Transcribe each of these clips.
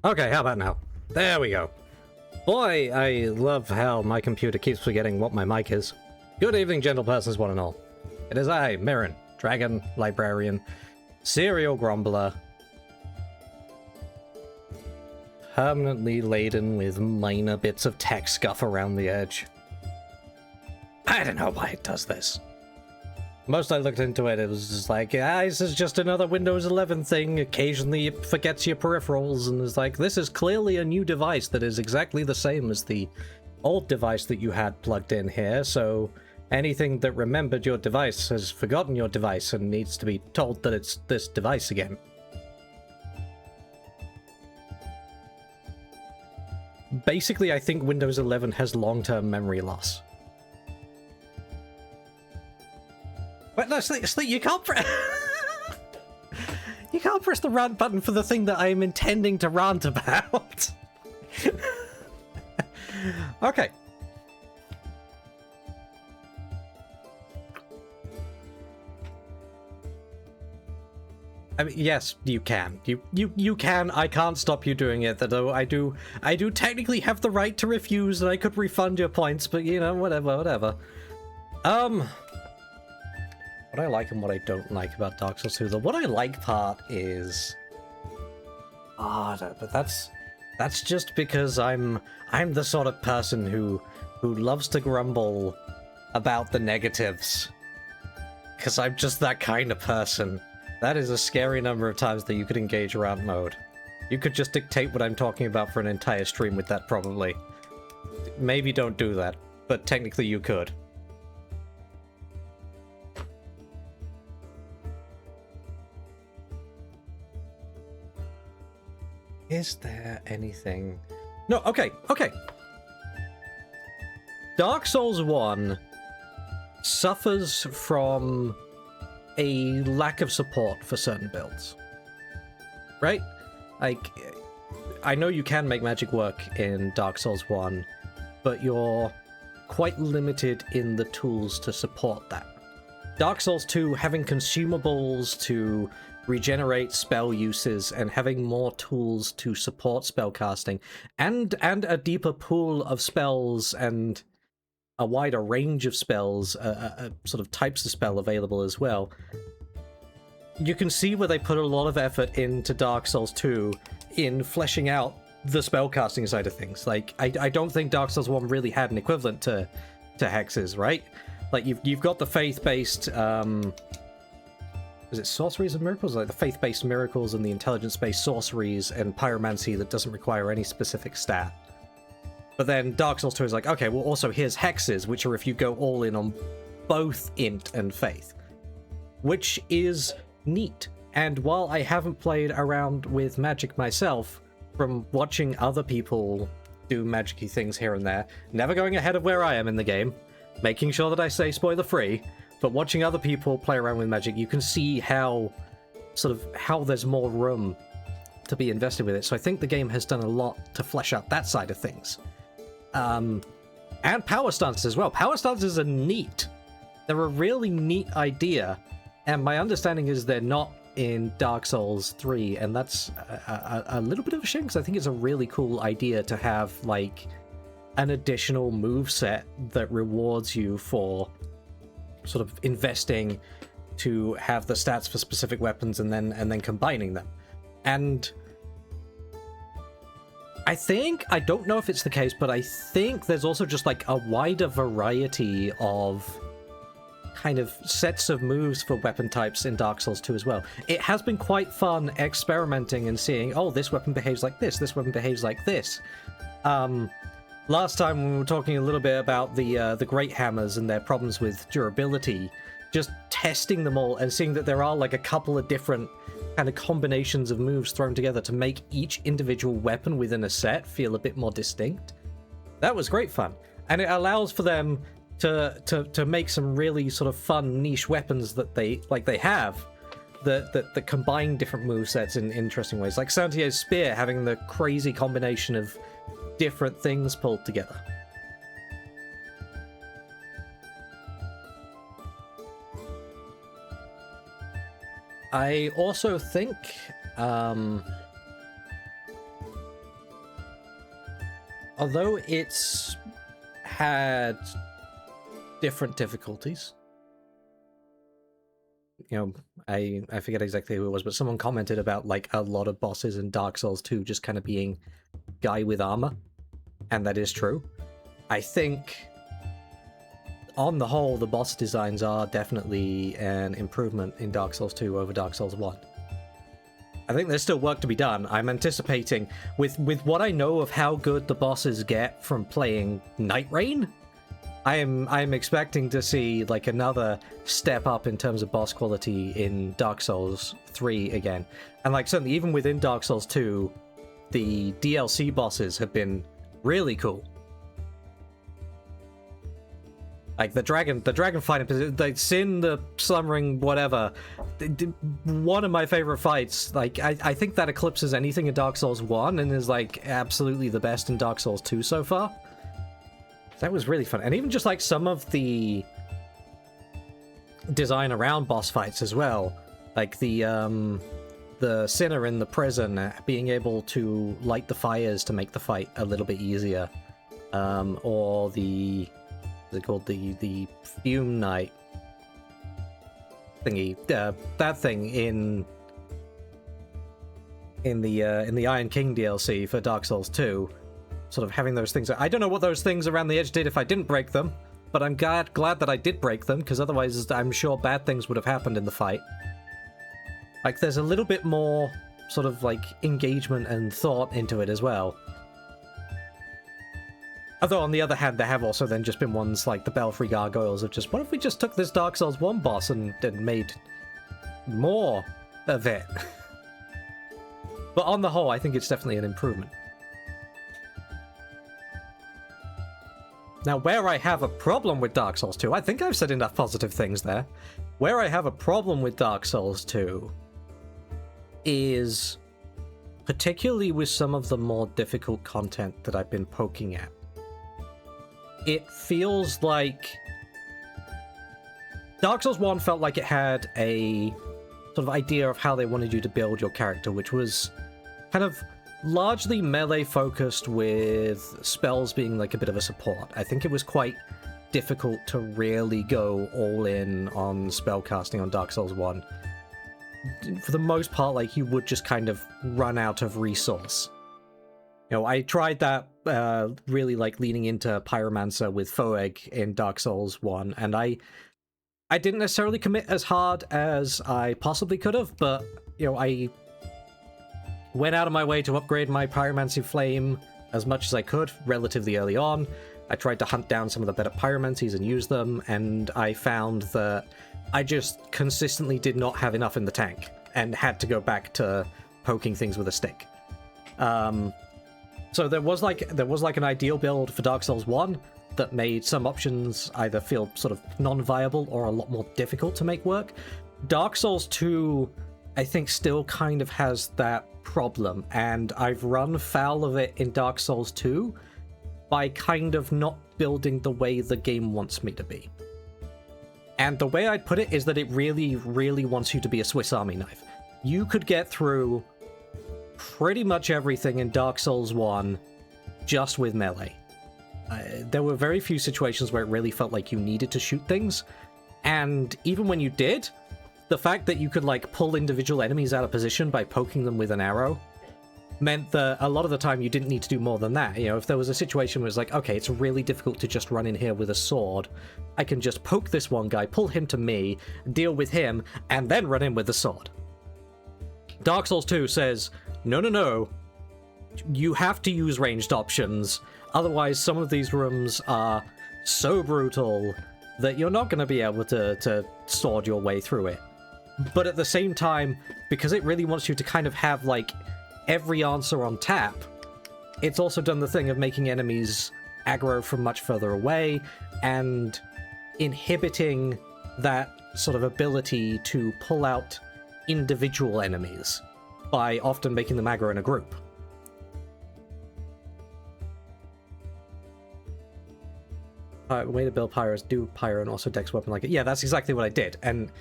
Okay, how about now? There we go. Boy, I love how my computer keeps forgetting what my mic is. Good evening, gentle persons, one and all. It is I, Mirren, Dragon Librarian, Serial Grumbler, permanently laden with minor bits of tech scuff around the edge. I don't know why it does this. Most I looked into it, it was just like, this is just another Windows 11 thing. Occasionally it forgets your peripherals, and it's like, this is clearly a new device that is exactly the same as the old device that you had plugged in here, so anything that remembered your device has forgotten your device and needs to be told that it's this device again. Basically, I think Windows 11 has long-term memory loss. But no, Sleep, you can't press... You can't press the rant button for the thing that I am intending to rant about. Okay. I mean, yes, you can. You can. I can't stop you doing it, though. I do technically have the right to refuse, and I could refund your points, but you know, whatever. What I like and what I don't like about Dark Souls 2. The what I like part is... but that's just because I'm the sort of person who loves to grumble about the negatives. Because I'm just that kind of person. That is a scary number of times that you could engage rant mode. You could just dictate what I'm talking about for an entire stream with that, probably. Maybe don't do that, but technically you could. Is there anything... No, okay. Dark Souls 1 suffers from a lack of support for certain builds. Right? Like, I know you can make magic work in Dark Souls 1, but you're quite limited in the tools to support that. Dark Souls 2, having consumables to regenerate spell uses and having more tools to support spellcasting and a deeper pool of spells and a wider range of spells, sort of types of spell available as well. You can see where they put a lot of effort into Dark Souls 2 in fleshing out the spellcasting side of things. Like, I don't think Dark Souls 1 really had an equivalent to hexes, right? Like, you've got the faith-based, is it sorceries and miracles? Like the faith-based miracles and the intelligence-based sorceries and pyromancy that doesn't require any specific stat. But then Dark Souls 2 is like, okay, well also here's hexes, which are if you go all in on both int and faith. Which is neat. And while I haven't played around with magic myself, from watching other people do magic-y things here and there, never going ahead of where I am in the game, making sure that I stay spoiler-free, but watching other people play around with magic, you can see how there's more room to be invested with it. So I think the game has done a lot to flesh out that side of things. And power stances as well. Power stances are neat. They're a really neat idea. And my understanding is they're not in Dark Souls 3. And that's a little bit of a shame, because I think it's a really cool idea to have, like, an additional moveset that rewards you for sort of investing to have the stats for specific weapons and then combining them. And I don't know if it's the case, but I think there's also just like a wider variety of kind of sets of moves for weapon types in Dark Souls 2 as well. It has been quite fun experimenting and seeing, oh, this weapon behaves like this weapon behaves like this. Last time we were talking a little bit about the Great Hammers and their problems with durability, just testing them all and seeing that there are like a couple of different kind of combinations of moves thrown together to make each individual weapon within a set feel a bit more distinct. That was great fun. And it allows for them to make some really sort of fun niche weapons that they have that combine different movesets in interesting ways. Like Santier's Spear having the crazy combination of different things pulled together. I also think although it's had different difficulties, you know, I forget exactly who it was, but someone commented about like a lot of bosses in Dark Souls 2 just kind of being guy with armor, and that is true. I think on the whole, the boss designs are definitely an improvement in Dark Souls 2 over Dark Souls 1. I think there's still work to be done. I'm anticipating, with what I know of how good the bosses get from playing Night Rain, I'm expecting to see like another step up in terms of boss quality in Dark Souls 3 again. And like certainly even within Dark Souls 2, the DLC bosses have been really cool. Like the dragon fighting, like Sin, the slumbering whatever, one of my favorite fights. Like I think that eclipses anything in Dark Souls 1 and is like absolutely the best in Dark Souls 2 so far. That was really fun. And even just like some of the design around boss fights as well. Like the sinner in the prison being able to light the fires to make the fight a little bit easier. Or the they're called the Fume Knight thingy. That thing in the Iron King DLC for Dark Souls 2, sort of having those things. I don't know what those things around the edge did if I didn't break them, but I'm glad that I did break them, because otherwise I'm sure bad things would have happened in the fight. Like there's a little bit more sort of like engagement and thought into it as well. Although, on the other hand, there have also then just been ones like the Belfry Gargoyles of just, what if we just took this Dark Souls 1 boss and made more of it? But on the whole, I think it's definitely an improvement. Now, where I have a problem with Dark Souls 2, I think I've said enough positive things there. Where I have a problem with Dark Souls 2 is particularly with some of the more difficult content that I've been poking at. It feels like Dark Souls 1 felt like it had a sort of idea of how they wanted you to build your character, which was kind of largely melee focused with spells being like a bit of a support. I think it was quite difficult to really go all in on spellcasting on Dark Souls 1. For the most part, like, you would just kind of run out of resource. You know, I tried that really like leaning into Pyromancer with Foeg in Dark Souls 1, and I didn't necessarily commit as hard as I possibly could have, but, you know, I went out of my way to upgrade my Pyromancy Flame as much as I could relatively early on. I tried to hunt down some of the better Pyromancies and use them, and I found that I just consistently did not have enough in the tank, and had to go back to poking things with a stick. So there was like an ideal build for Dark Souls 1 that made some options either feel sort of non-viable or a lot more difficult to make work. Dark Souls 2, I think, still kind of has that problem, and I've run foul of it in Dark Souls 2 by kind of not building the way the game wants me to be. And the way I'd put it is that it really, really wants you to be a Swiss Army knife. You could get through pretty much everything in Dark Souls 1 just with melee. There were very few situations where it really felt like you needed to shoot things, and even when you did, the fact that you could like pull individual enemies out of position by poking them with an arrow meant that a lot of the time you didn't need to do more than that. You know, if there was a situation where it's like, okay, it's really difficult to just run in here with a sword, I can just poke this one guy, pull him to me, deal with him, and then run in with the sword. Dark Souls 2 says, no, you have to use ranged options, otherwise some of these rooms are so brutal that you're not going to be able to sword your way through it. But at the same time, because it really wants you to kind of have like every answer on tap, it's also done the thing of making enemies aggro from much further away and inhibiting that sort of ability to pull out individual enemies by often making them aggro in a group. Way to build Pyros, do Pyro and also Dex weapon like it. Yeah, that's exactly what I did. And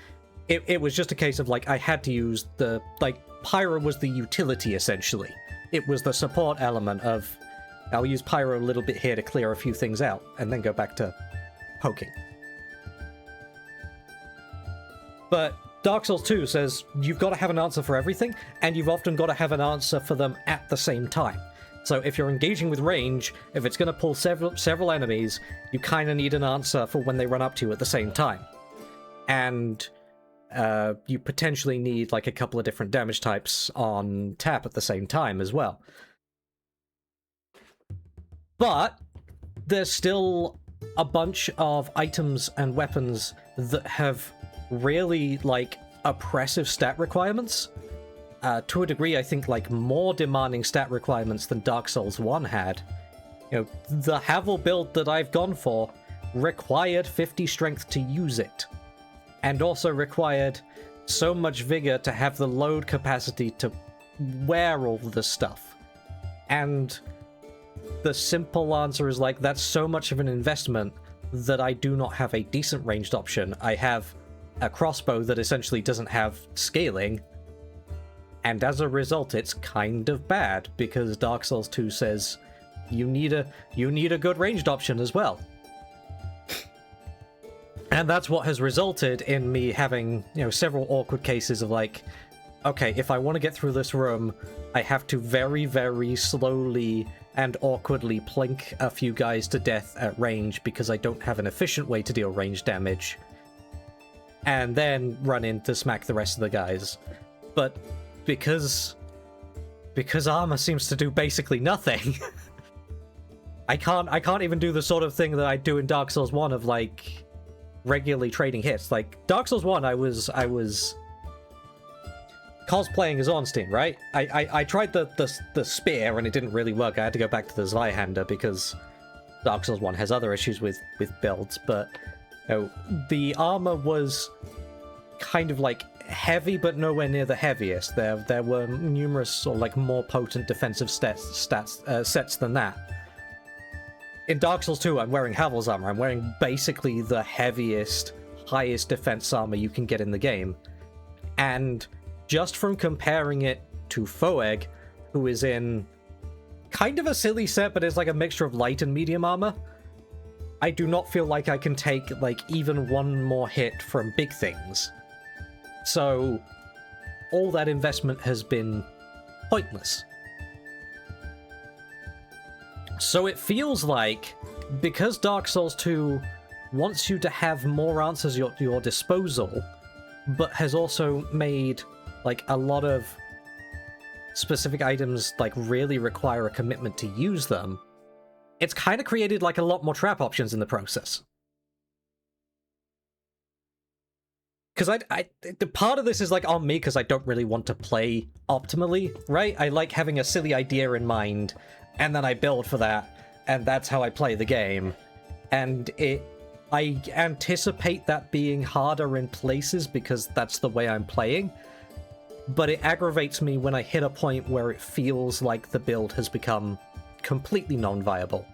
it was just a case of like, I had to use the, like, Pyro was the utility essentially. It was the support element of, I'll use Pyro a little bit here to clear a few things out, and then go back to poking. But Dark Souls 2 says you've got to have an answer for everything, and you've often got to have an answer for them at the same time. So if you're engaging with range, if it's going to pull several enemies, you kind of need an answer for when they run up to you at the same time. And you potentially need like a couple of different damage types on tap at the same time as well. But there's still a bunch of items and weapons that have really like oppressive stat requirements. To a degree, I think like more demanding stat requirements than Dark Souls 1 had. You know, the Havel build that I've gone for required 50 strength to use it, and also required so much vigor to have the load capacity to wear all the stuff. And the simple answer is like, that's so much of an investment that I do not have a decent ranged option. I have a crossbow that essentially doesn't have scaling, and as a result it's kind of bad, because Dark Souls 2 says you need a good ranged option as well. And that's what has resulted in me having, you know, several awkward cases of like, okay, if I want to get through this room, I have to very, very slowly and awkwardly plink a few guys to death at range because I don't have an efficient way to deal range damage, and then run in to smack the rest of the guys. But because armor seems to do basically nothing, I can't even do the sort of thing that I do in Dark Souls 1 of like regularly trading hits. Like Dark Souls 1, I was cosplaying as Ornstein, right? I tried the spear and it didn't really work. I had to go back to the Zweihander because Dark Souls 1 has other issues with builds, but you know, the armor was kind of like heavy, but nowhere near the heaviest. There were numerous or like more potent defensive sets than that. In Dark Souls 2, I'm wearing Havel's armor. I'm wearing basically the heaviest, highest defense armor you can get in the game. And just from comparing it to Foeg, who is in kind of a silly set, but it's like a mixture of light and medium armor, I do not feel like I can take like even one more hit from big things. So all that investment has been pointless. So it feels like, because Dark Souls 2 wants you to have more answers at your disposal, but has also made like a lot of specific items like really require a commitment to use them, it's kind of created like a lot more trap options in the process. Because the part of this is like on me because I don't really want to play optimally, right? I like having a silly idea in mind, and then I build for that, and that's how I play the game. And I anticipate that being harder in places because that's the way I'm playing, but it aggravates me when I hit a point where it feels like the build has become completely non-viable.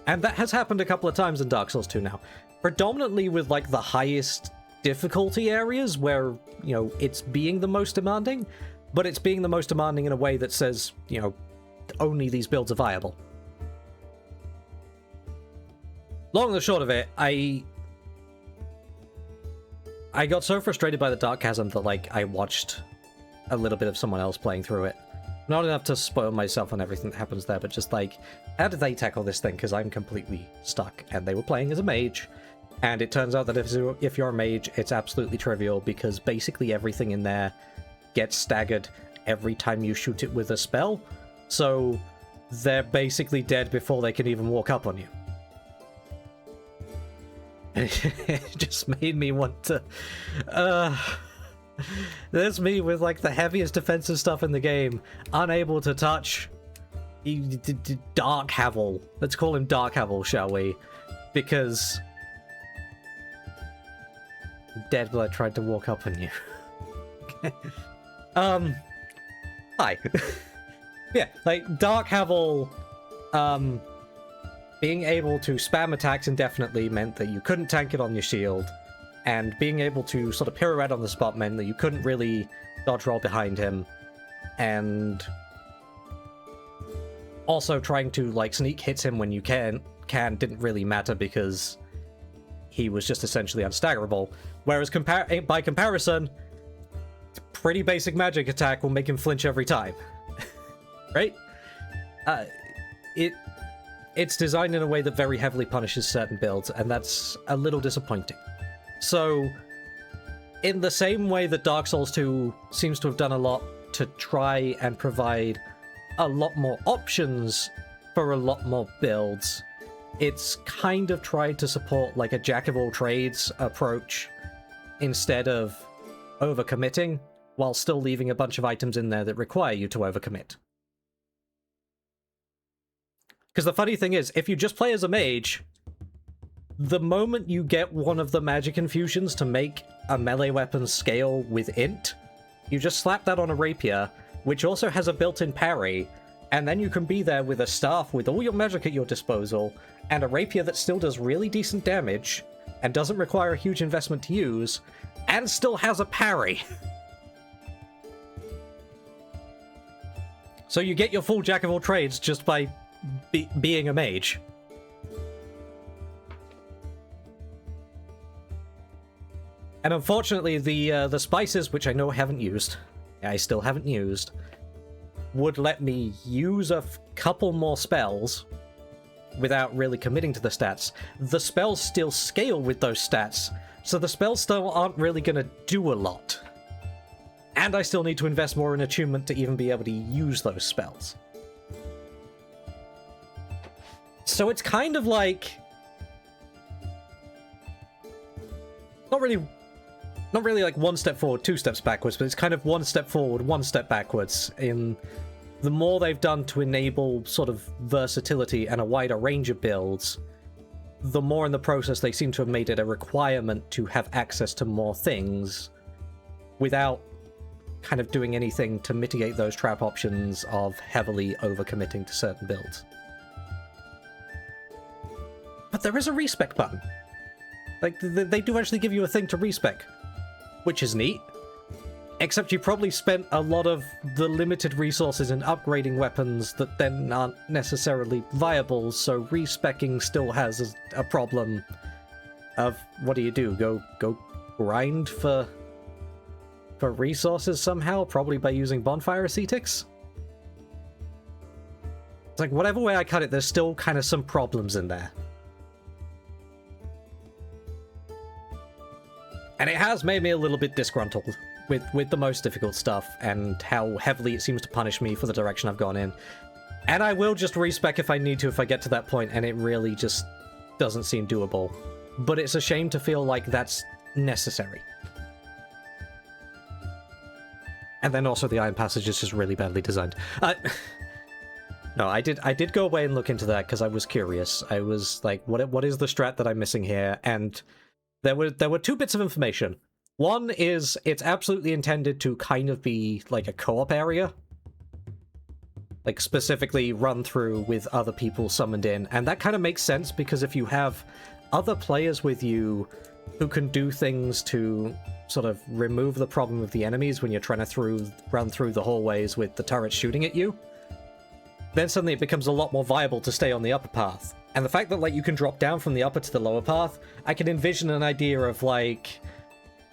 And that has happened a couple of times in Dark Souls 2 now. Predominantly with like the highest difficulty areas where, you know, it's being the most demanding, but it's being the most demanding in a way that says, you know, only these builds are viable. Long and short of it, I got so frustrated by the Dark Chasm that like I watched a little bit of someone else playing through it. Not enough to spoil myself on everything that happens there, but just like, how did they tackle this thing? Because I'm completely stuck. And they were playing as a mage, and it turns out that if you're a mage, it's absolutely trivial because basically everything in there gets staggered every time you shoot it with a spell. So they're basically dead before they can even walk up on you. And it just made me want to... There's me with like the heaviest defensive stuff in the game, unable to touch Dark Havel. Let's call him Dark Havel, shall we? Because Deadblood tried to walk up on you. Hi. Yeah, like Dark Havel, being able to spam attacks indefinitely meant that you couldn't tank it on your shield, and being able to sort of pirouette on the spot meant that you couldn't really dodge roll behind him, and Also, trying to, like, sneak hits him when you can didn't really matter because he was just essentially unstaggerable. Whereas, by comparison, pretty basic magic attack will make him flinch every time. Right? It's designed in a way that very heavily punishes certain builds, and that's a little disappointing. So, in the same way that Dark Souls 2 seems to have done a lot to try and provide a lot more options for a lot more builds, it's kind of tried to support like a jack-of-all-trades approach instead of overcommitting, while still leaving a bunch of items in there that require you to overcommit. Because the funny thing is, if you just play as a mage, the moment you get one of the magic infusions to make a melee weapon scale with int, you just slap that on a rapier, which also has a built-in parry, and then you can be there with a staff with all your magic at your disposal, and a rapier that still does really decent damage, and doesn't require a huge investment to use, and still has a parry. So you get your full jack-of-all-trades just by being a mage. And unfortunately, the spices, which I know I haven't used, I still haven't used, would let me use a couple more spells without really committing to the stats. The spells still scale with those stats, so the spells still aren't really going to do a lot. And I still need to invest more in attunement to even be able to use those spells. So it's kind of like... Not really like one step forward, two steps backwards, but it's kind of one step forward, one step backwards in the more they've done to enable sort of versatility and a wider range of builds, the more in the process they seem to have made it a requirement to have access to more things without kind of doing anything to mitigate those trap options of heavily overcommitting to certain builds. But there is a respec button. Like, they do actually give you a thing to respec, which is neat. Except you probably spent a lot of the limited resources in upgrading weapons that then aren't necessarily viable, so respecking still has a problem of, what do? Go grind for resources somehow? Probably by using bonfire ascetics? It's like, whatever way I cut it, there's still kind of some problems in there. And it has made me a little bit disgruntled with the most difficult stuff and how heavily it seems to punish me for the direction I've gone in. And I will just respec if I need to if I get to that point and it really just doesn't seem doable. But it's a shame to feel like that's necessary. And then also the Iron Passage is just really badly designed. No, I did go away and look into that because I was curious. I was like, what is the strat that I'm missing here? And there were two bits of information. One is it's absolutely intended to kind of be like a co-op area. Like specifically run through with other people summoned in. And that kind of makes sense because if you have other players with you who can do things to sort of remove the problem of the enemies when you're trying to run through the hallways with the turrets shooting at you, then suddenly it becomes a lot more viable to stay on the upper path. And the fact that like you can drop down from the upper to the lower path, I can envision an idea of like,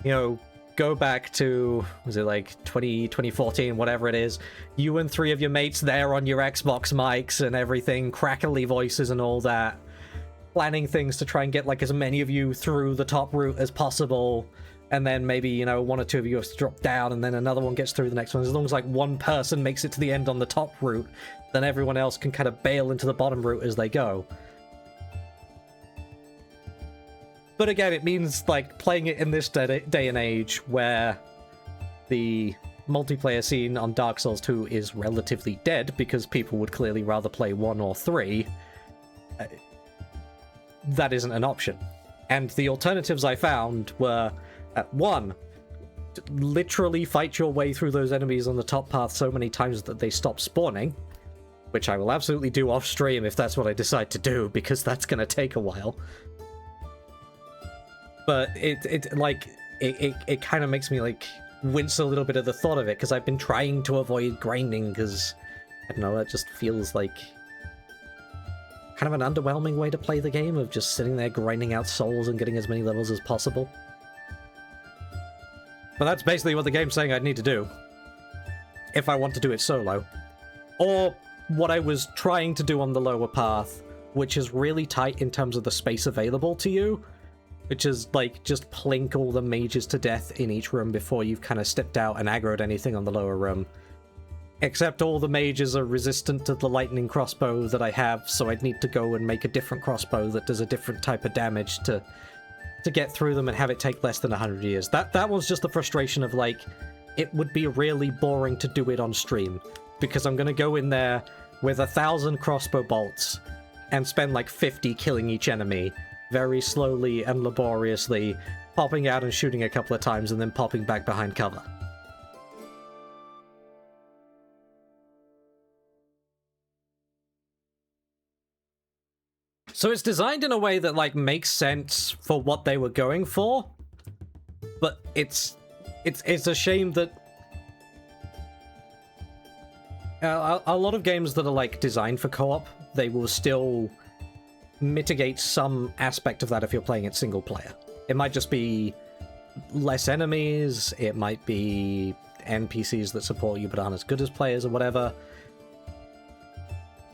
you know, go back to, was it like 2014, whatever it is, you and three of your mates there on your Xbox mics and everything, crackly voices and all that, planning things to try and get like as many of you through the top route as possible, and then maybe, you know, one or two of you have to drop down and then another one gets through the next one. As long as like one person makes it to the end on the top route, then everyone else can kind of bail into the bottom route as they go. But again, it means like playing it in this day and age where the multiplayer scene on Dark Souls 2 is relatively dead because people would clearly rather play 1 or 3. That isn't an option. And the alternatives I found were, 1, literally fight your way through those enemies on the top path so many times that they stop spawning, which I will absolutely do off stream if that's what I decide to do, because that's going to take a while. But it kind of makes me like wince a little bit at the thought of it, because I've been trying to avoid grinding because, I don't know, that just feels like kind of an underwhelming way to play the game, of just sitting there grinding out souls and getting as many levels as possible. But that's basically what the game's saying I'd need to do if I want to do it solo. Or what I was trying to do on the lower path, which is really tight in terms of the space available to you, which is like just plink all the mages to death in each room before you've kind of stepped out and aggroed anything on the lower room. Except all the mages are resistant to the lightning crossbow that I have, so I'd need to go and make a different crossbow that does a different type of damage to get through them and have it take less than 100 years. That was just the frustration of, like, it would be really boring to do it on stream, because I'm gonna go in there with 1,000 crossbow bolts and spend like 50 killing each enemy, very slowly and laboriously, popping out and shooting a couple of times and then popping back behind cover. So it's designed in a way that, like, makes sense for what they were going for, but it's a shame that a lot of games that are, like, designed for co-op, they will still mitigate some aspect of that if you're playing it single player. It might just be less enemies, it might be NPCs that support you but aren't as good as players or whatever.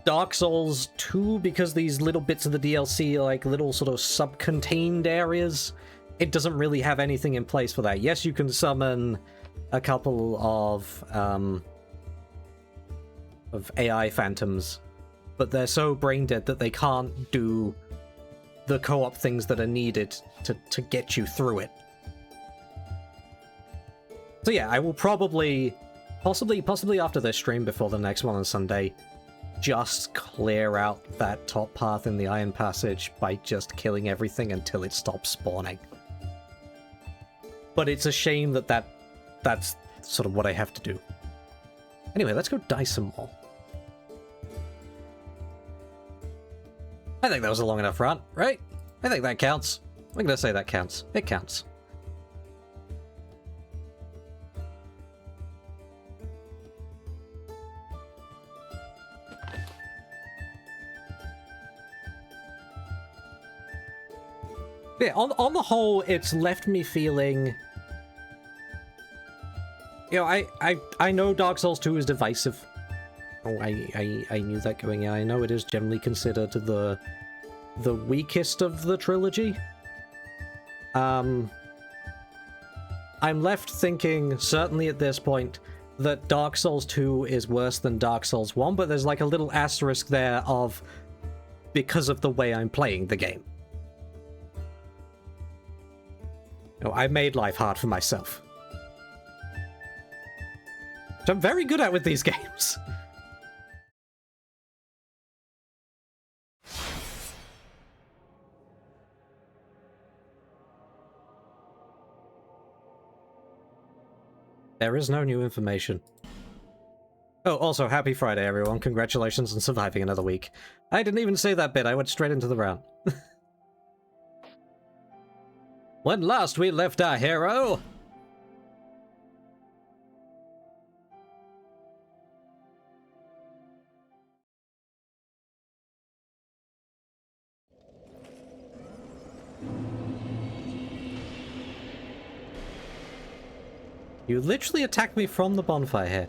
Dark Souls 2, because these little bits of the DLC are like little sort of sub-contained areas, it doesn't really have anything in place for that. Yes, you can summon a couple of AI phantoms, but they're so brain dead that they can't do the co-op things that are needed to get you through it. So yeah, I will probably, possibly after this stream, before the next one on Sunday, just clear out that top path in the Iron Passage by just killing everything until it stops spawning. But it's a shame that that's sort of what I have to do. Anyway, let's go die some more. I think that was a long enough run, right? I think that counts. I'm gonna say that counts. It counts. Yeah, on the whole, it's left me feeling... You know, I know Dark Souls 2 is divisive. Oh, I knew that going in. I know it is generally considered the weakest of the trilogy. I'm left thinking, certainly at this point, that Dark Souls 2 is worse than Dark Souls 1, but there's like a little asterisk there of because of the way I'm playing the game. You know, I made life hard for myself. Which I'm very good at with these games. There is no new information. Oh, also, happy Friday, everyone. Congratulations on surviving another week. I didn't even say that bit. I went straight into the round. When last we left our hero... You literally attacked me from the bonfire here.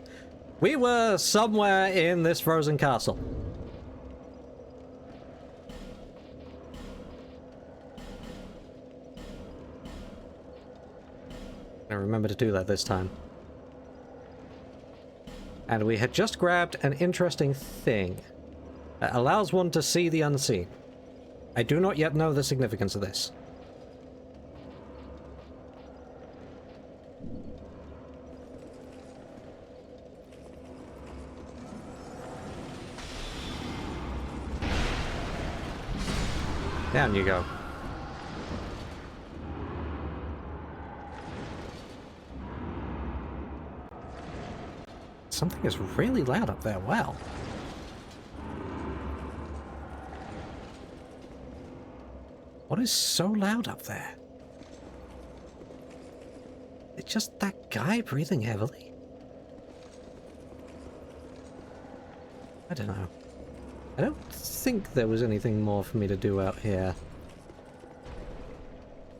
We were somewhere in this frozen castle. I remember to do that this time. And we had just grabbed an interesting thing that allows one to see the unseen. I do not yet know the significance of this. Down you go. Something is really loud up there. Wow. What is so loud up there? It's just that guy breathing heavily. I don't know. I don't think there was anything more for me to do out here.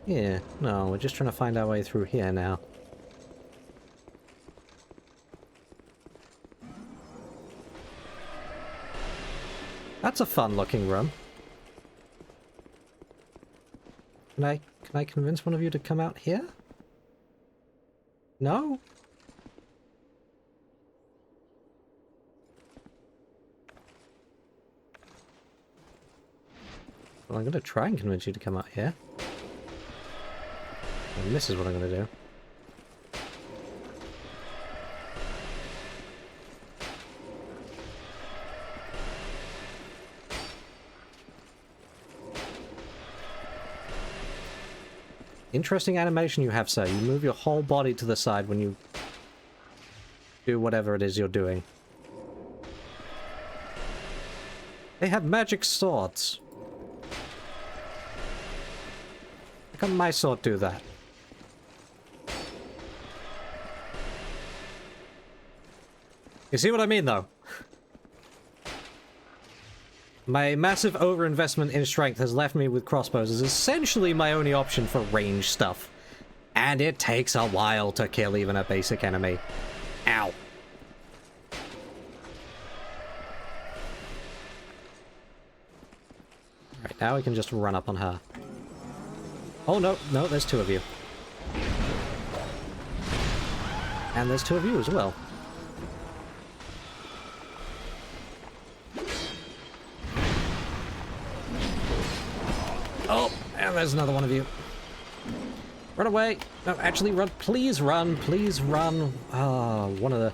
Yeah, no, we're just trying to find our way through here now. That's a fun looking room. Can I convince one of you to come out here? No? Well, I'm gonna try and convince you to come out here. And this is what I'm gonna do. Interesting animation you have, sir. You move your whole body to the side when you do whatever it is you're doing. They have magic swords. How come my sword do that? You see what I mean, though? My massive overinvestment in strength has left me with crossbows as essentially my only option for range stuff. And it takes a while to kill even a basic enemy. Ow. Alright, now we can just run up on her. Oh, no, no, there's two of you. And there's two of you as well. Oh, and there's another one of you. Run away! No, actually run. Please run. Please run. Ah, one of the...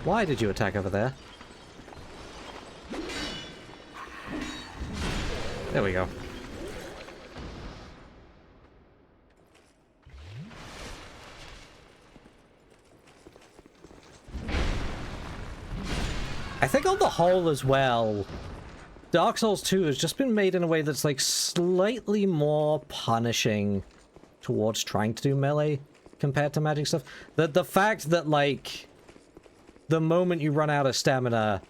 Why did you attack over there? There we go. I think on the whole as well, Dark Souls 2 has just been made in a way that's like slightly more punishing towards trying to do melee compared to magic stuff. The fact that like the moment you run out of stamina,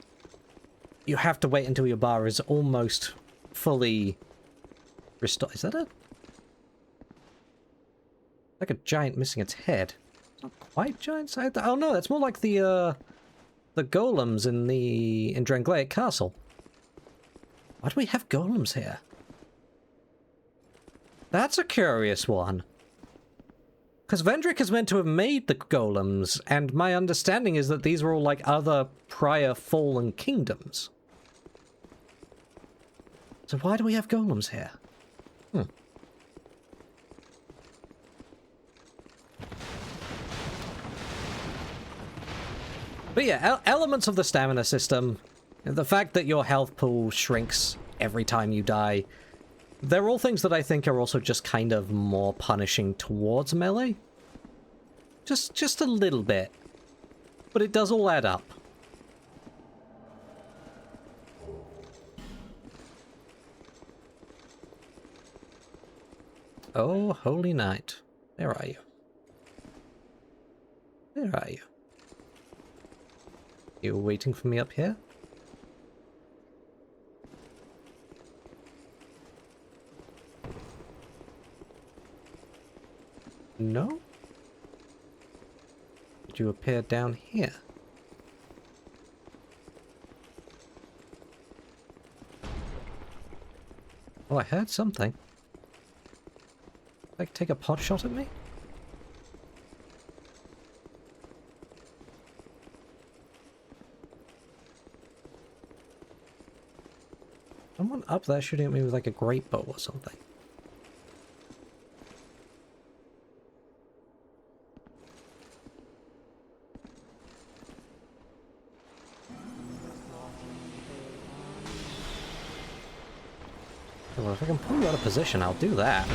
you have to wait until your bar is almost fully restored. Is that a... like a giant missing its head? It's not quite giant size. Oh no, that's more like the golems in Drangleic Castle. Why do we have golems here? That's a curious one. Because Vendrick is meant to have made the golems, and my understanding is that these were all like other prior fallen kingdoms. So why do we have golems here? But yeah, elements of the stamina system, the fact that your health pool shrinks every time you die, they're all things that I think are also just kind of more punishing towards melee. Just a little bit. But it does all add up. Oh, holy night. Where are you? Where are you? You were waiting for me up here? No? Did you appear down here? Oh, I heard something. Like, take a pot shot at me? Someone up there shooting at me with like a great bow or something. Well, if I can pull you out of position, I'll do that.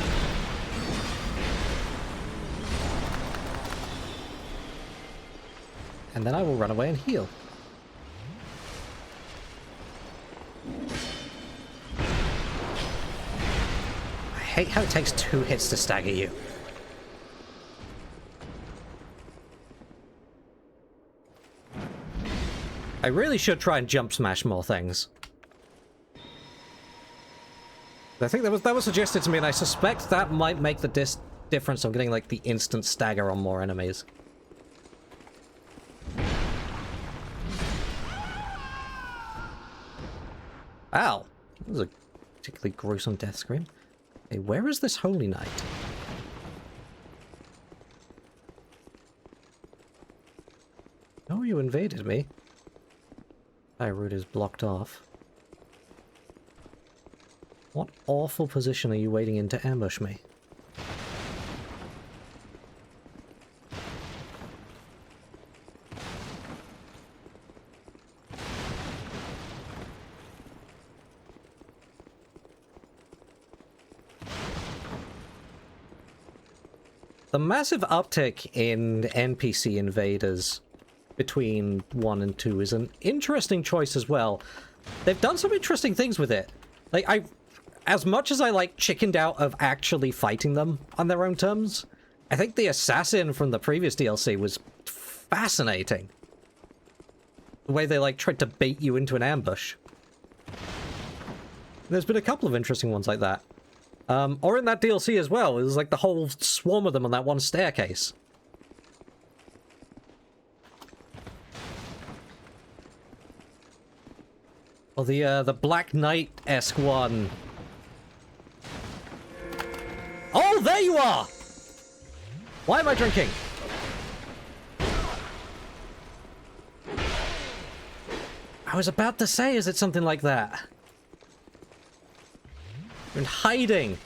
And then I will run away and heal. hate how it takes 2 hits to stagger you. I really should try and jump smash more things. I think that was suggested to me, and I suspect that might make the difference of getting, like, the instant stagger on more enemies. Ow! That was a particularly gruesome death scream. Hey, where is this Holy Knight? Oh, you invaded me. That route is blocked off. What awful position are you waiting in to ambush me? The massive uptick in NPC invaders between 1 and 2 is an interesting choice as well. They've done some interesting things with it. Like, as much as I, like, chickened out of actually fighting them on their own terms, I think the assassin from the previous DLC was fascinating. The way they, like, tried to bait you into an ambush. There's been a couple of interesting ones like that. Or in that DLC as well, it was like the whole swarm of them on that one staircase. Or the Black Knight-esque one. Oh, there you are! Why am I drinking? I was about to say, is it something like that? You're in hiding.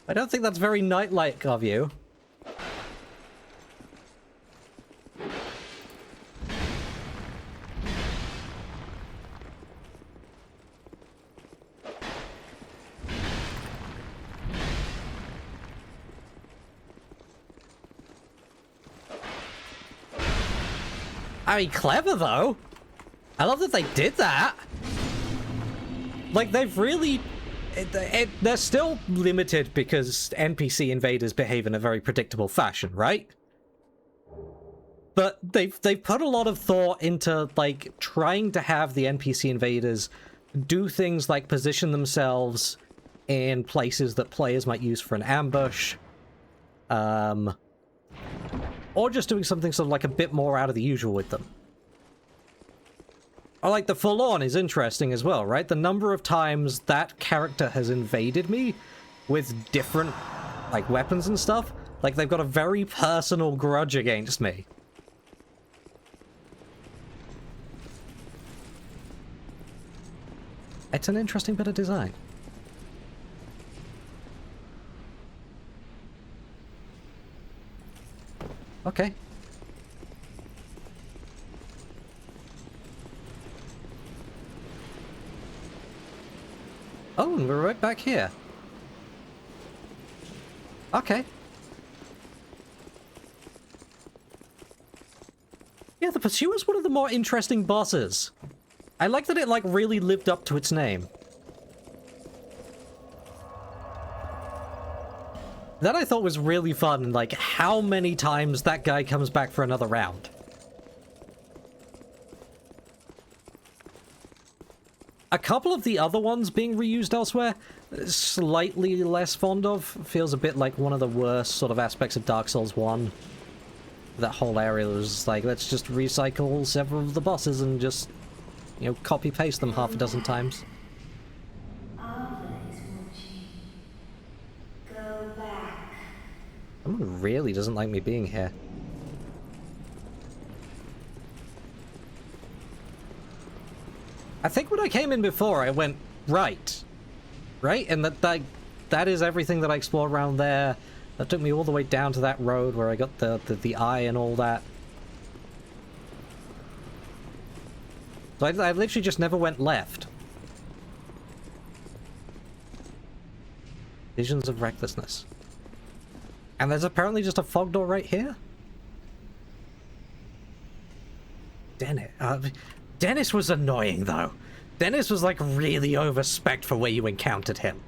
I don't think that's very knight-like of you. I mean, clever though. I love that they did that. Like, they've really... they're still limited because NPC invaders behave in a very predictable fashion, right? But they've put a lot of thought into, like, trying to have the NPC invaders do things like position themselves in places that players might use for an ambush. Or just doing something sort of like a bit more out of the usual with them. Or like the full-on is interesting as well, right? The number of times that character has invaded me with different, like, weapons and stuff. Like, they've got a very personal grudge against me. It's an interesting bit of design. Okay. Oh, and we're right back here. Okay. Yeah, the Pursuer's one of the more interesting bosses. I like that it, like, really lived up to its name. That I thought was really fun, like, how many times that guy comes back for another round. A couple of the other ones being reused elsewhere, slightly less fond of. Feels a bit like one of the worst sort of aspects of Dark Souls 1. That whole area was like, let's just recycle several of the bosses and just, you know, copy-paste them half a dozen times. Someone really doesn't like me being here. I think when I came in before, I went right. Right? And that is everything that I explored around there. That took me all the way down to that road where I got the eye and all that. So I literally just never went left. Visions of recklessness. And there's apparently just a fog door right here? Dennis. Dennis was annoying, though. Dennis was, like, really over-spec'd for where you encountered him.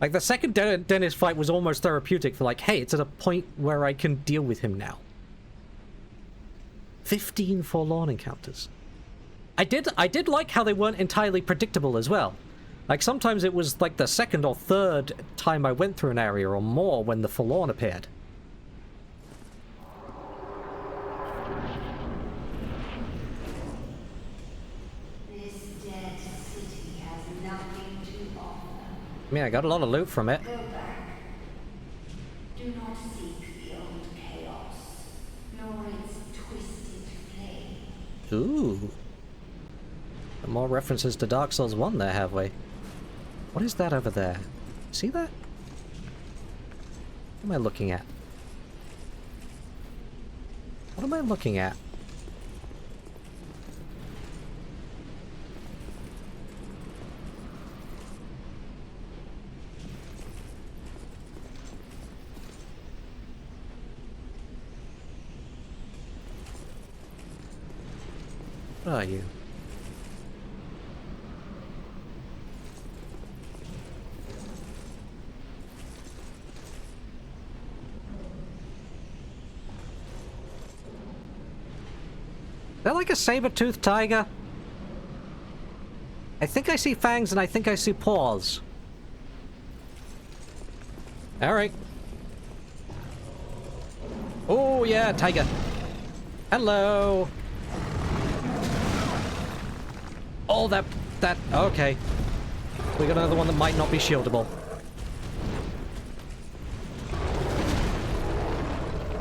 Like, the second Dennis fight was almost therapeutic for, like, hey, it's at a point where I can deal with him now. 15 Forlorn encounters. I did like how they weren't entirely predictable as well. Like, sometimes it was, like, the second or third time I went through an area or more when the Forlorn appeared. I mean, I got a lot of loot from it. Go back. Do not seek the old chaos, nor its twisted flame. Ooh. Some more references to Dark Souls 1 there, have we? What is that over there? See that? What am I looking at? What am I looking at? What are you? Is that like a saber-toothed tiger? I think I see fangs and I think I see paws. Alright. Oh yeah, tiger. Hello. Oh, that, okay. We got another one that might not be shieldable.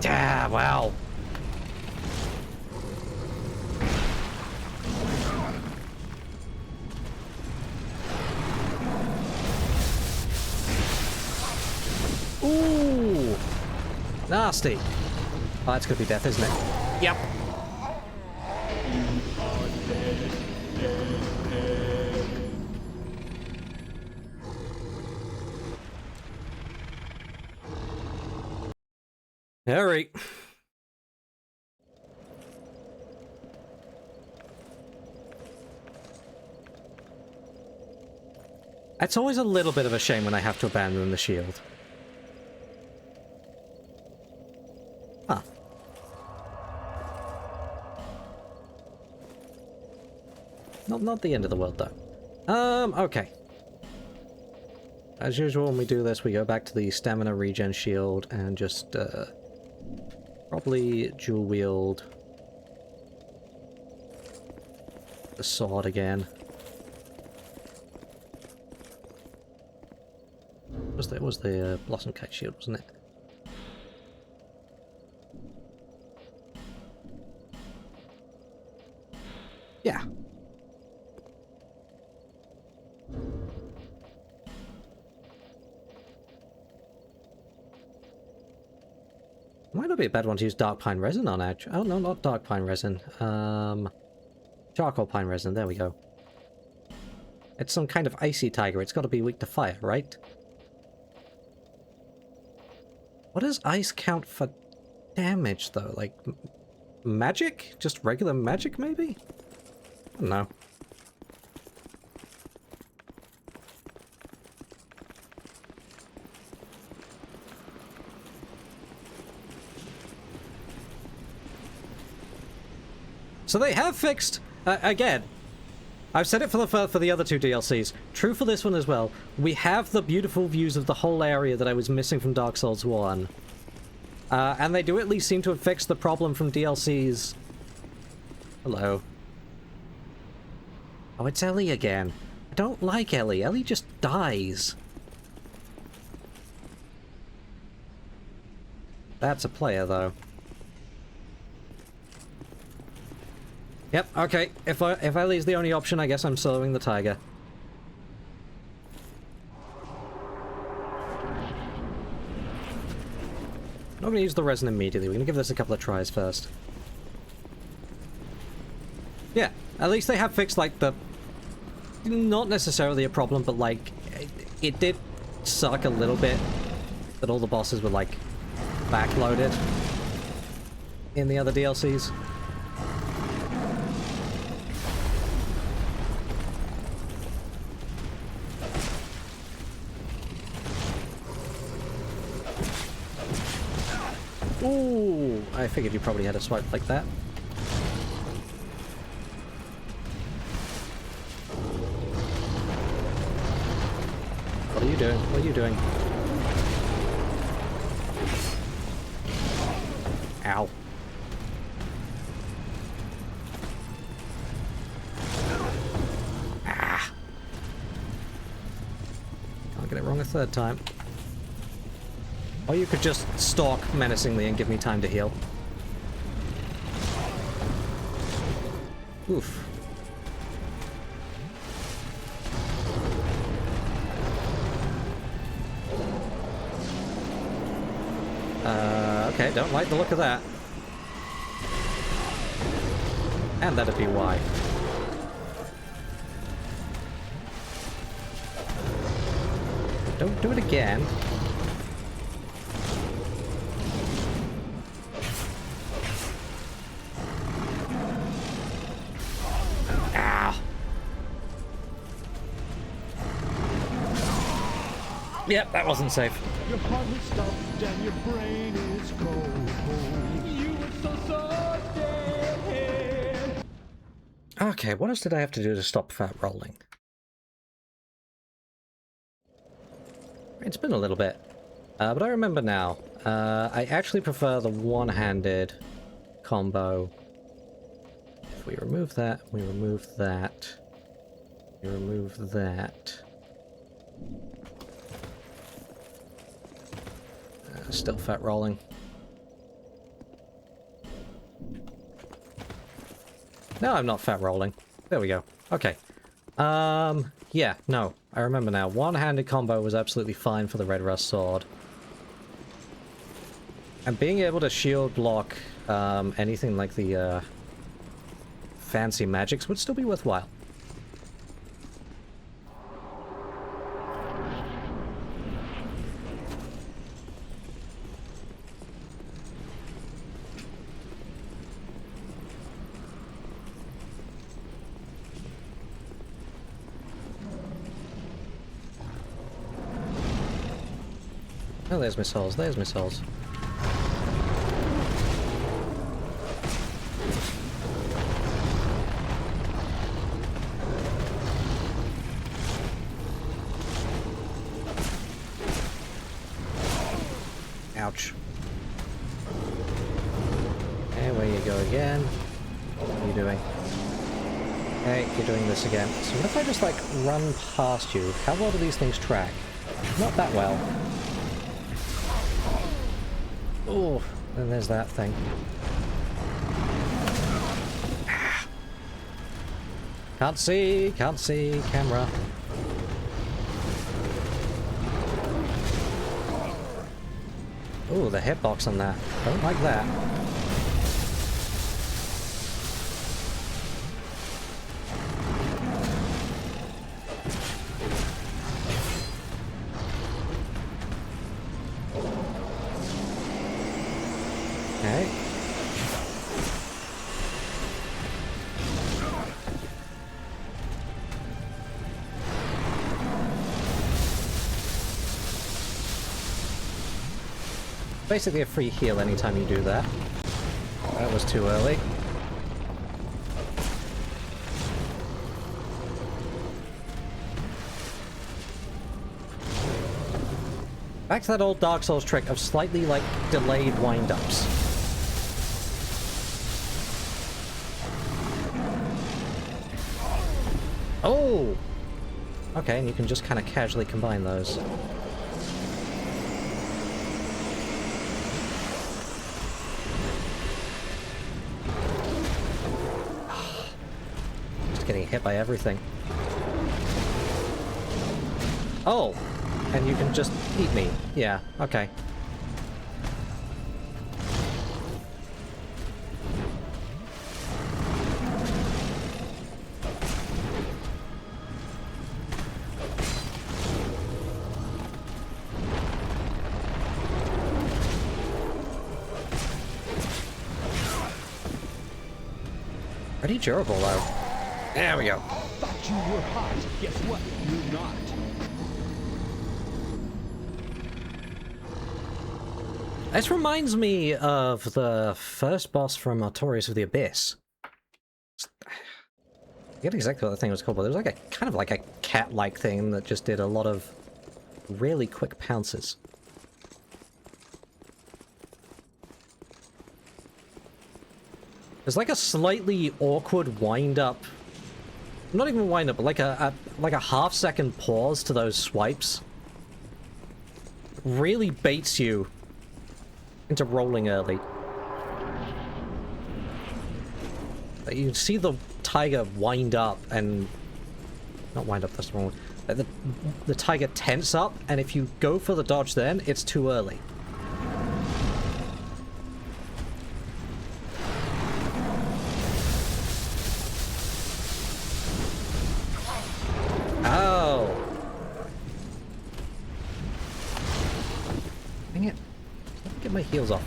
Yeah, wow. Ooh. Nasty. Oh, that's gonna be death, isn't it? Yep. All right. It's always a little bit of a shame when I have to abandon the shield. Huh. Not the end of the world, though. Okay. As usual, when we do this, we go back to the stamina regen shield and just, probably dual wield the sword again. It was the Blossom Kite shield, wasn't it? Yeah. Might not be a bad one to use Dark Pine Resin on, actually. Oh, no, not Dark Pine Resin. Charcoal Pine Resin, there we go. It's some kind of icy tiger. It's got to be weak to fire, right? What does ice count for damage, though? Like, magic? Just regular magic, maybe? I don't know. So they have fixed, again, I've said it for the other two DLCs, true for this one as well, we have the beautiful views of the whole area that I was missing from Dark Souls 1. And they do at least seem to have fixed the problem from DLCs. Hello. Oh, it's Ellie again. I don't like Ellie. Ellie just dies. That's a player, though. Yep, okay. If Ellie's the only option, I guess I'm soloing the tiger. Not gonna use the resin immediately. We're gonna give this a couple of tries first. Yeah, at least they have fixed, like, the... Not necessarily a problem, but, like, it did suck a little bit that all the bosses were, like, backloaded in the other DLCs. Ooh, I figured you probably had a swipe like that. What are you doing? What are you doing? Ow. Ah. Can't get it wrong a third time. Or you could just stalk menacingly and give me time to heal. Oof. Okay, don't like the look of that. And that'd be why. Don't do it again. Ah. Yep, that wasn't safe. Your heart is stopped and your brain is cold. You were so dead. Okay, what else did I have to do to stop fat rolling? It's been a little bit. But I remember now. I actually prefer the one-handed combo. If we remove that, we remove that. We remove that. Still fat rolling. No, I'm not fat rolling. There we go. Okay. Yeah, no. I remember now. One-handed combo was absolutely fine for the Red Rust sword. And being able to shield block anything like the fancy magics would still be worthwhile. Oh, there's my souls, there's my souls. Ouch. Okay, where you go again. What are you doing? Okay, you're doing this again. So what if I just, like, run past you? How well do these things track? Not that well. Oh, and there's that thing. Ah. Can't see, camera. Ooh, the hitbox on that. Don't like that. Okay. Basically a free heal anytime you do that. That was too early. Back to that old Dark Souls trick of slightly, like, delayed wind-ups. Oh! Okay, and you can just kind of casually combine those. Just getting hit by everything. Oh! And you can just eat me. Yeah, okay. Pretty durable, though. There we go. Thought you were hot. Guess what? You're not. This reminds me of the first boss from Artorias of the Abyss. I forget exactly what the thing was called, but there was like a kind of like a cat-like thing that just did a lot of really quick pounces. There's like a slightly awkward wind-up, not even wind-up, but like a half-second pause to those swipes. Really baits you into rolling early. You can see the tiger wind up and... not wind up, that's the wrong one. The tiger tense up, and if you go for the dodge then, it's too early. Oh! Dang it. Let me get my heels off.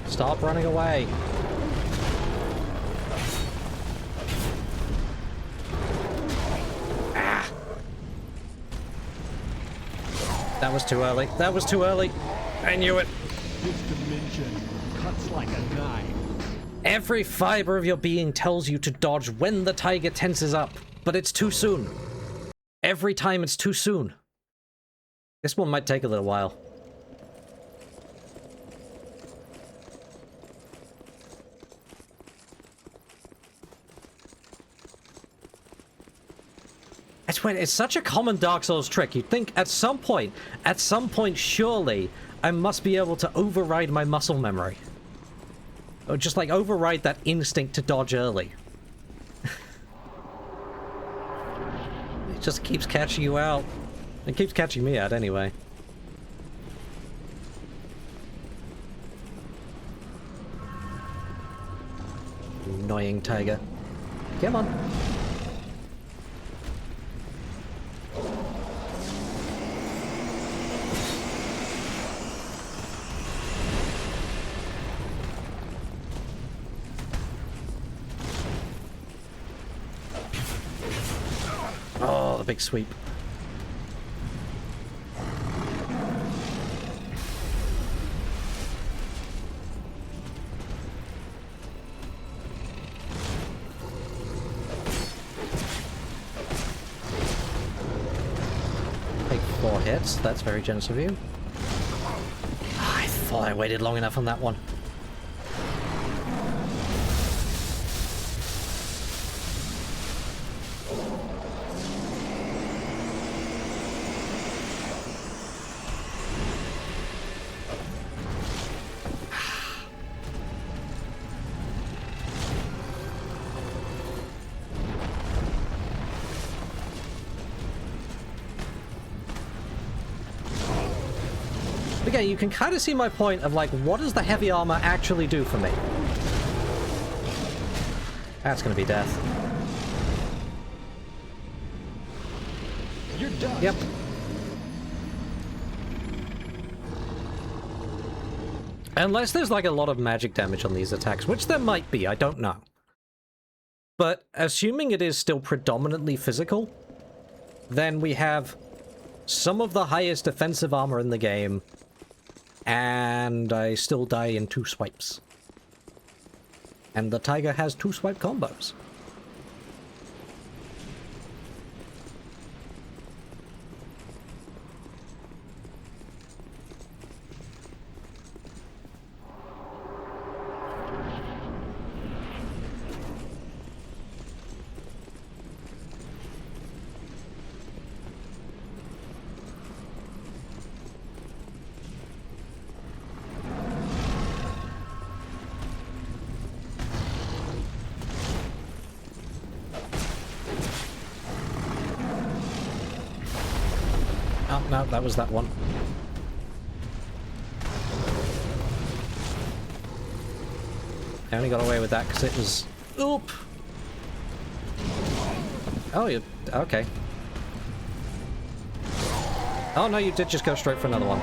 Stop running away. Ah. That was too early. That was too early. I knew it. This dimension cuts like a knife. Every fiber of your being tells you to dodge when the tiger tenses up, but it's too soon. Every time it's too soon. This one might take a little while. It's such a common Dark Souls trick. You'd think at some point, surely, I must be able to override my muscle memory. Or just, like, override that instinct to dodge early. It just keeps catching you out. It keeps catching me out, anyway. Annoying tiger. Come on. Oh, the big sweep. Take 4 hits. That's very generous of you. I thought I waited long enough on that one. Again, you can kind of see my point of, like, what does the heavy armor actually do for me? That's gonna be death. You're done. Yep. Unless there's, like, a lot of magic damage on these attacks, which there might be, I don't know. But assuming it is still predominantly physical, then we have some of the highest defensive armor in the game, and I still die in 2 swipes. And the tiger has 2 swipe combos. Oh, no, that was that one. I only got away with that because it was... Oop! Oh, you... Okay. Oh no, you did just go straight for another one.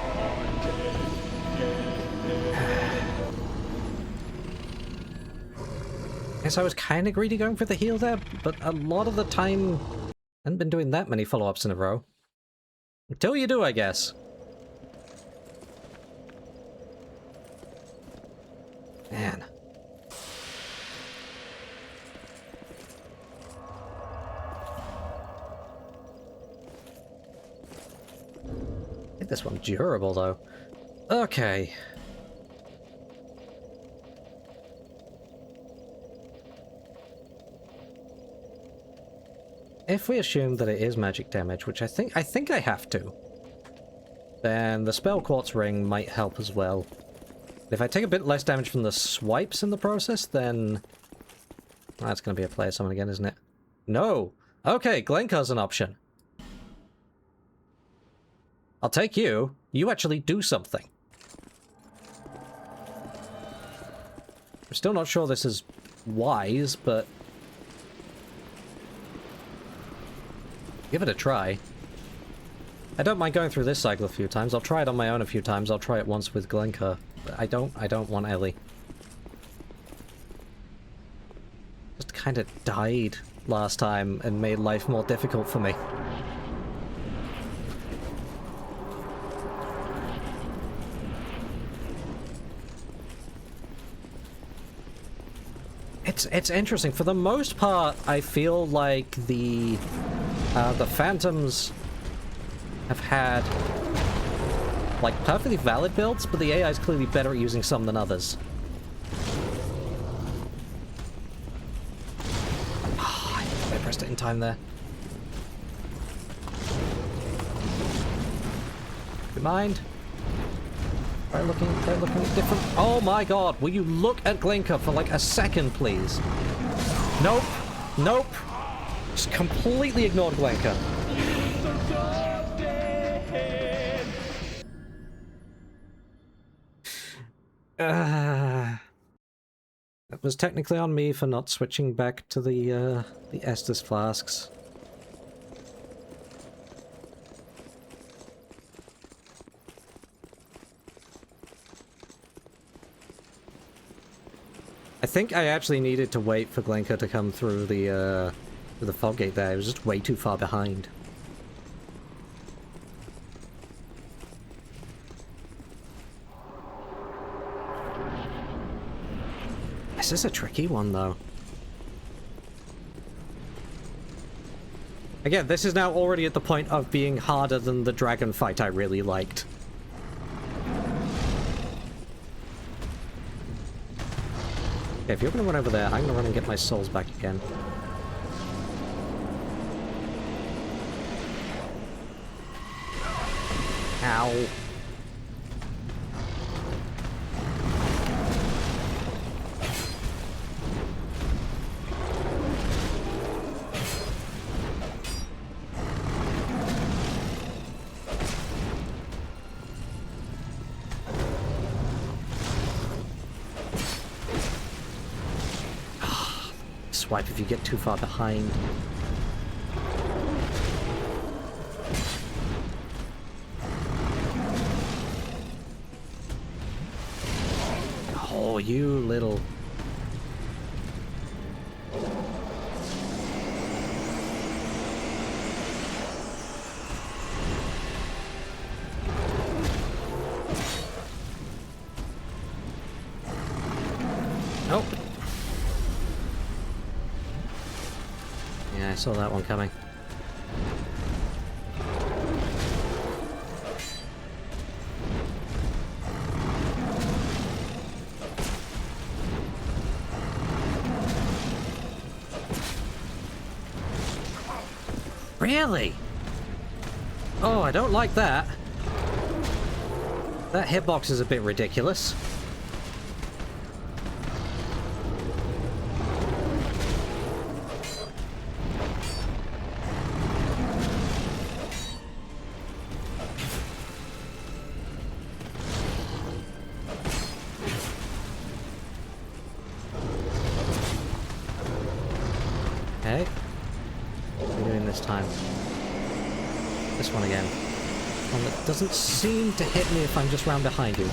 Guess I was kind of greedy going for the heal there, but a lot of the time, I haven't been doing that many follow-ups in a row. Until you do, I guess. Man. I think this one's durable, though. Okay. If we assume that it is magic damage, which I think I have to, then the Spell Quartz Ring might help as well. If I take a bit less damage from the swipes in the process, then that's going to be a player summon again, isn't it? No! Okay, Glenkar's an option. I'll take you. You actually do something. I'm still not sure this is wise, but give it a try. I don't mind going through this cycle a few times. I'll try it on my own a few times. I'll try it once with Glenkar. But I don't want Ellie. Just kind of died last time and made life more difficult for me. It's interesting. For the most part, I feel like the Phantoms have had like perfectly valid builds, but the AI is clearly better at using some than others. I pressed it in time there. Do you mind? Try looking different. Oh my god, will you look at Glenkar for like a second, please? Nope. Nope. Just completely ignored Glenkar. That was technically on me for not switching back to the Estus flasks. I think I actually needed to wait for Glenkar to come through the fog gate there. I was just way too far behind. This is a tricky one, though. Again, this is now already at the point of being harder than the dragon fight I really liked. Okay, if you're gonna run over there, I'm gonna run and get my souls back again. Ow. Swipe if you get too far behind. Oh, you little... Nope. Yeah, I saw that one coming. Really? Oh, I don't like that. That hitbox is a bit ridiculous. Okay. What are we doing this time? This one again. One that doesn't seem to hit me if I'm just round behind you.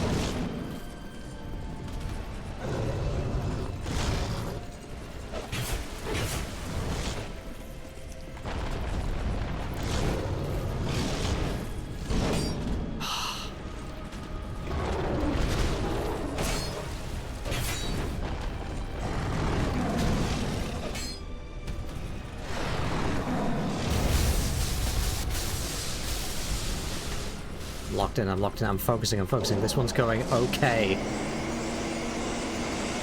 I'm locked in, I'm focusing. This one's going okay.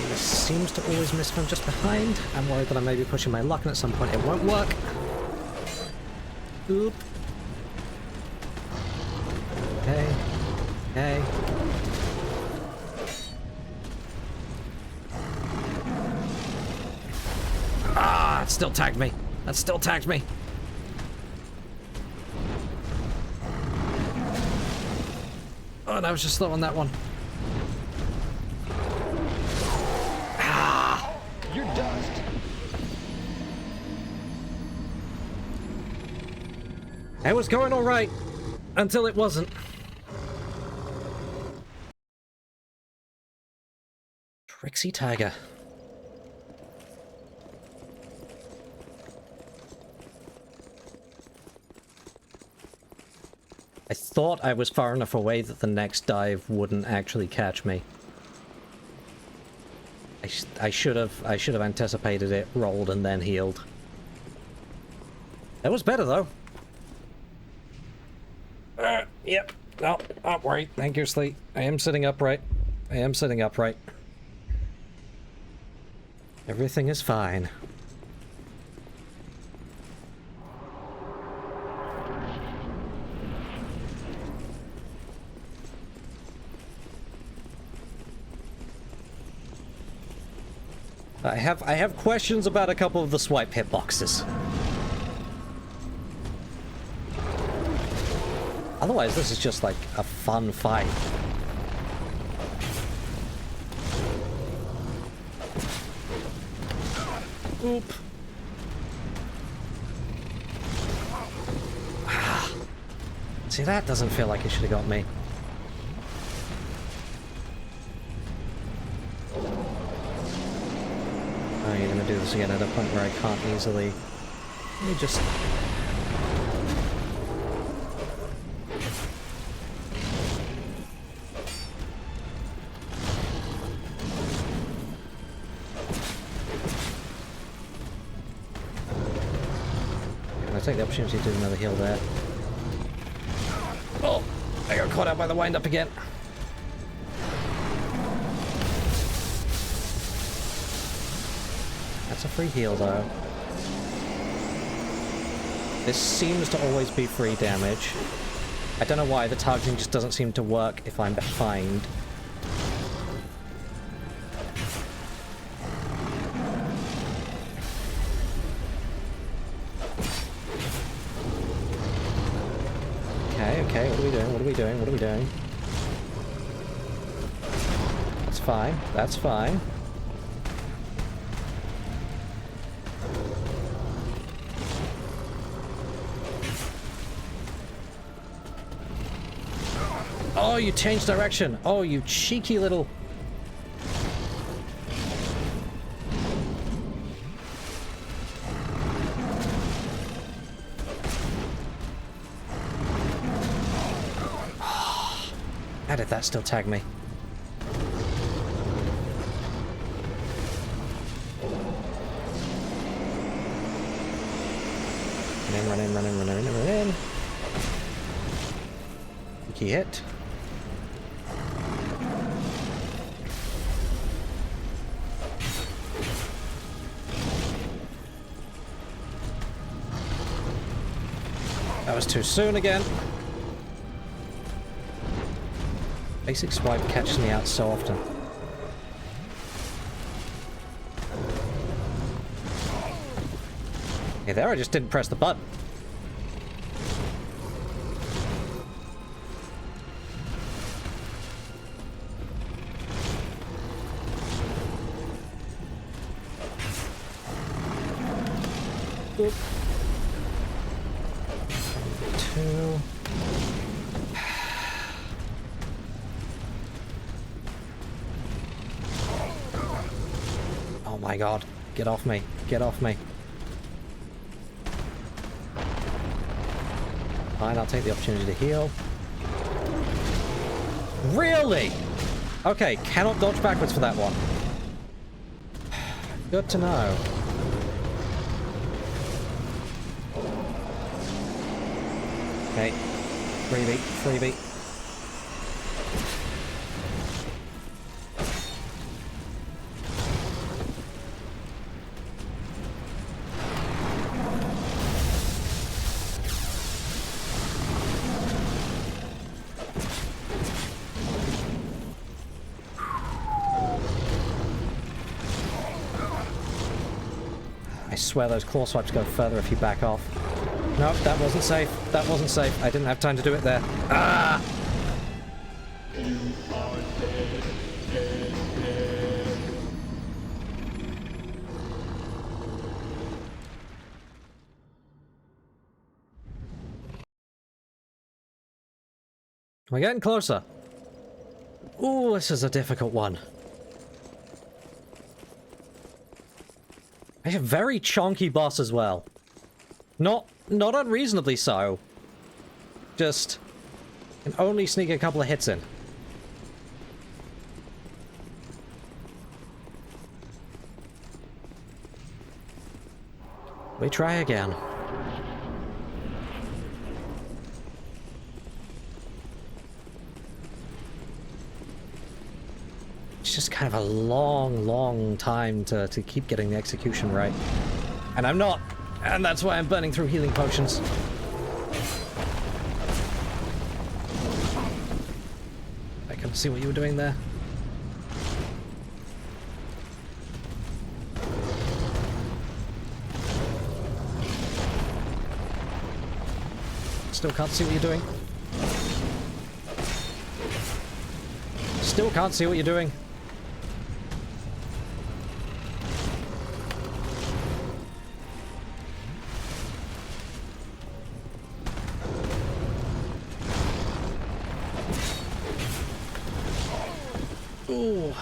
This seems to always miss if I'm just behind. I'm worried that I may be pushing my luck and at some point it won't work. Oop. Okay. Okay. Ah, that still tagged me. That still tagged me. Oh, and I was just slow on that one. Ah! You're dust. It was going all right until it wasn't. Trixie Tiger. I thought I was far enough away that the next dive wouldn't actually catch me. I should have anticipated it, rolled, and then healed. That was better though. Yep. No, don't worry. Thank you, Sleet. I am sitting upright. Everything is fine. I have questions about a couple of the swipe hitboxes. Otherwise, this is just like a fun fight. Oop. See, that doesn't feel like it should have got me. Oh, you're gonna do this again at a point where I can't easily... Let me just... Can I take the opportunity to do another heal there? Oh! I got caught out by the wind-up again. That's a free heal, though. This seems to always be free damage. I don't know why, the targeting just doesn't seem to work if I'm behind. Okay, what are we doing? That's fine. Oh, you changed direction. Oh, you cheeky little... How did that still tag me? Run in. Key hit. That was too soon again. Basic swipe catches me out so often. Okay, there I just didn't press the button. Oop. 2. my god. Get off me. Get off me. Fine, I'll take the opportunity to heal. Really? Okay, cannot dodge backwards for that one. Good to know. Okay. Freebie, freebie. I swear those claw swipes go further if you back off. Nope, that wasn't safe. That wasn't safe. I didn't have time to do it there. Ah! We're getting closer. Ooh, this is a difficult one. I have a very chonky boss as well. Not unreasonably so. Just can only sneak a couple of hits in. We try again. It's just kind of a long time to keep getting the execution right. And I'm not. And that's why I'm burning through healing potions. I can see what you were doing there. Still can't see what you're doing. Still can't see what you're doing. Ooh.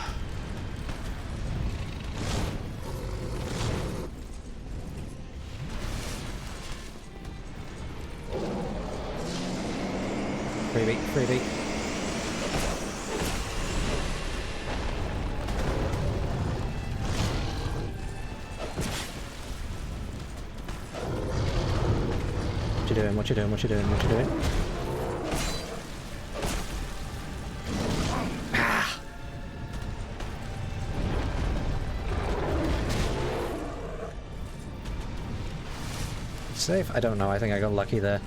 Freebie, freebie. What you doing? What you doing? What you doing? What you doing? Ah! Safe? I don't know. I think I got lucky there.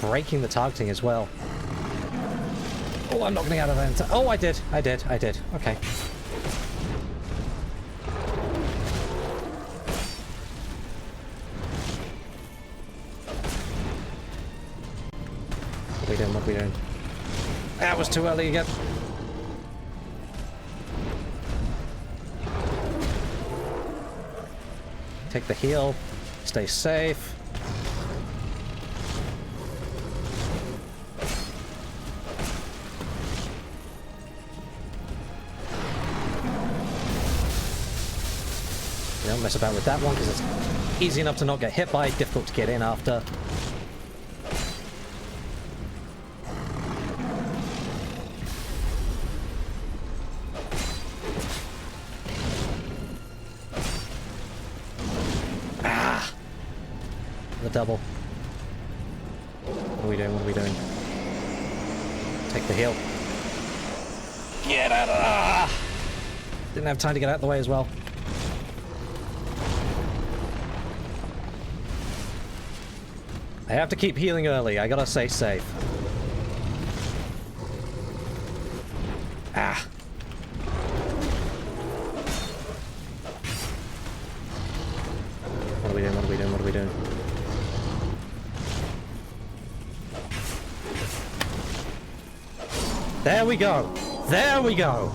Breaking the targeting as well. Oh, I'm not getting out of there. Oh, I did. I did. Okay. What are we doing? What are we doing? That was too early again. Take the heal. Stay safe. Don't mess about with that one because it's easy enough to not get hit by, difficult to get in after. Ah! The double. What are we doing? What are we doing? Take the heal. Get out of there! Didn't have time to get out of the way as well. I have to keep healing early. I gotta stay safe. Ah. What are we doing? What are we doing? What are we doing? There we go. There we go.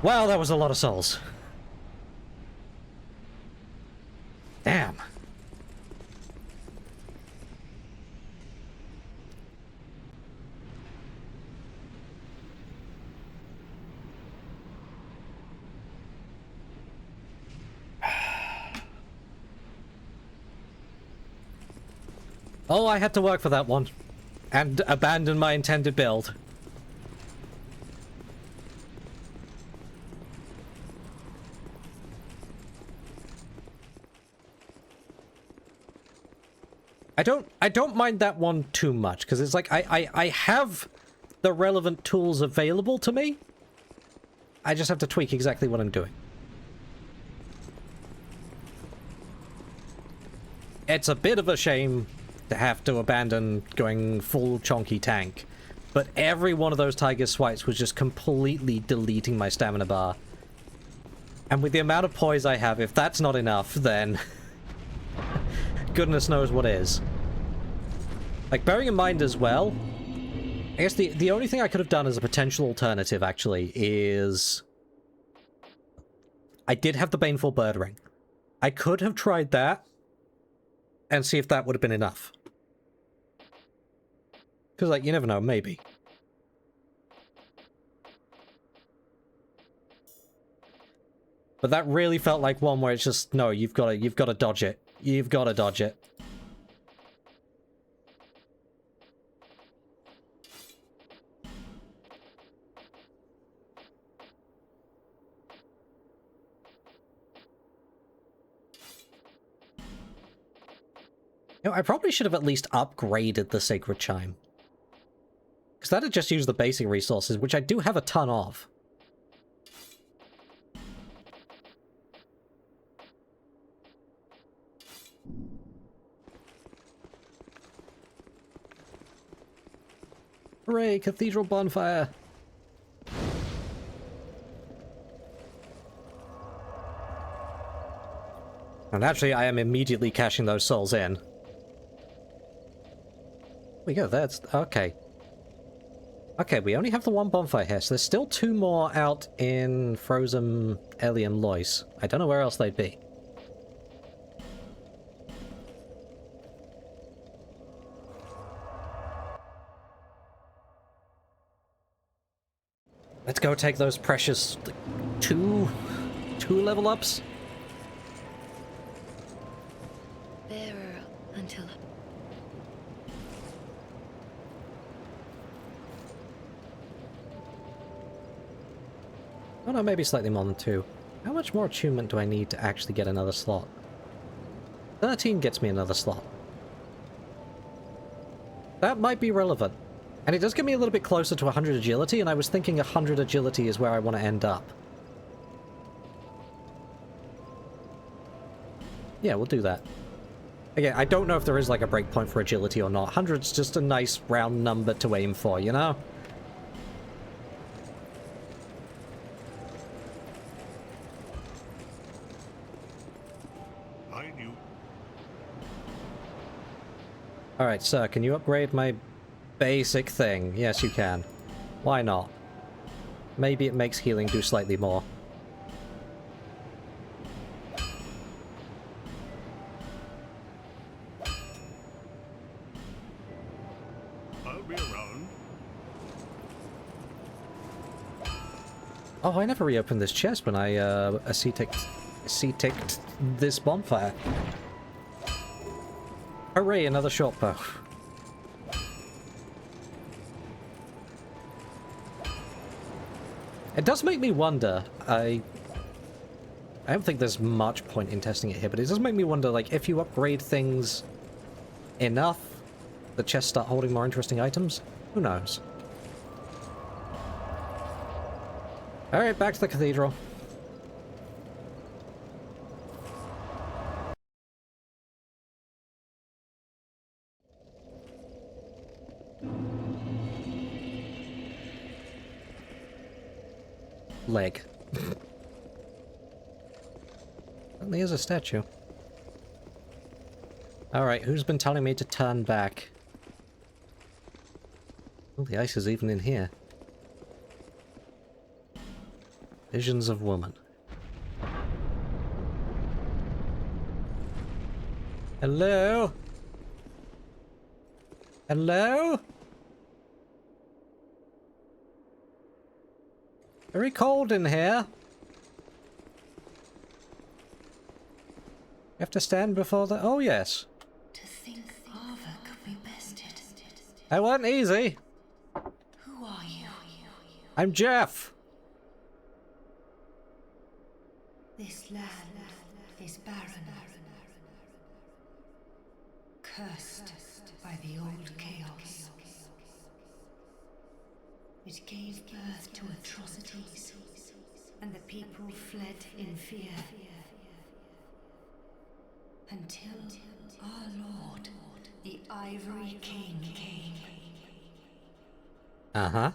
Wow, that was a lot of souls. Damn. Oh, I had to work for that one. And abandon my intended build. I don't mind that one too much, because it's like I have the relevant tools available to me. I just have to tweak exactly what I'm doing. It's a bit of a shame to have to abandon going full chonky tank, but every one of those tiger swipes was just completely deleting my stamina bar. And with the amount of poise I have, if that's not enough, then goodness knows what is. Like, bearing in mind as well, I guess the only thing I could have done as a potential alternative, actually, is I did have the Baneful Bird Ring. I could have tried that and see if that would have been enough. Because, like, you never know, maybe. But that really felt like one where it's just, no, you've got to dodge it. You've got to dodge it. You know, I probably should have at least upgraded the Sacred Chime. Because that had just used the basic resources, which I do have a ton of. Hooray, Cathedral Bonfire! And actually, I am immediately cashing those souls in. We go, that's... okay. Okay, we only have the one bonfire here, so there's still two more out in Frozen, Ellie, and Lois. I don't know where else they'd be. Let's go take those precious... two level ups? Bearer until... Oh no, maybe slightly more than 2. How much more attunement do I need to actually get another slot? 13 gets me another slot. That might be relevant. And it does get me a little bit closer to 100 agility, and I was thinking 100 agility is where I want to end up. Yeah, we'll do that. Again, I don't know if there is like a breakpoint for agility or not. 100's just a nice round number to aim for, you know? Alright, sir, can you upgrade my basic thing? Yes, you can. Why not? Maybe it makes healing do slightly more. I'll be around. Oh, I never reopened this chest when I, C-ticked this bonfire. Hooray, another short bow. It does make me wonder, I don't think there's much point in testing it here, but it does make me wonder, like, if you upgrade things enough, the chests start holding more interesting items? Who knows? Alright, back to the cathedral. Leg. Certainly is a statue. Alright, who's been telling me to turn back? Oh, the ice is even in here. Visions of woman. Hello? Hello? Very cold in here. You have to stand before the... Oh, yes. To think Ava could be bested. That wasn't easy. Who are you? I'm Jeff. This land is barren. Cursed by the old chaos. It gave birth to atrocities, and the people fled in fear. Until our Lord, the Ivory King, came. Uh-huh.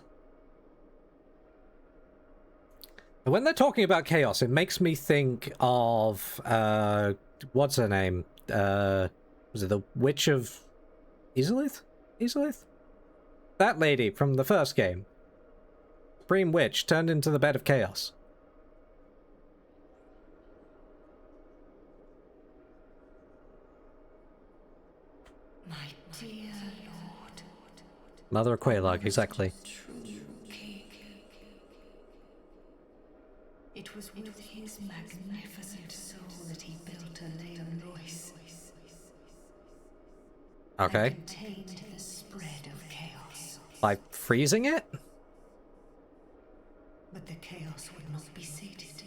When they're talking about chaos, it makes me think of, what's her name? Was it the Witch of Izalith? Izalith? That lady from the first game. Supreme Witch turned into the bed of chaos. My dear Lord. Mother of Quelaag, exactly. True king. It was with his magnificent soul that he built Aleum Lois. Okay. And contained the spread of chaos. By freezing it? But the chaos would not be sated,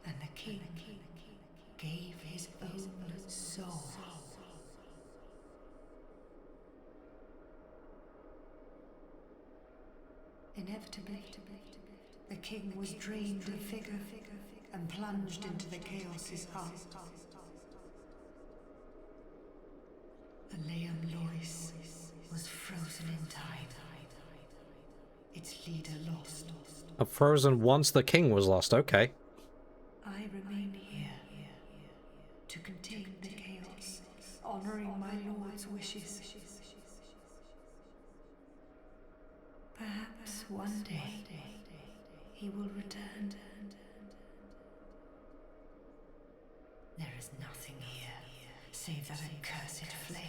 and the king gave his own soul. Inevitably, the king was drained of vigor and plunged into the chaos's heart. Aleum Lois was frozen in time. Its leader lost. Frozen once the king was lost, okay. I remain here to contain the chaos, honoring my lord's wishes. Perhaps one day he will return. There is nothing here save that accursed flame.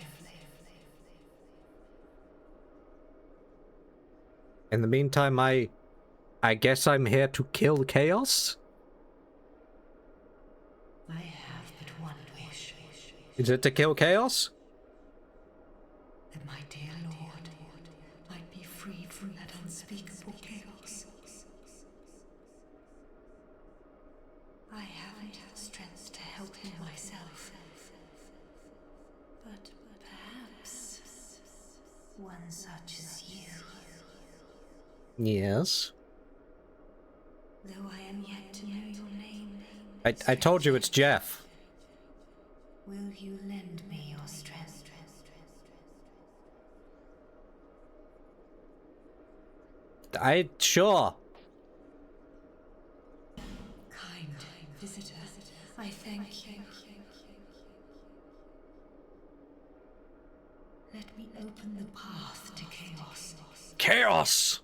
In the meantime, I guess I'm here to kill chaos? I have but one wish. Is it to kill chaos? That my dear lord might be freed from that unspeakable chaos. I haven't strength to help him myself. But perhaps one such as you. Yes. Though I am yet to know your name. I told you it's Jeff. Will you lend me your strength? Sure. Kind visitor, I thank you. Let me open the path to chaos. Chaos!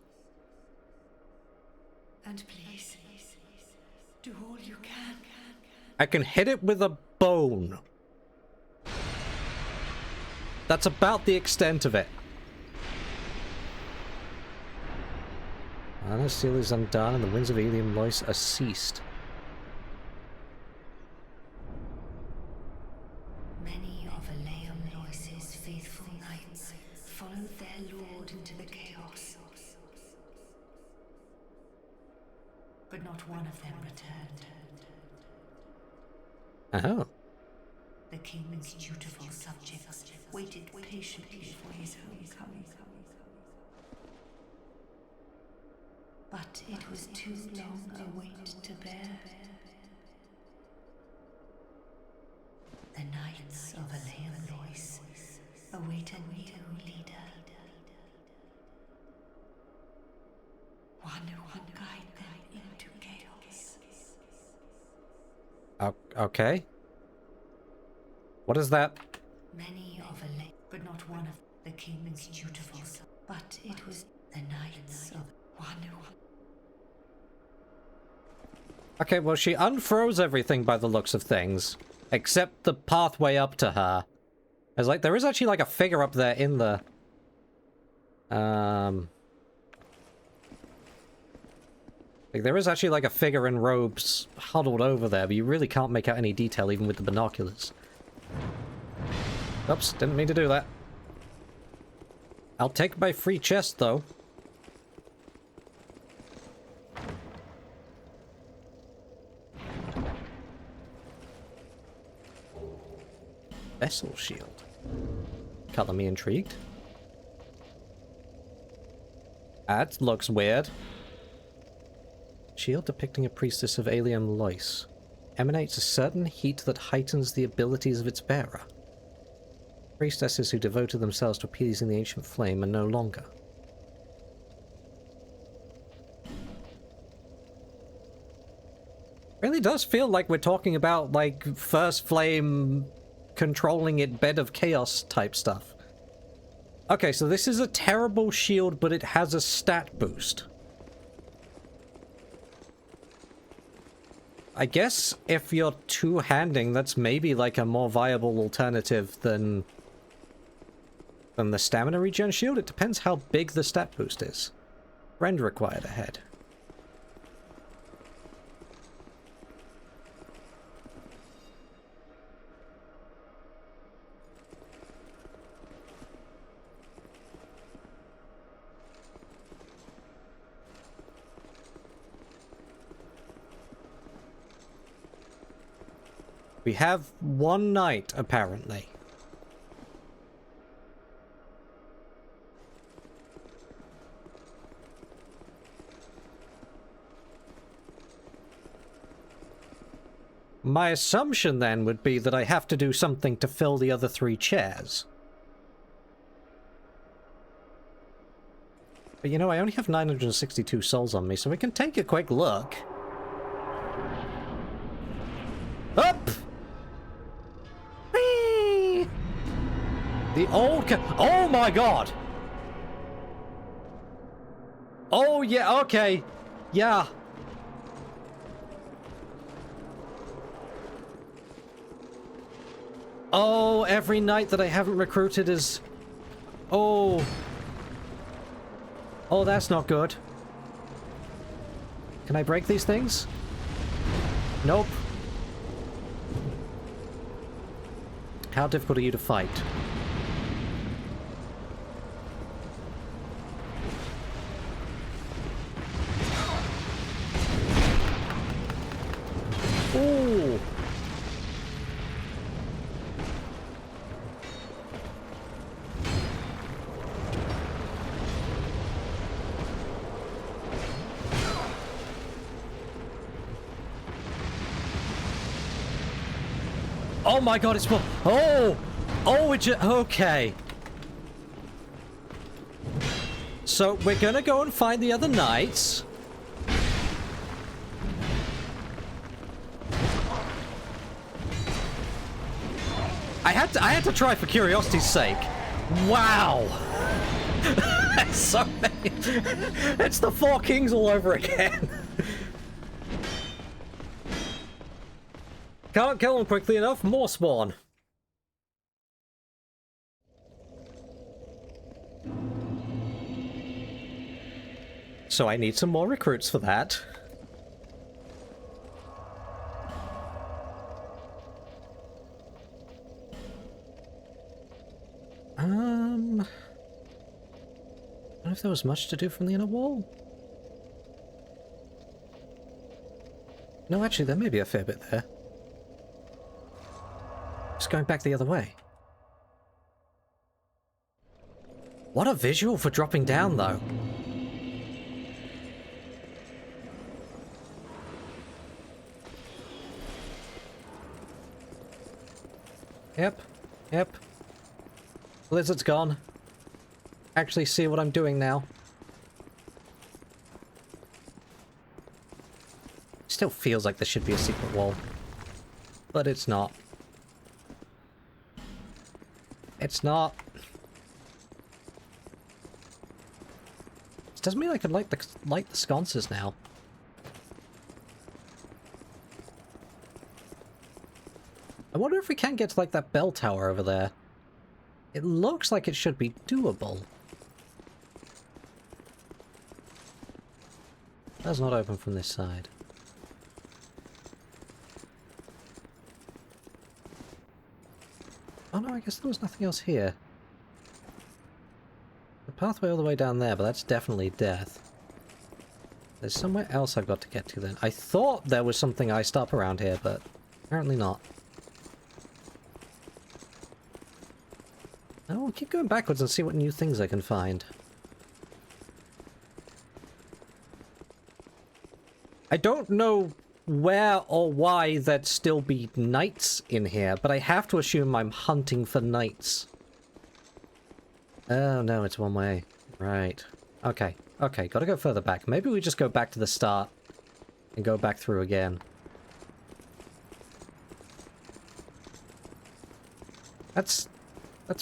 And please, do all you can. I can hit it with a bone. That's about the extent of it. Anna's seal is undone and the winds of Aleum Lois are ceased. Many of Aleum Lois's faithful knights followed their lord into the chaos. But not one of them returned. Oh. The king's dutiful subjects waited patiently for his homecoming. But it was too long a wait to bear. The knights of Aleum Lois await a new leader. One who will guide them into chaos. Okay. What is that? Many of a but not one of the king's dutiful sons. But it was the knights of one. Okay, well, she unfroze everything by the looks of things, except the pathway up to her. It's like, there is actually, like, a figure up there in the... Like, there is actually, like, a figure in robes huddled over there, but you really can't make out any detail even with the binoculars. Oops, didn't mean to do that. I'll take my free chest, though. Vessel shield. Color me intrigued. That looks weird. Shield depicting a priestess of Alien Lois. Emanates a certain heat that heightens the abilities of its bearer. Priestesses who devoted themselves to appeasing the ancient flame are no longer. Really does feel like we're talking about, like, first flame controlling it bed of chaos type stuff. Okay, so this is a terrible shield, but it has a stat boost. I guess if you're two-handing, that's maybe like a more viable alternative than the stamina regen shield. It depends how big the stat boost is. Friend required ahead. We have one night, apparently. My assumption then would be that I have to do something to fill the other 3 chairs. But you know, I only have 962 souls on me, so we can take a quick look. Up! Whee! The old oh my god! Oh yeah, okay. Yeah. Oh, every knight that I haven't recruited is... Oh. Oh, that's not good. Can I break these things? Nope. How difficult are you to fight? Ooh. Oh my god, it's full. Oh! Oh, it just... Okay. So, we're gonna go and find the other knights. I had to try for curiosity's sake. Wow! That's so many. It's the 4 kings all over again. Can't kill them quickly enough, more spawn. So I need some more recruits for that. I don't know if there was much to do from the inner wall. No, actually, there may be a fair bit there. Just going back the other way. What a visual for dropping down, though. Yep. Yep. Blizzard's gone. Actually see what I'm doing now. Still feels like there should be a secret wall. But it's not. It's not. This doesn't mean I can light the sconces now. I wonder if we can get to, like, that bell tower over there. It looks like it should be doable. That's not open from this side. Oh no, I guess there was nothing else here. The pathway all the way down there, but that's definitely death. There's somewhere else I've got to get to then. I thought there was something iced up around here, but apparently not. Oh, we'll keep going backwards and see what new things I can find. I don't know where or why there'd still be knights in here, but I have to assume I'm hunting for knights. Oh no, it's one way. Right. Okay, okay, gotta go further back. Maybe we just go back to the start and go back through again. That's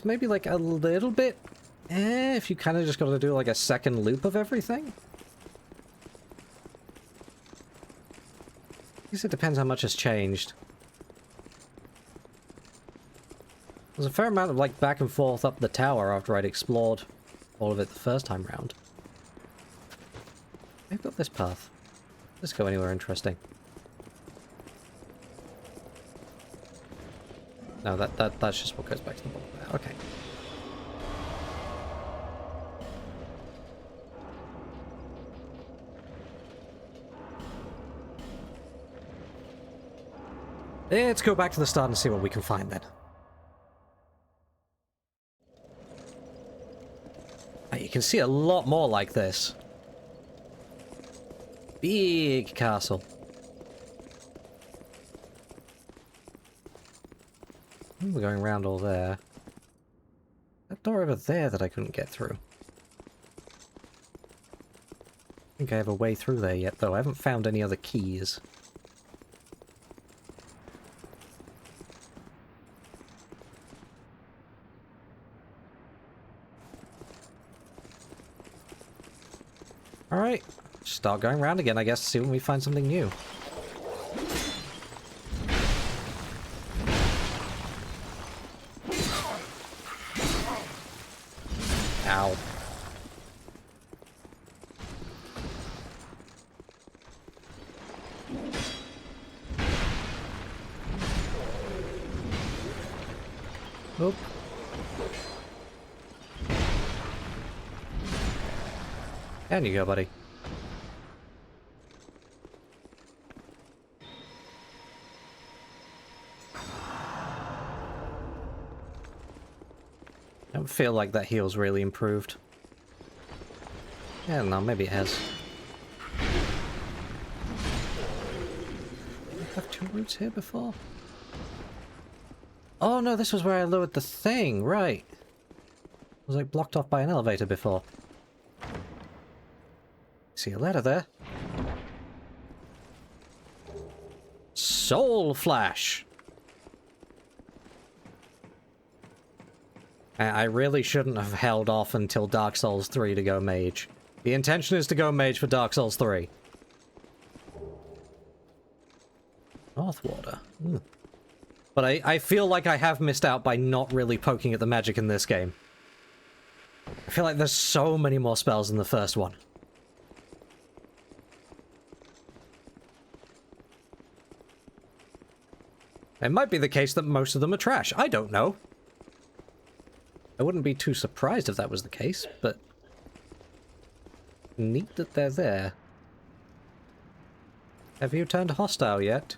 maybe like a little bit... if you kind of just gotta do like a second loop of everything. I guess it depends how much has changed. There's a fair amount of like back and forth up the tower after I'd explored all of it the first time round. I've got this path. Let's go anywhere interesting. No, that's just what goes back to the bottom there. Okay. Let's go back to the start and see what we can find then. You can see a lot more like this. Big castle. We're going around all there. That door over there that I couldn't get through. I think I have a way through there yet, though. I haven't found any other keys. Alright, start going around again, I guess, to see when we find something new. Ow. Oop. Down you go, buddy. I don't feel like that heal's really improved. Yeah, no, maybe it has. Did I have two routes here before? Oh no, this was where I lowered the thing, right. It was like blocked off by an elevator before. See a ladder there. Soul Flash! I really shouldn't have held off until Dark Souls 3 to go mage. The intention is to go mage for Dark Souls 3. Northwater. But I feel like I have missed out by not really poking at the magic in this game. I feel like there's so many more spells in the first one. It might be the case that most of them are trash. I don't know. I wouldn't be too surprised if that was the case, but... neat that they're there. Have you turned hostile yet?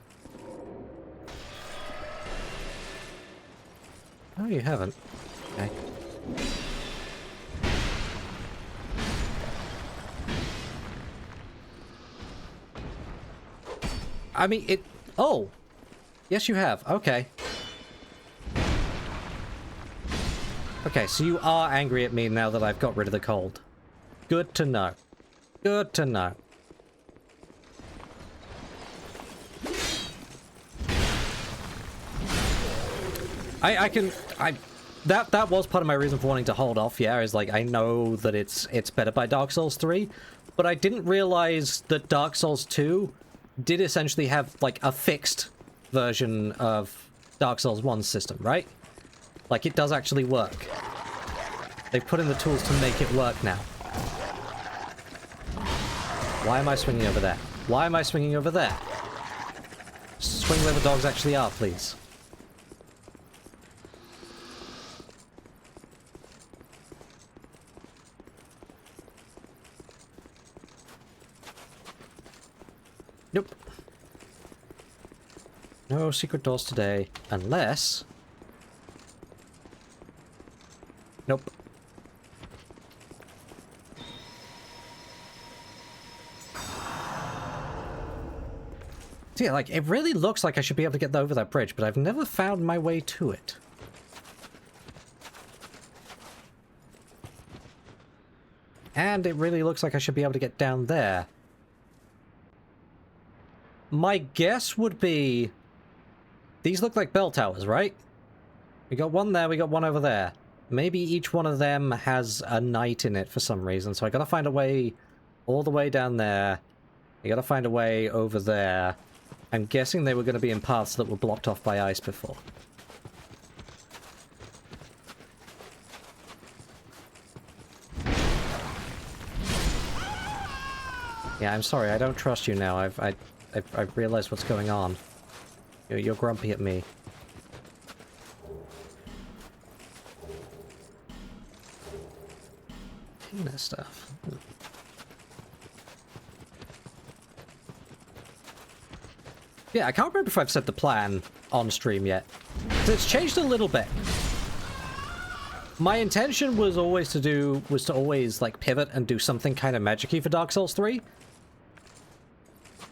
No, you haven't. Okay. I mean, it... oh! Yes, you have. Okay. Okay, so you are angry at me now that I've got rid of the cold. Good to know. Good to know. that was part of my reason for wanting to hold off, yeah, is like, I know that it's better by Dark Souls 3, but I didn't realize that Dark Souls 2 did essentially have, like, a fixed version of Dark Souls 1's system, right? Like, it does actually work. They've put in the tools to make it work now. Why am I swinging over there? Why am I swinging over there? Swing where the dogs actually are, please. Nope. No secret doors today, unless... Nope. So yeah, like, it really looks like I should be able to get over that bridge, but I've never found my way to it. And it really looks like I should be able to get down there. My guess would be... These look like bell towers, right? We got one there, we got one over there. Maybe each one of them has a knight in it for some reason, so I gotta find a way all the way down there. I gotta find a way over there. I'm guessing they were going to be in paths that were blocked off by ice before. Yeah, I'm sorry, I don't trust you now. I've realized what's going on. You're grumpy at me. That stuff. Yeah, I can't remember if I've said the plan on stream yet. It's changed a little bit. My intention was always to like pivot and do something kind of magic-y for Dark Souls 3.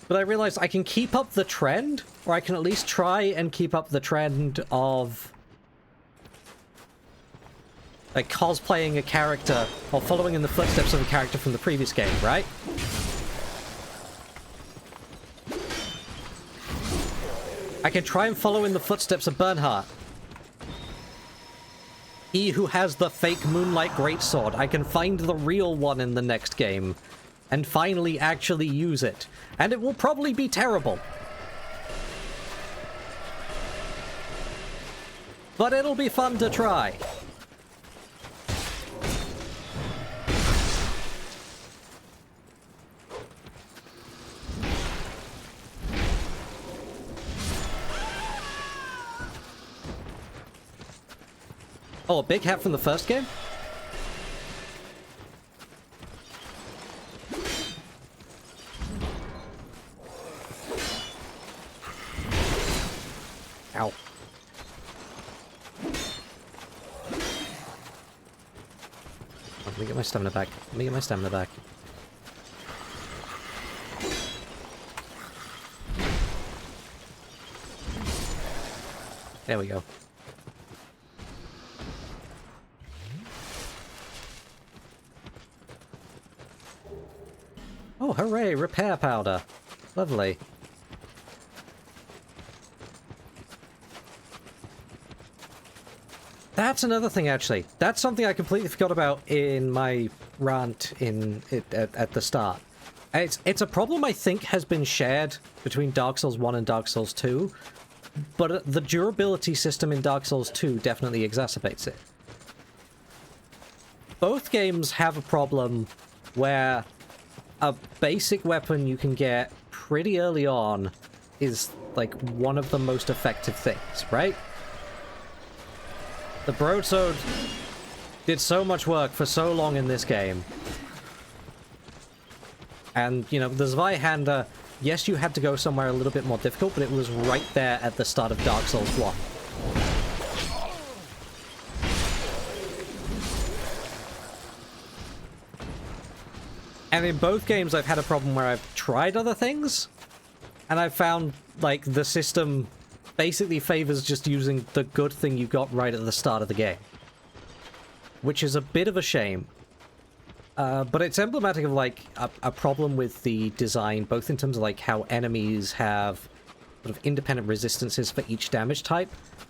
But I realized I can keep up the trend, or I can at least try and keep up the trend of like cosplaying a character or following in the footsteps of a character from the previous game, right? I can try and follow in the footsteps of Bernhardt. He who has the fake Moonlight Greatsword. I can find the real one in the next game. And finally actually use it. And it will probably be terrible. But it'll be fun to try. Oh, a big hat from the first game? Ow. Let me get my stamina back. Let me get my stamina back. There we go. Oh, hooray! Repair powder. Lovely. That's another thing, actually. That's something I completely forgot about in my rant at the start. It's a problem I think has been shared between Dark Souls 1 and Dark Souls 2, but the durability system in Dark Souls 2 definitely exacerbates it. Both games have a problem where a basic weapon you can get pretty early on is, like, one of the most effective things, right? The broadsword did so much work for so long in this game. And, you know, the Zweihander, yes, you had to go somewhere a little bit more difficult, but it was right there at the start of Dark Souls 1. And in both games, I've had a problem where I've tried other things, and I've found, like, the system basically favors just using the good thing you got right at the start of the game. Which is a bit of a shame. But it's emblematic of, like, a problem with the design, both in terms of, like, how enemies have sort of independent resistances for each damage type,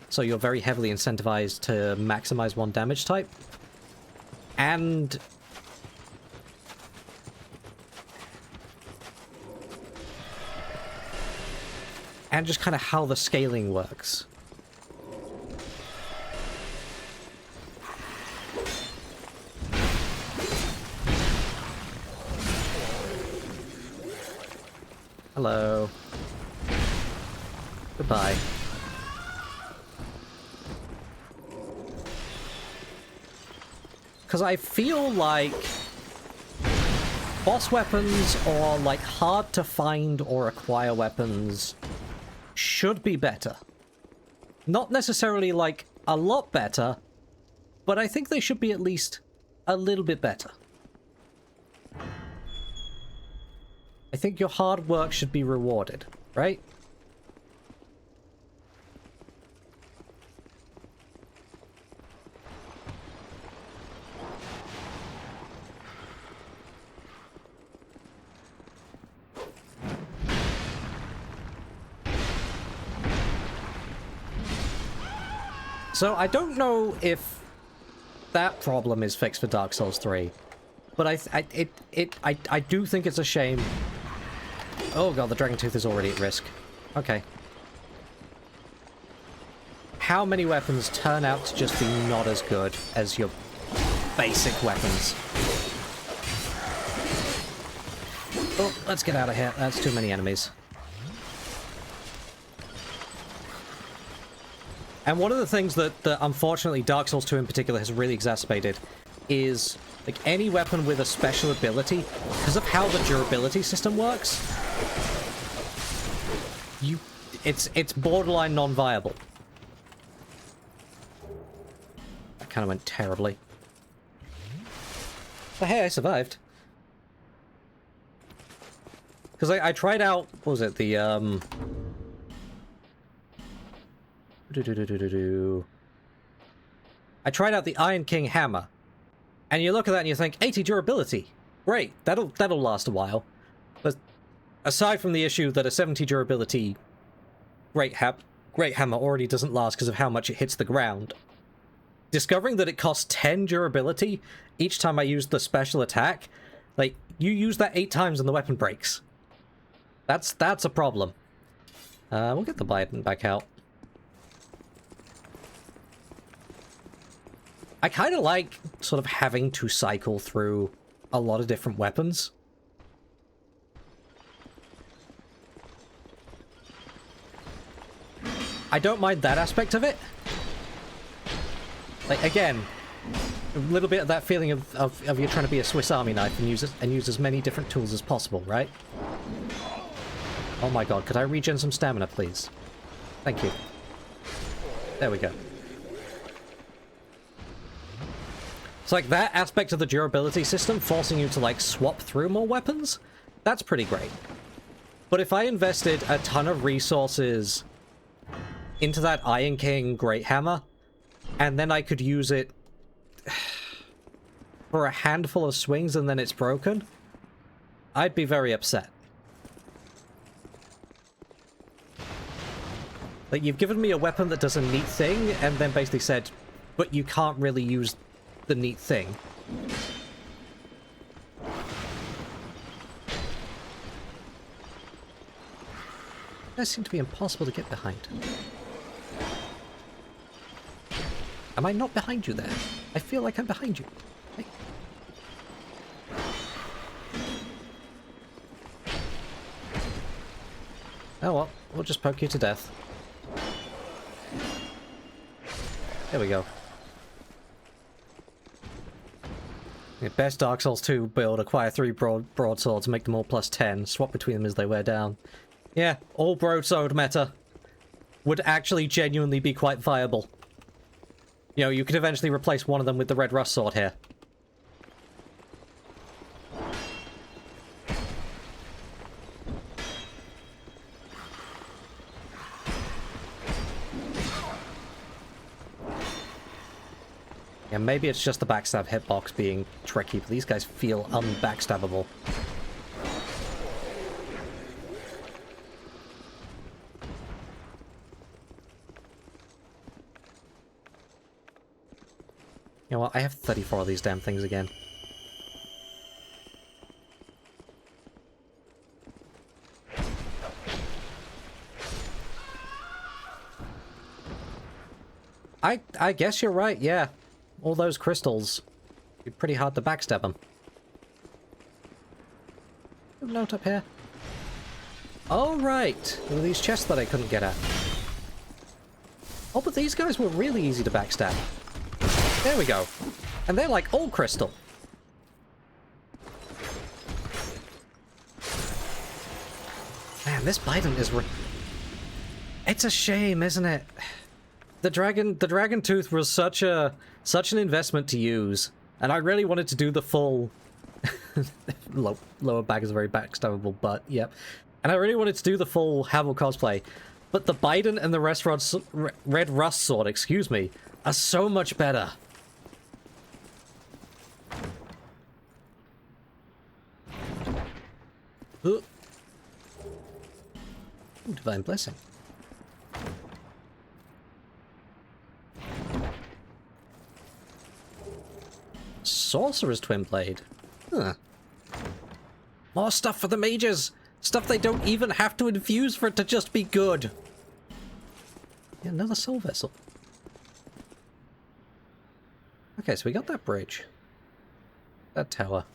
so you're very heavily incentivized to maximize one damage type. And just kind of how the scaling works. Hello. Goodbye. Because I feel like boss weapons or like hard to find or acquire weapons should be better. Not necessarily like a lot better, but I think they should be at least a little bit better. I think your hard work should be rewarded, right? So I don't know if that problem is fixed for Dark Souls 3, but I do think it's a shame. Oh god, the Dragon Tooth is already at risk. Okay. How many weapons turn out to just be not as good as your basic weapons? Oh, let's get out of here. That's too many enemies. And one of the things that unfortunately Dark Souls 2 in particular has really exacerbated is like any weapon with a special ability, because of how the durability system works, it's borderline non-viable. That kind of went terribly. But hey, I survived. Because I tried out, what was it, the I tried out the Iron King hammer, and you look at that and you think 80 durability, great, that'll last a while. But aside from the issue that a 70 durability great hammer already doesn't last because of how much it hits the ground, discovering that it costs 10 durability each time I use the special attack, like you use that 8 times and the weapon breaks. That's a problem. We'll get the Biden back out. I kind of like sort of having to cycle through a lot of different weapons. I don't mind that aspect of it. Like, again, a little bit of that feeling of you trying to be a Swiss Army knife and use as many different tools as possible, right? Oh my god, could I regen some stamina, please? Thank you. There we go. It's like that aspect of the durability system forcing you to like swap through more weapons. That's pretty great. But if I invested a ton of resources into that Iron King Great Hammer, and then I could use it for a handful of swings and then it's broken, I'd be very upset. Like, you've given me a weapon that does a neat thing, and then basically said, but you can't really use the neat thing. That seems to be impossible to get behind. Am I not behind you there? I feel like I'm behind you. Hey. Oh well, we'll just poke you to death. There we go. Yeah, best Dark Souls 2 build, acquire 3 broadswords, make them all +10, swap between them as they wear down. Yeah, all broadsword meta would actually genuinely be quite viable. You know, you could eventually replace one of them with the Red Rust sword here. Yeah, maybe it's just the backstab hitbox being tricky, but these guys feel unbackstabbable. what? I have 34 of these damn things again. I guess you're right, yeah. All those crystals. It'd be pretty hard to backstab them. Note up here. Oh, right. There were these chests that I couldn't get at. Oh, but these guys were really easy to backstab. There we go. And they're like all crystal. Man, this Biden is... It's a shame, isn't it? The dragon tooth was such an investment to use, and I really wanted to do the full lower back is very backstabbable, but yep. And I really wanted to do the full Havel cosplay, but the Biden and the Red Rust sword, excuse me, are so much better. Ooh, divine blessing. Sorcerer's Twin Blade. Huh. More stuff for the mages! Stuff they don't even have to infuse for it to just be good! Yeah, another soul vessel. Okay, so we got that bridge. That tower.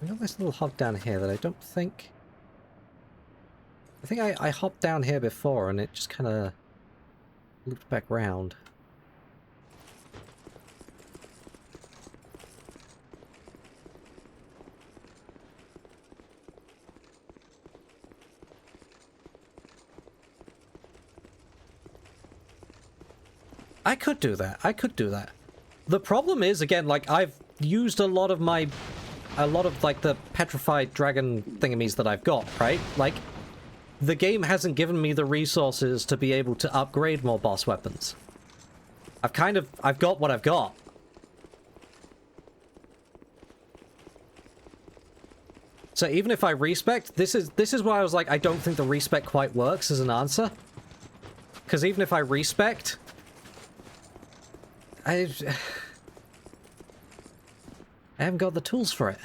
We got this little hub down here that I don't think... I think I hopped down here before and it just kind of looped back round. I could do that. I could do that. The problem is, again, like, I've used a lot of like, the petrified dragon thingamies that I've got, right? Like, the game hasn't given me the resources to be able to upgrade more boss weapons. I've got what I've got. So even if I respec, this is why I was like, I don't think the respec quite works as an answer. Because even if I respec, I haven't got the tools for it.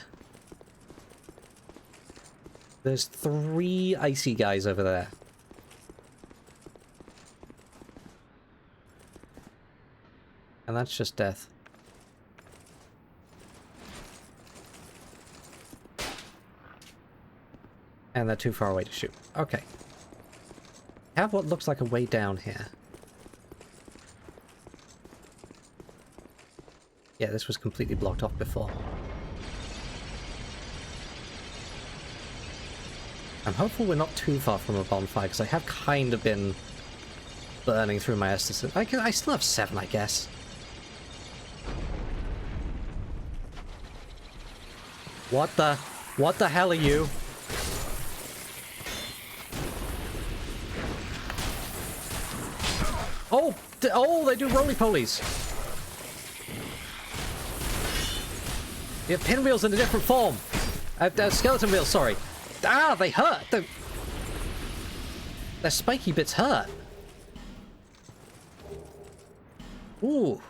There's 3 icy guys over there. And that's just death. And they're too far away to shoot. Okay. I have what looks like a way down here. Yeah, this was completely blocked off before. I'm hopeful we're not too far from a bonfire, because I have kind of been burning through my Estus. I still have 7, I guess. What the hell are you? Oh, they do roly-polies. You have pinwheels in a different form. Skeleton wheels, sorry. Ah, they hurt! Their spiky bits hurt. Ooh.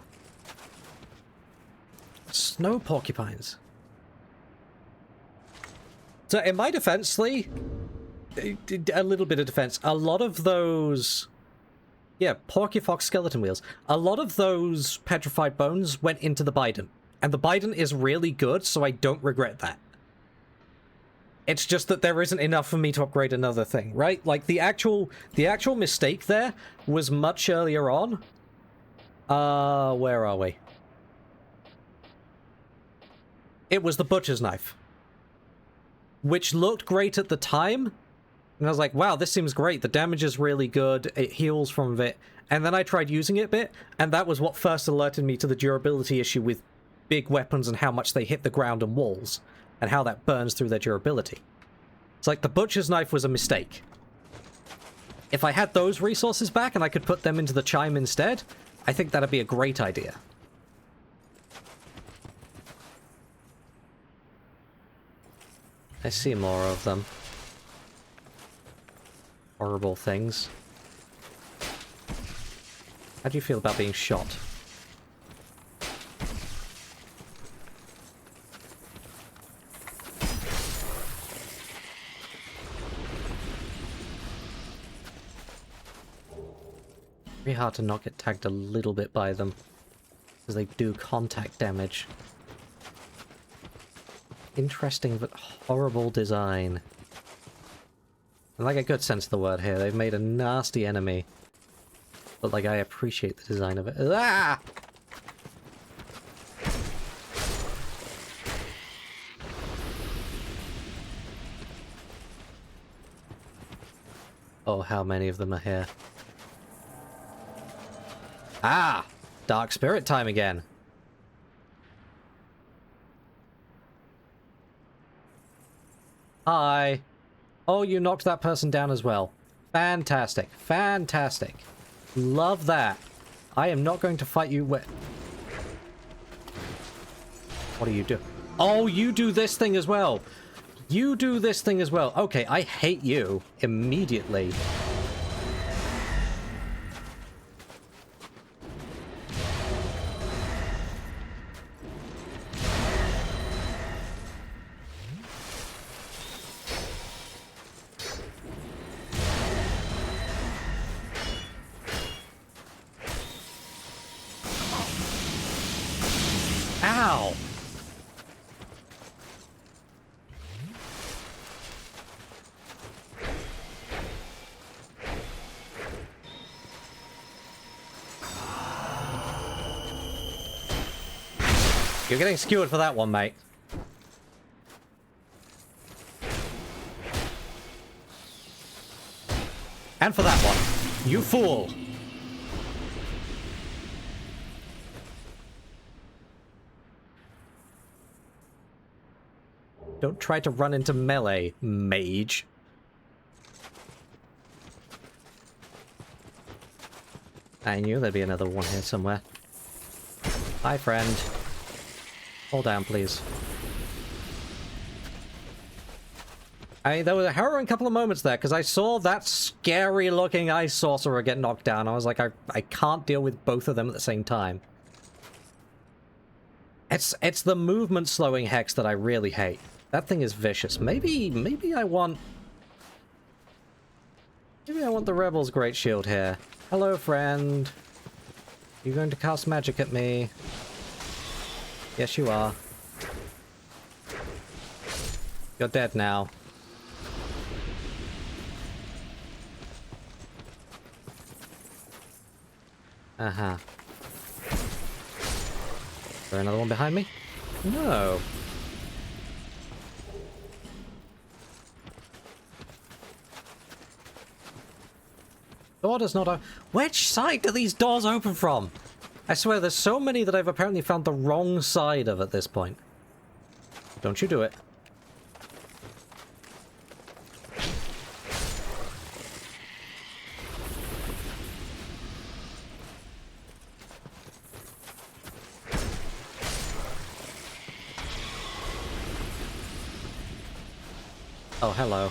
Snow porcupines. So in my defense, Lee, a little bit of defense. A lot of those... Yeah, Porcufox skeleton wheels. A lot of those petrified bones went into the Biden. And the Biden is really good, so I don't regret that. It's just that there isn't enough for me to upgrade another thing, right? Like, the actual mistake there was much earlier on. Where are we? It was the butcher's knife. Which looked great at the time. And I was like, wow, this seems great. The damage is really good. It heals from it. And then I tried using it a bit, and that was what first alerted me to the durability issue with big weapons and how much they hit the ground and walls, and how that burns through their durability. It's like the butcher's knife was a mistake. If I had those resources back and I could put them into the chime instead, I think that'd be a great idea. I see more of them. Horrible things. How do you feel about being shot? Very hard to not get tagged a little bit by them, because they do contact damage. Interesting but horrible design. And like a good sense of the word here, they've made a nasty enemy. But like, I appreciate the design of it. Ah! Oh, how many of them are here? Ah! Dark Spirit time again. Hi. Oh, you knocked that person down as well. Fantastic. Fantastic. Love that. I am not going to fight you with... What do you do? Oh, you do this thing as well. You do this thing as well. Okay, I hate you immediately. Ow! You're getting skewered for that one, mate. And for that one. You fool! Don't try to run into melee, mage. I knew there'd be another one here somewhere. Hi, friend. Hold down, please. There was a harrowing couple of moments there, because I saw that scary-looking ice sorcerer get knocked down. I was like, I can't deal with both of them at the same time. It's the movement slowing hex that I really hate. That thing is vicious. Maybe I want... Maybe I want the Rebel's Great Shield here. Hello, friend. You going to cast magic at me? Yes, you are. You're dead now. Uh-huh. Is there another one behind me? No. Door does not open. Which side do these doors open from? I swear there's so many that I've apparently found the wrong side of at this point. Don't you do it. Oh, hello.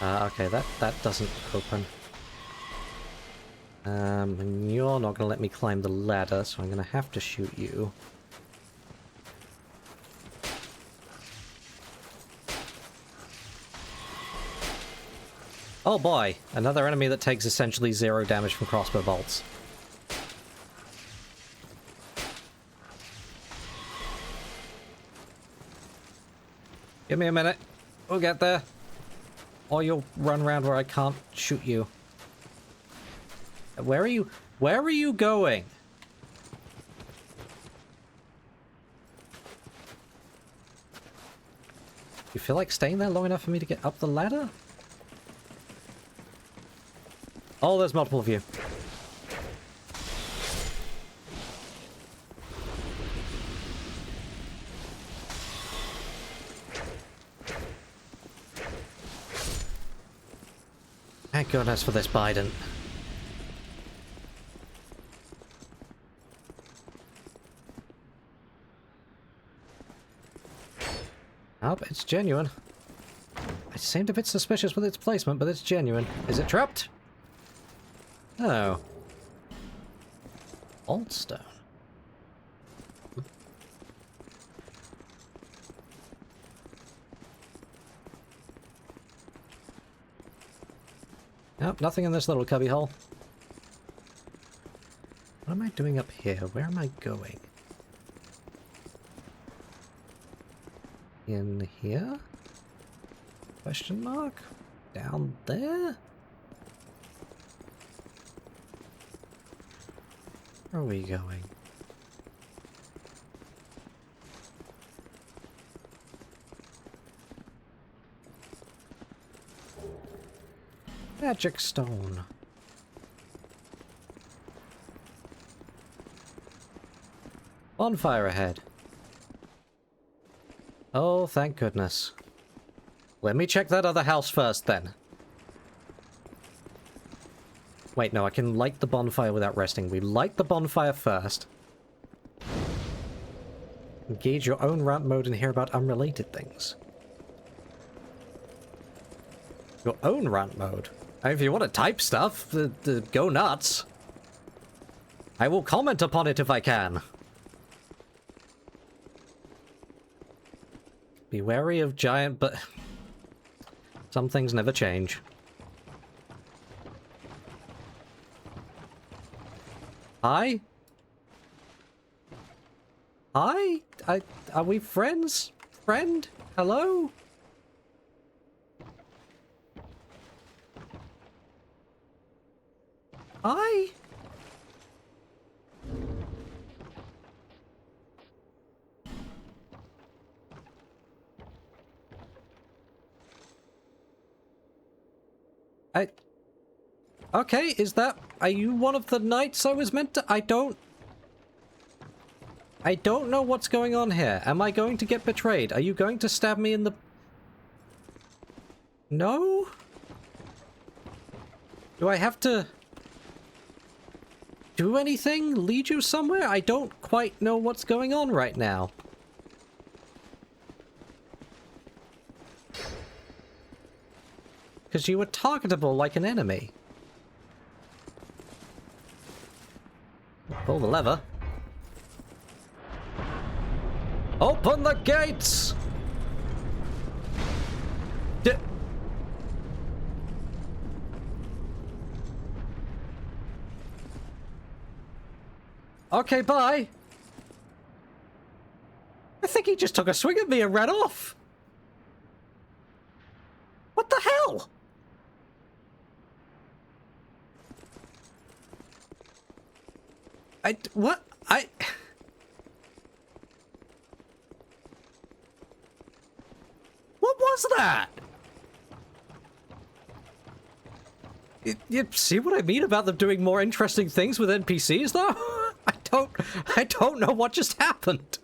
Okay, that doesn't open. And you're not gonna let me climb the ladder, so I'm gonna have to shoot you. Oh boy, another enemy that takes essentially 0 damage from crossbow bolts. Give me a minute. We'll get there. Or you'll run around where I can't shoot you. Where are you? Where are you going? You feel like staying there long enough for me to get up the ladder? Oh, there's multiple of you. Thank goodness for this Biden. Oh, it's genuine. It seemed a bit suspicious with its placement, but it's genuine. Is it trapped? Oh. Old stone. Nope, nothing in this little cubby hole. What am I doing up here? Where am I going? In here? Question mark? Down there? Where are we going? Magic stone. Bonfire ahead. Oh, thank goodness. Let me check that other house first, then. Wait, no, I can light the bonfire without resting. We light the bonfire first. Engage your own rant mode and hear about unrelated things. Your own rant mode? I mean, if you want to type stuff, go nuts. I will comment upon it if I can. Be wary of giant, but some things never change. Hi? Hi? Are we friends? Friend? Hello? Hi? Okay, is that... Are you one of the knights I was meant to... I don't know what's going on here. Am I going to get betrayed? Are you going to stab me in the... No? Do I have to... do anything? Lead you somewhere? I don't quite know what's going on right now. Because you were targetable like an enemy. Pull the lever. Open the gates! Okay, bye. I think he just took a swing at me and ran off. What the hell? What? What was that? You see what I mean about them doing more interesting things with NPCs, though? I don't know what just happened.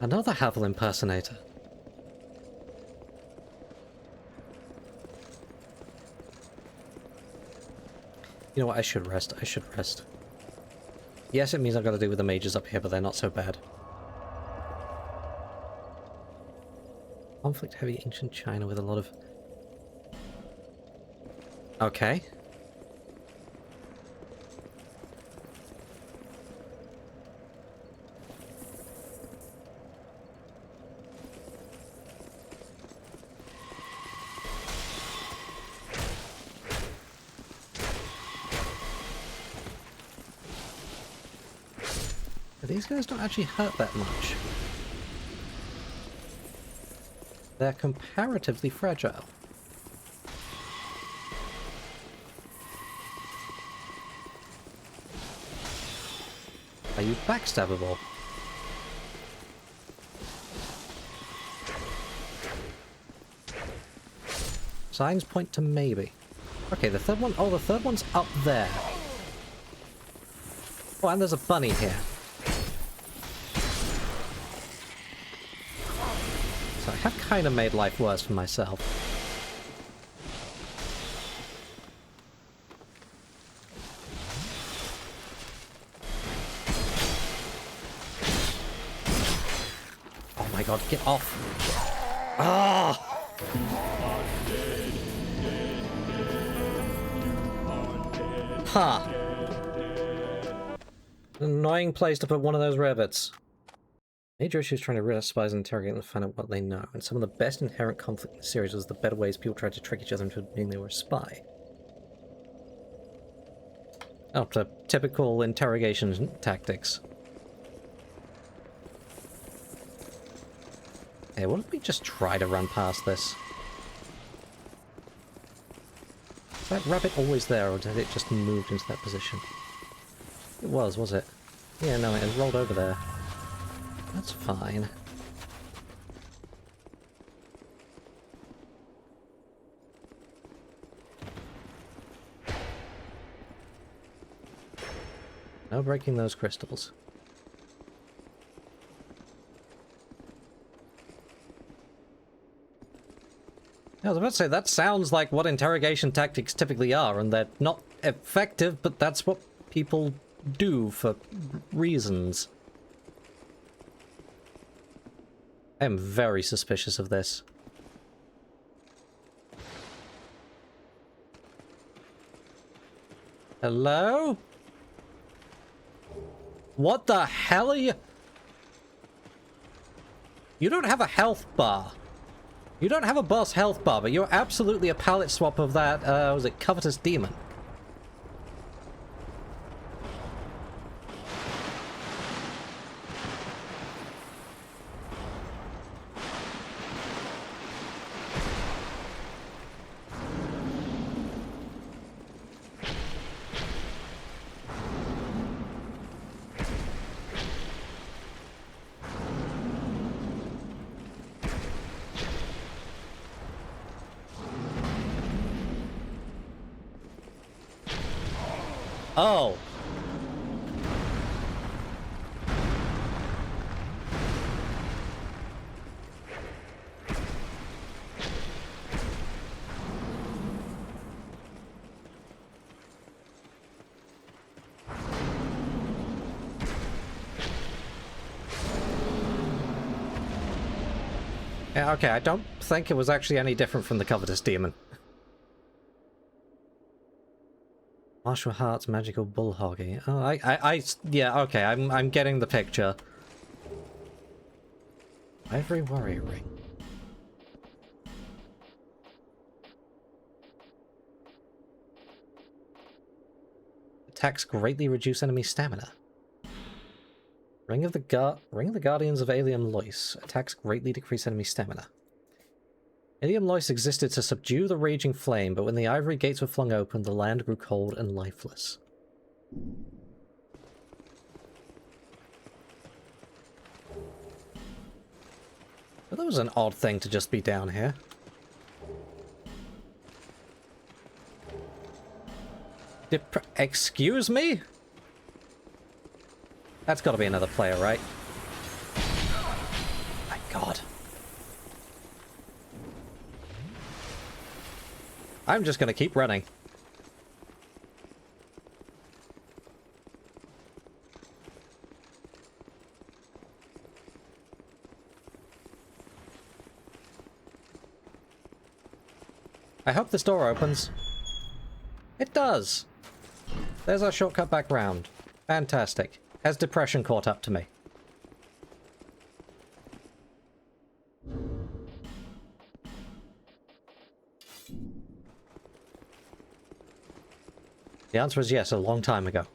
Another Havel impersonator. You know what, I should rest. Yes, it means I've got to deal with the mages up here, but they're not so bad. Conflict heavy ancient China with a lot of... Okay. These guys don't actually hurt that much. They're comparatively fragile. Are you backstabbable? Signs point to maybe. Okay, the third one... Oh, the third one's up there. Oh, and there's a bunny here. So I have kind of made life worse for myself. god, get off. Ah! Ha! An annoying place to put one of those rabbits. Major issues trying to realize spies and interrogate them to find out what they know. And some of the best inherent conflict in the series was the better ways people tried to trick each other into admitting they were a spy. Oh, the typical interrogation tactics. Hey, why don't we just try to run past this? Is that rabbit always there, or did it just move into that position? It was it? Yeah, no, it has rolled over there. That's fine. No breaking those crystals. I was about to say, that sounds like what interrogation tactics typically are, and they're not effective, but that's what people do for reasons. I am very suspicious of this. Hello? What the hell are you? You don't have a health bar. You don't have a boss health bar, but you're absolutely a palette swap of that, was it Covetous Demon? Oh. Yeah, okay, I don't think it was actually any different from the Covetous Demon. Martial Heart's magical bullhoggy. Oh, yeah, okay, I'm getting the picture. Ivory Warrior Ring. Attacks greatly reduce enemy stamina. Ring of the Guardians of Alium Lois. Attacks greatly decrease enemy stamina. Alium Lois existed to subdue the raging flame, but when the ivory gates were flung open, the land grew cold and lifeless. Well, that was an odd thing to just be down here. Excuse me? That's gotta be another player, right? My god. I'm just gonna keep running. I hope this door opens. It does! There's our shortcut back round. Fantastic. Has depression caught up to me? The answer is yes, a long time ago.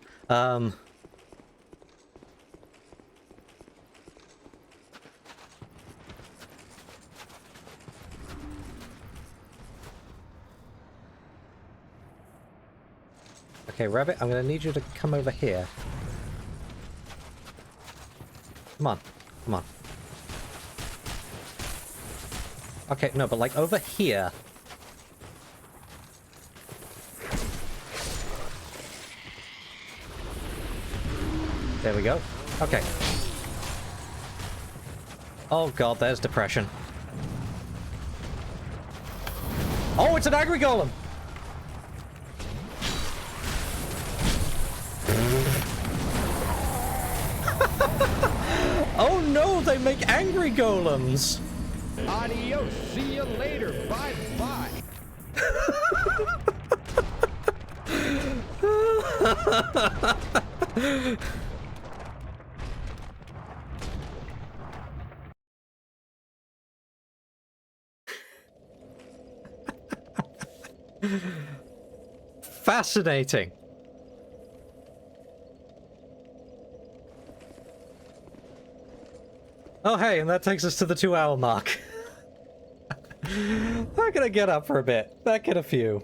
Okay, Rabbit, I'm gonna need you to come over here. Come on, come on. Okay, no, but like over here. There we go. Okay. Oh god, there's depression. Oh, it's an Agri Golem! Oh no, they make angry golems! Adios. See you later. Bye bye. Fascinating. Oh hey, and that takes us to the 2-hour mark. I'm gonna get up for a bit. Back in a few.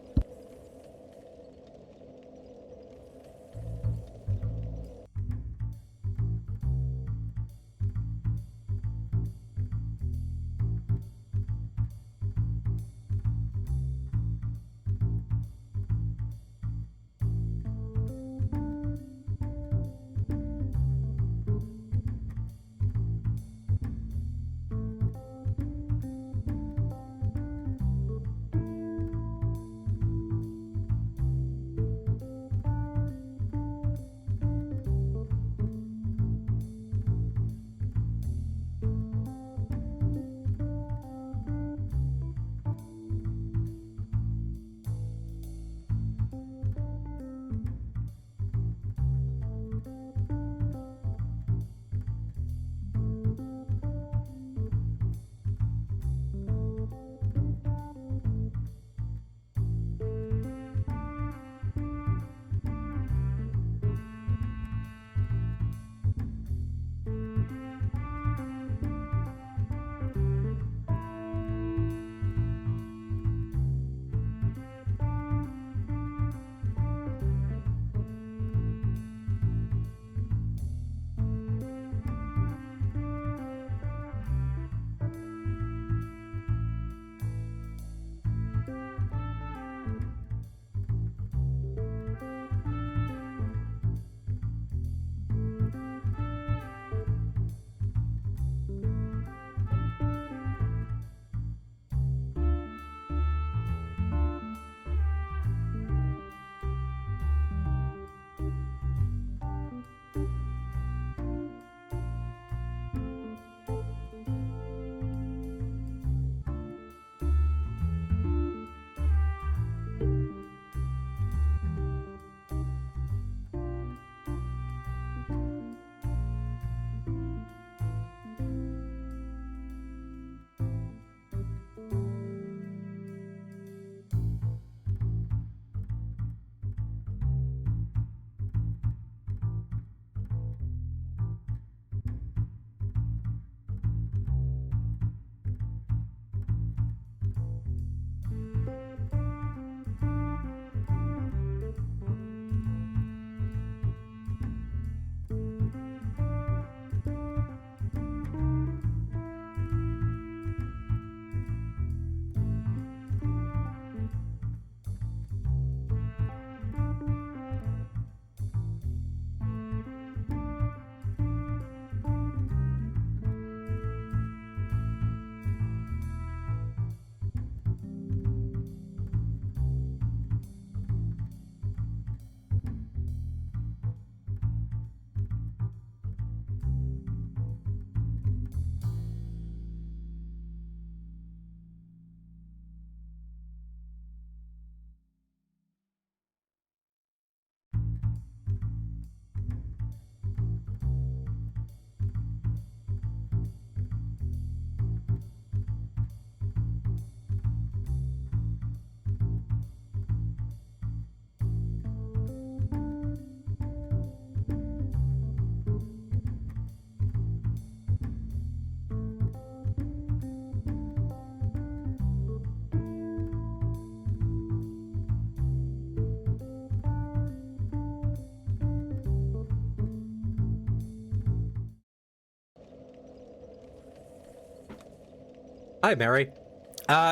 Hi, Mary.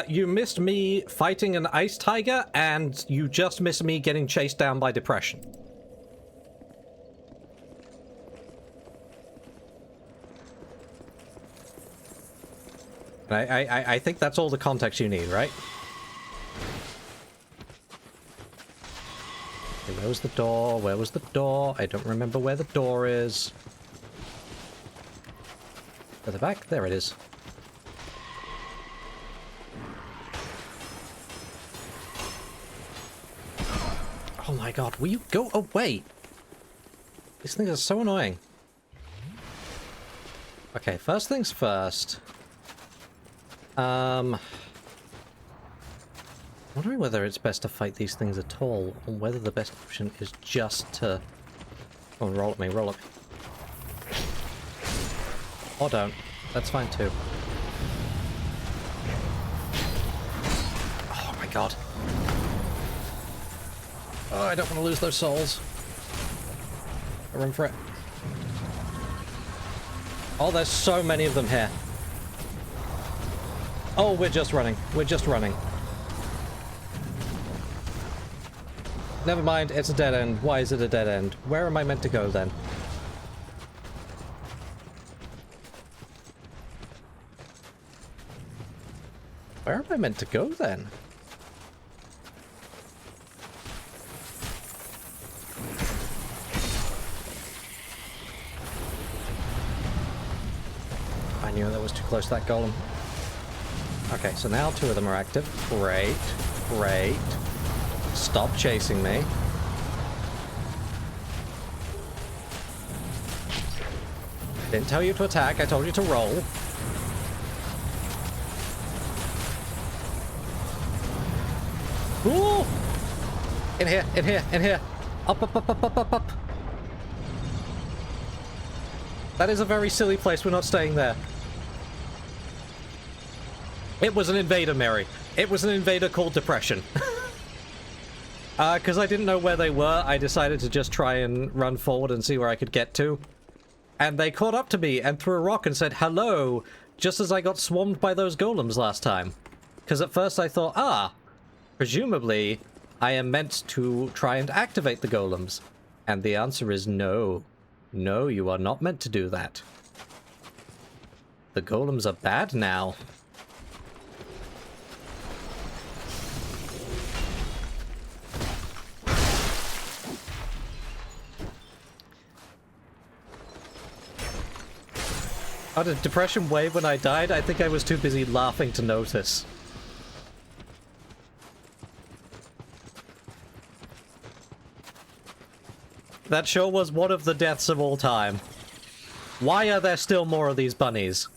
You missed me fighting an ice tiger, and you just missed me getting chased down by depression. I think that's all the context you need, right? Okay, where was the door? Where was the door? I don't remember where the door is. Further back. There it is. Oh my god, will you go away? These things are so annoying. Okay, first things first. Wondering whether it's best to fight these things at all, or whether the best option is just to... Oh, roll at me, roll at me. Or don't. That's fine too. Oh my god. Oh, I don't want to lose those souls. I'll run for it. Oh, there's so many of them here. Oh, we're just running. We're just running. Never mind, it's a dead end. Why is it a dead end? Where am I meant to go then? Where am I meant to go then? I knew that was too close to that golem. Okay, so now 2 of them are active. Great. Great. Stop chasing me. Didn't tell you to attack, I told you to roll. Ooh! In here, in here, in here. Up, up, up, up, up, up, up. That is a very silly place, we're not staying there. It was an invader, Mary. It was an invader called Depression. Because I didn't know where they were, I decided to just try and run forward and see where I could get to. And they caught up to me and threw a rock and said, hello, just as I got swarmed by those golems last time. Because at first I thought, presumably I am meant to try and activate the golems. And the answer is no. No, you are not meant to do that. The golems are bad now. Oh, did depression wave when I died? I think I was too busy laughing to notice. That sure was one of the deaths of all time. Why are there still more of these bunnies?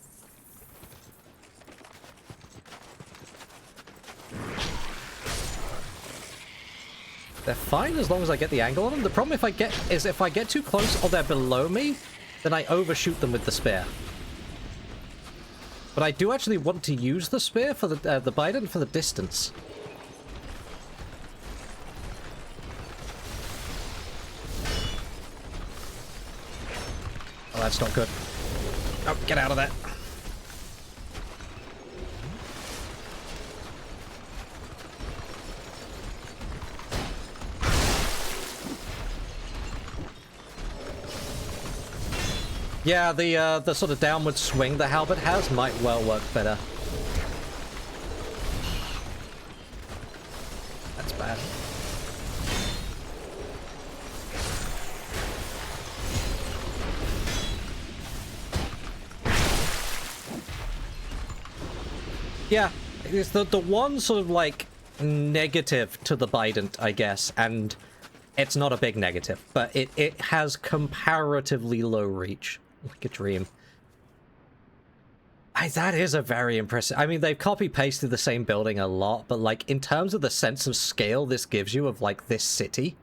They're fine as long as I get the angle on them. The problem if I get too close or they're below me, then I overshoot them with the spear. But I do actually want to use the spear for the Bident for the distance. Oh, that's not good. Oh, get out of there. Yeah, the sort of downward swing the halberd has might well work better. That's bad. Yeah, it's the one sort of like negative to the Bident, I guess, and it's not a big negative, but it has comparatively low reach. Like a dream. That is a very impressive... I mean, they've copy-pasted the same building a lot, but, like, in terms of the sense of scale this gives you of, like, this city,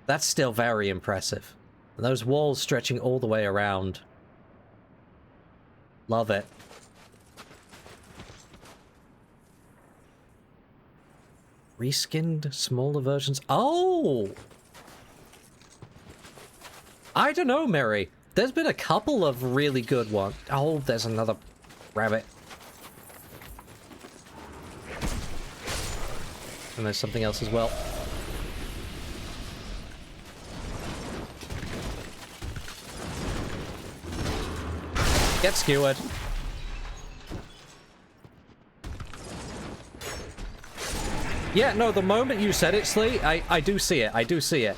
that's still very impressive. And those walls stretching all the way around. Love it. Reskinned, smaller versions. Oh! I don't know, Mary. There's been a couple of really good ones. Oh, there's another rabbit. And there's something else as well. Get skewered. Yeah, no, the moment you said it, Slee, I do see it. I do see it.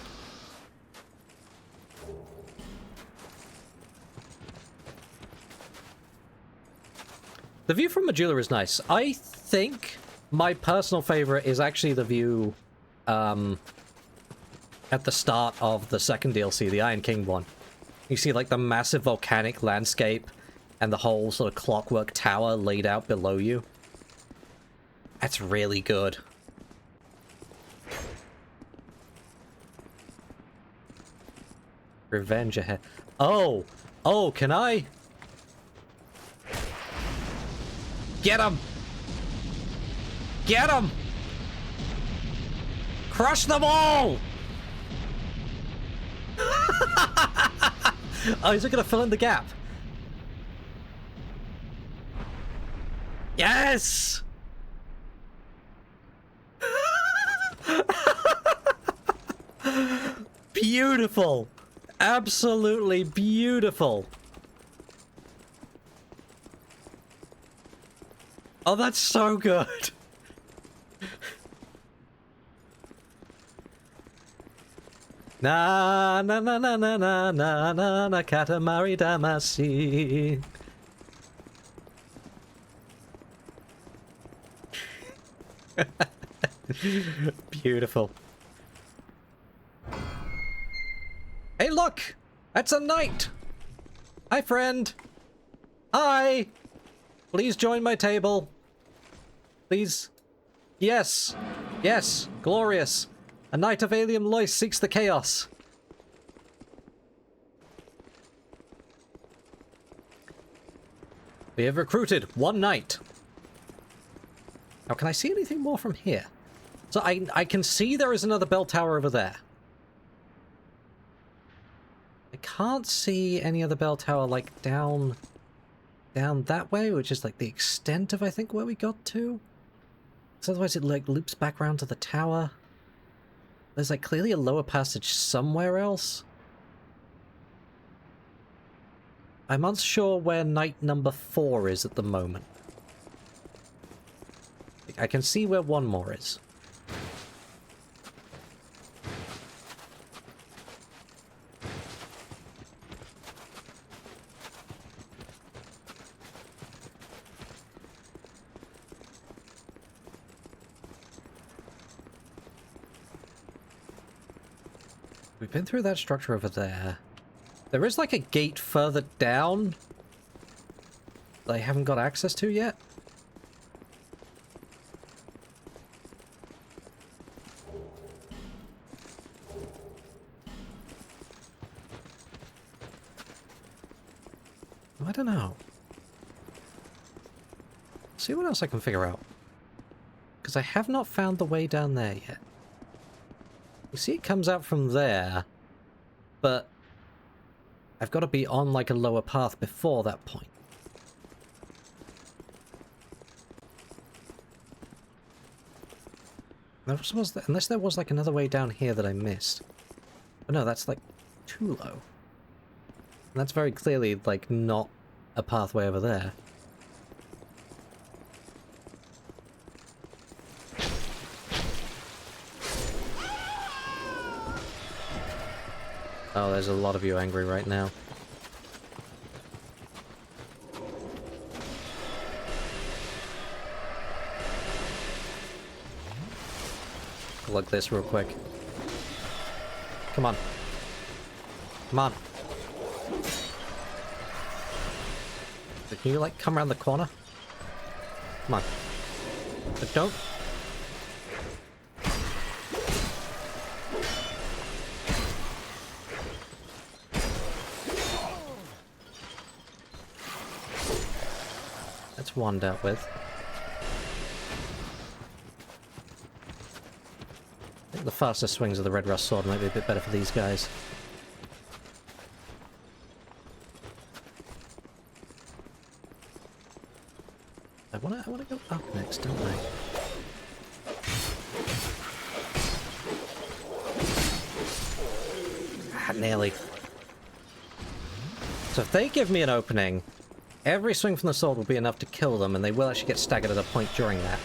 The view from Majula is nice. I think my personal favorite is actually the view at the start of the second DLC, the Iron King one. You see like the massive volcanic landscape and the whole sort of clockwork tower laid out below you. That's really good. Revenge ahead. Oh! Oh, can I? Get him! Get him! Crush them all! Oh, is it gonna fill in the gap? Yes! Beautiful! Absolutely beautiful! Oh, that's so good! Na na na na na na na na na Katamari Damacy. Beautiful. Hey, look! That's a knight! Hi, friend! Hi! Please join my table. Please. Yes. Yes. Glorious. A knight of Alium Lois seeks the chaos. We have recruited one knight. Now, can I see anything more from here? So I can see there is another bell tower over there. I can't see any other bell tower, like, down that way, which is, like, the extent of, I think, where we got to. So otherwise it, like, loops back around to the tower. There's, like, clearly a lower passage somewhere else. I'm unsure where night number 4 is at the moment. I can see where one more is. We've been through that structure over there. There is like a gate further down that I haven't got access to yet. I don't know. See what else I can figure out. Because I have not found the way down there yet. You see it comes out from there, but I've got to be on like a lower path before that point. Unless there was like another way down here that I missed. But no, that's like too low. And that's very clearly like not a pathway over there. Oh, there's a lot of you angry right now. Look this real quick. Come on. Come on. Can you, like, come around the corner? Come on. But don't. That's one dealt with. I think the faster swings of the Red Rust Sword might be a bit better for these guys. I wanna go up next, don't I? Ah, nearly. So if they give me an opening, every swing from the sword will be enough to kill them, and they will actually get staggered at a point during that.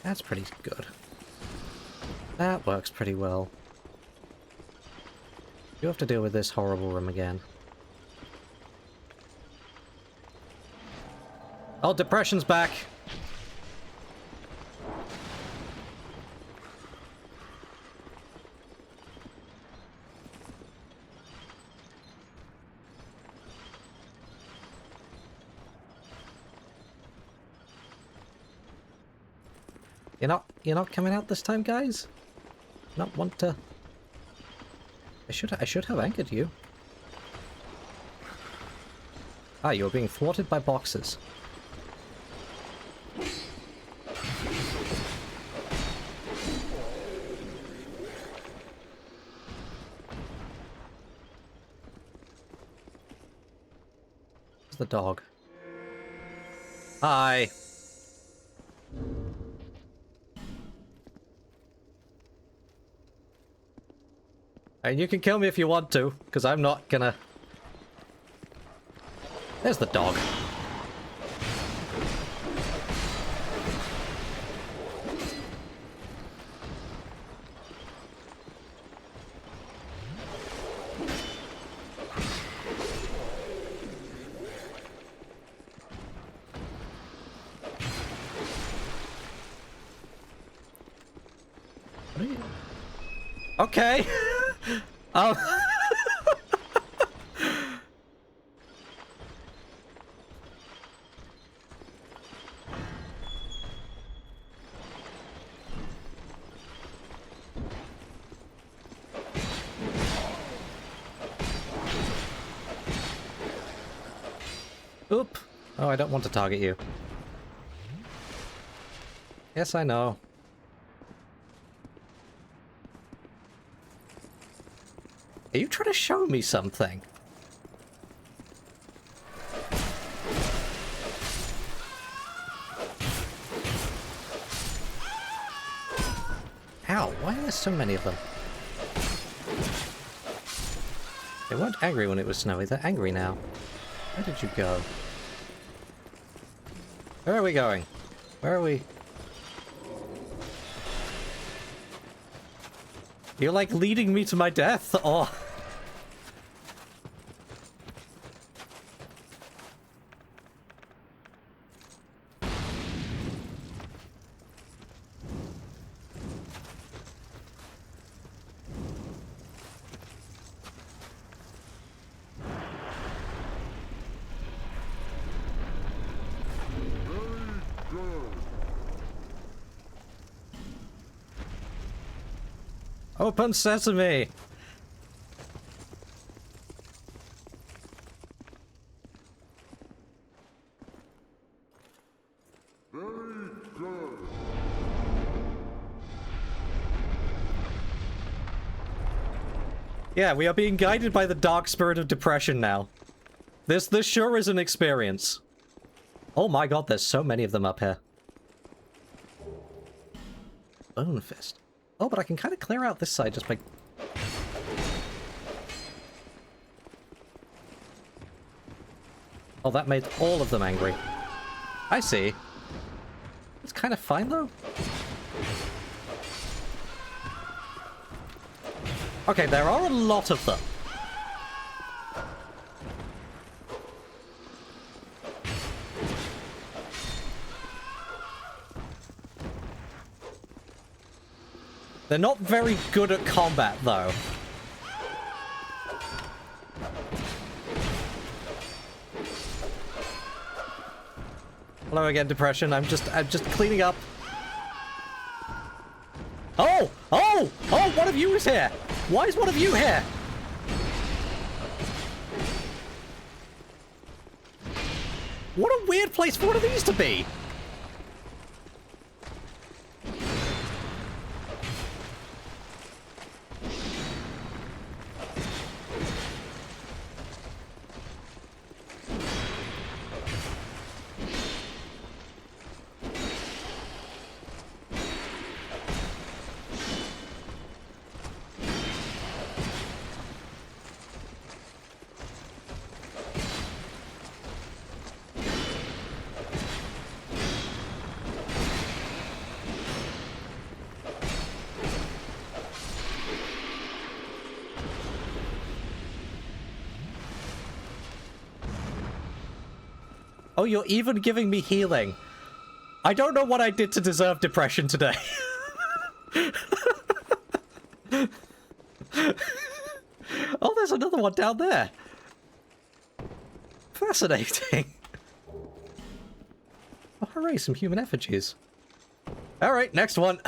That's pretty good. That works pretty well. You have to deal with this horrible room again. Oh, depression's back. You're not coming out this time, guys? Not want to... I should have anchored you. Ah, you're being thwarted by boxes. Where's the dog? Hi. And you can kill me if you want to, because I'm not gonna... There's the dog. What are you... Okay. Oh. Oop. Oh, I don't want to target you. Yes, I know. Are you trying to show me something? Ow, why are there so many of them? They weren't angry when it was snowy, they're angry now. Where did you go? Where are we going? Where are we? You're like leading me to my death, or... Open sesame! Yeah, we are being guided by the dark spirit of depression now. This sure is an experience. Oh my god, there's so many of them up here. Bone fist. Oh, but I can kind of clear out this side just by... Oh, that made all of them angry. I see. It's kind of fine, though. Okay, there are a lot of them. They're not very good at combat, though. Hello again, depression. I'm just cleaning up. Oh! Oh! Oh! One of you is here! Why is one of you here? What a weird place for one of these to be! Oh, you're even giving me healing. I don't know what I did to deserve depression today. Oh, there's another one down there. Fascinating. Oh, hooray, some human effigies. Alright, next one.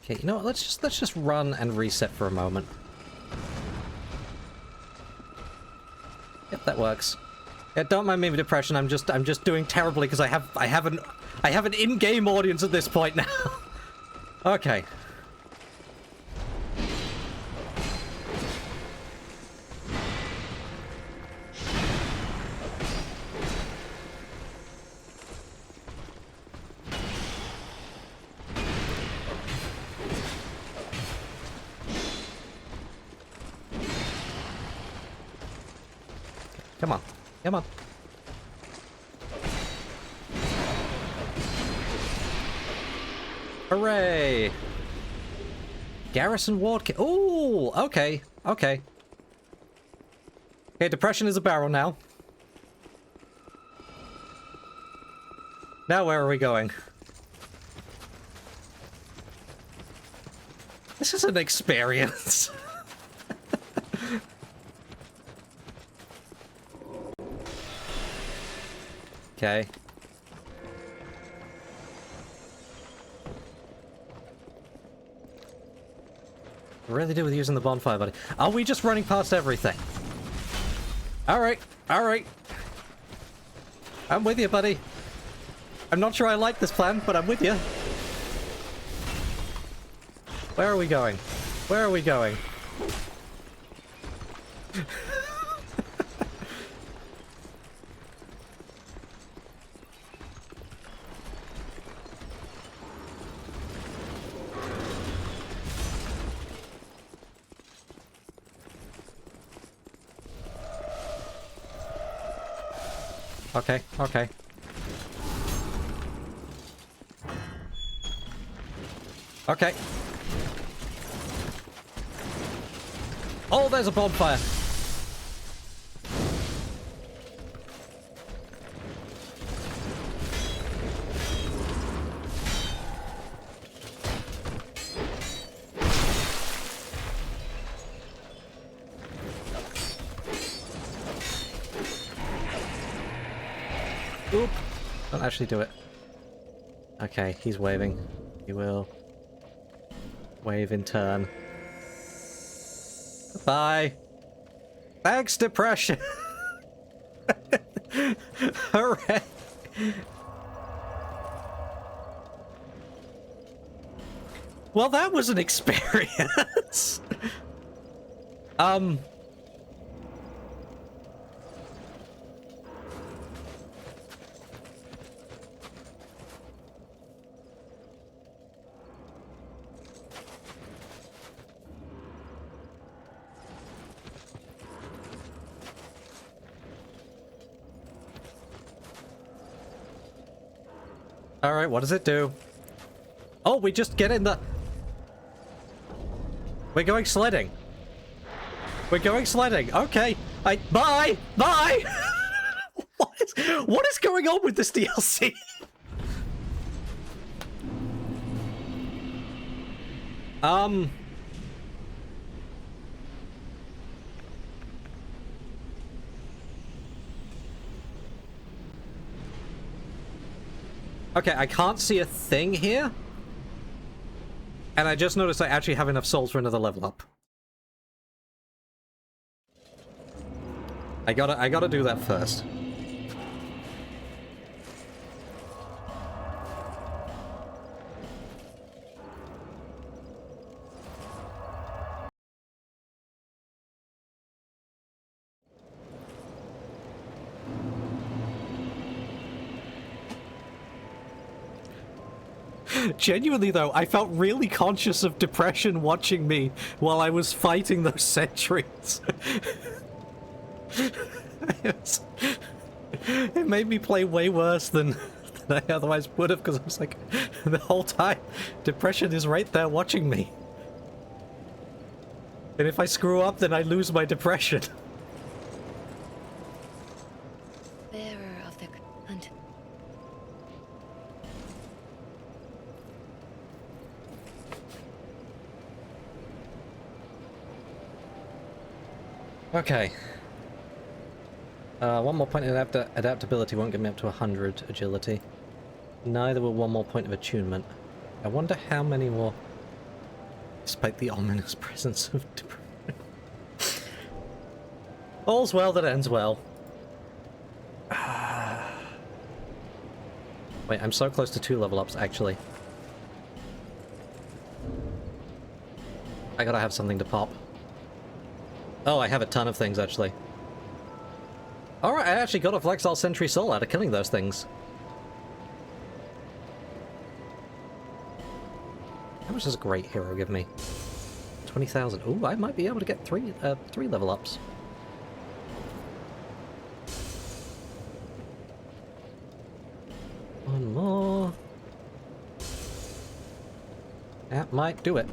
Okay, you know what? Let's just run and reset for a moment. Yep, that works. Yeah, don't mind me with depression. I'm just doing terribly because I have an in-game audience at this point now. Okay. Come on. Come on. Hooray! Garrison Ward. Ooh, okay. Okay. Okay, depression is a barrel now. Now where are we going? This is an experience. Okay. What really do with using the bonfire, buddy? Are we just running past everything? Alright, alright. I'm with you, buddy. I'm not sure I like this plan, but I'm with you. Where are we going? Where are we going? Okay, okay. Okay. Oh, there's a bonfire. Oop. Don't actually do it. Okay, he's waving. He will wave in turn. Bye. Thanks, depression. Hooray. Well, that was an experience. Alright, what does it do? Oh, we just get in the... We're going sledding. We're going sledding. Okay. Bye! Bye! What is going on with this DLC? Okay, I can't see a thing here. And I just noticed I actually have enough souls for another level up. I gotta do that first. Genuinely though, I felt really conscious of depression watching me while I was fighting those sentries. It made me play way worse than I otherwise would have, because I was like, the whole time, depression is right there watching me. And if I screw up, then I lose my depression. Bearer of the hunt. Okay. One more point of adaptability won't get me up to 100 agility. Neither will one more point of attunement. I wonder how many more... Despite the ominous presence of depression. All's well that ends well. Wait, I'm so close to 2 level ups, actually. I gotta have something to pop. Oh, I have a ton of things, actually. Alright, I actually got a Flexile Sentry Soul out of killing those things. How much does a Great Hero give me? 20,000. Ooh, I might be able to get 3 level ups. One more. That might do it.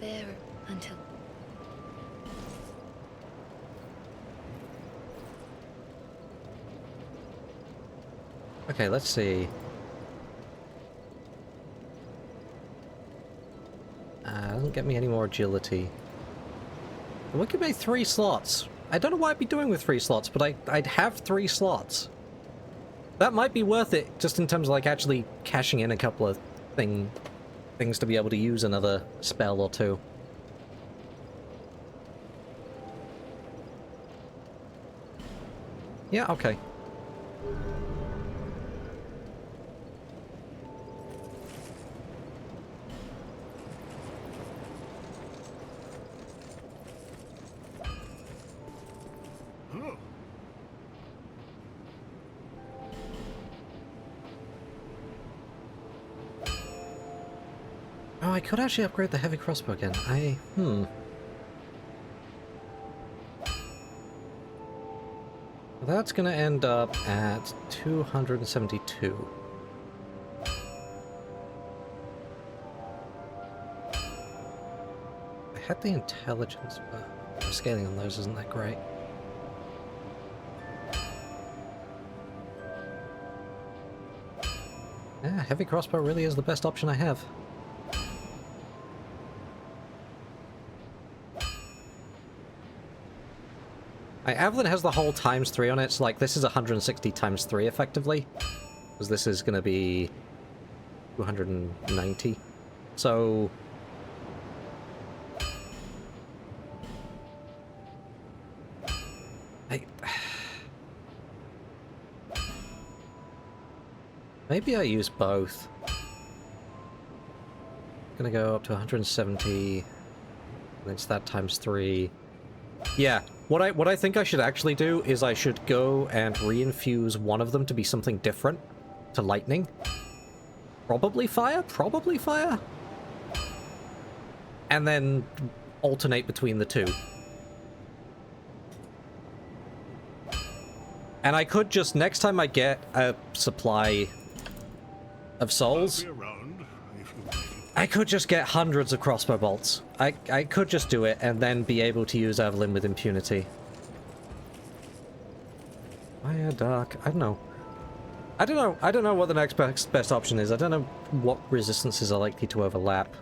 Bearer until. Okay, let's see. Doesn't get me any more agility. What could be 3 slots? I don't know what I'd be doing with 3 slots, but I'd have 3 slots. That might be worth it, just in terms of like actually cashing in a couple of things to be able to use another spell or 2. Yeah, okay. Oh, I could actually upgrade the heavy crossbow again. That's gonna end up at 272. I had the intelligence, but scaling on those isn't that great. Yeah, heavy crossbow really is the best option I have. Avalon has the whole ×3 on it, so like this is 160 ×3 effectively. Because this is gonna be 290. So maybe I use both. Gonna go up to 170, and it's that ×3. Yeah, what I think I should actually do is I should go and reinfuse one of them to be something different to lightning. Probably fire? Probably fire? And then alternate between the 2. And I could just, next time I get a supply of souls, I could just get hundreds of crossbow bolts. I could just do it and then be able to use Evelyn with impunity. Fire, dark, I don't know. I don't know what the next best option is. I don't know what resistances are likely to overlap.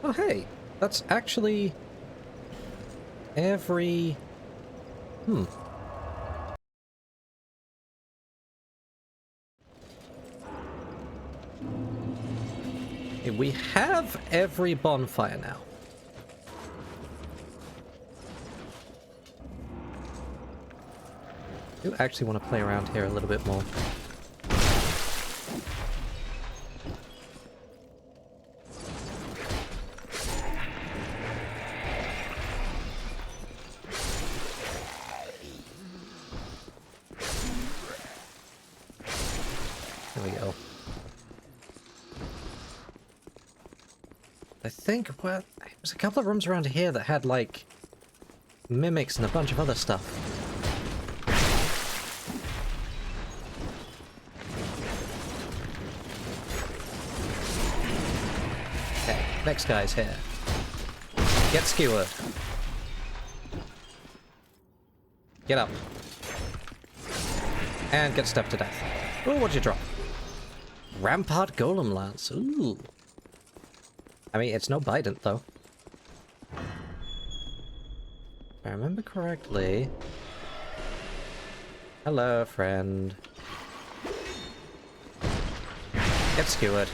Oh hey, that's actually every... We have every bonfire now. I do actually want to play around here a little bit more. I think, well, there was a couple of rooms around here that had, like, mimics and a bunch of other stuff. Okay, next guy's here. Get skewered. Get up. And get stepped to death. Oh, what'd you drop? Rampart Golem Lance. Ooh. I mean, it's no Bident, though. If I remember correctly... Hello, friend. Get skewered.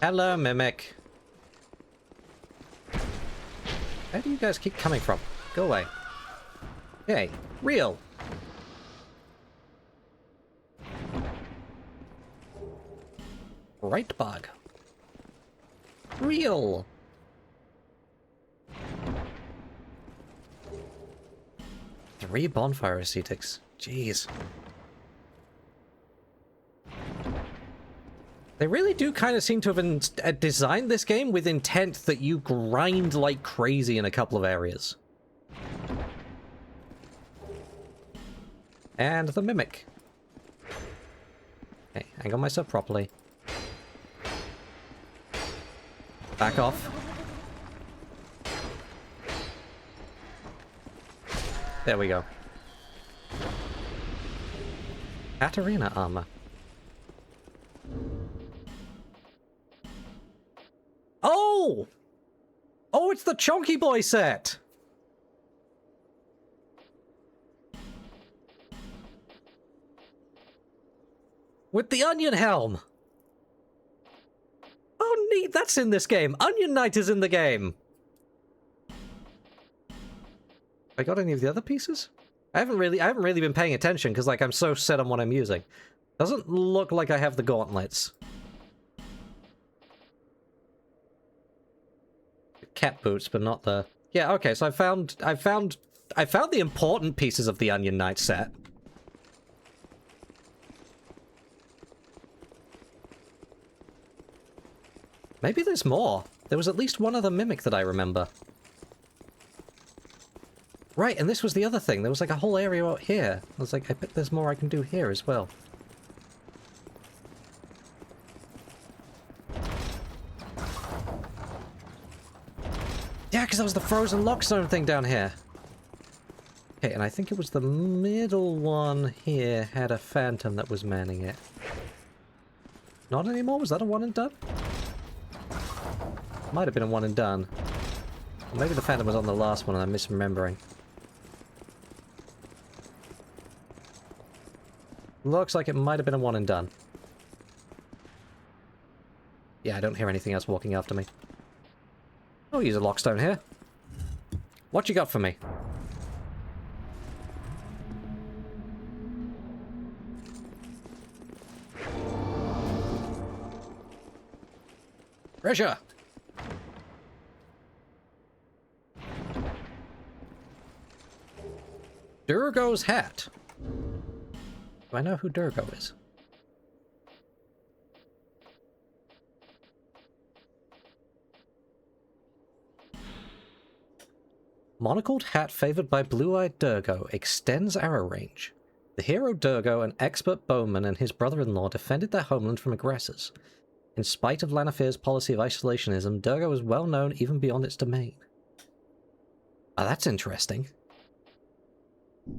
Hello, Mimic. Where do you guys keep coming from? Go away. Hey, real! Right bug. Real! Three bonfire ascetics. Jeez. They really do kind of seem to have designed this game with intent that you grind like crazy in a couple of areas. And the Mimic. Okay, angle myself properly. Back off. There we go. Katarina armor. Oh! Oh, it's the Chonky Boy set! With the Onion Helm! Oh, neat, that's in this game! Onion Knight is in the game! I got any of the other pieces? I haven't really been paying attention, because, like, I'm so set on what I'm using. Doesn't look like I have the gauntlets. Cat boots, but not the... Yeah, okay, so I found the important pieces of the Onion Knight set. Maybe there's more. There was at least one other Mimic that I remember. Right, and this was the other thing. There was like a whole area out here. I was like, I bet there's more I can do here as well. Yeah, because that was the frozen lockstone thing down here. Okay, and I think it was the middle one here had a phantom that was manning it. Not anymore? Was that a one and done? Might have been a one and done. Or maybe the phantom was on the last one and I'm misremembering. Looks like it might have been a one and done. Yeah, I don't hear anything else walking after me. I'll use a lockstone here. What you got for me? Treasure! Durgo's hat. Do I know who Durgo is? Monocled hat favored by blue-eyed Durgo extends arrow range. The hero Durgo, an expert bowman, and his brother-in-law defended their homeland from aggressors. In spite of Lanafear's policy of isolationism, Durgo is well known even beyond its domain. Ah, that's interesting. I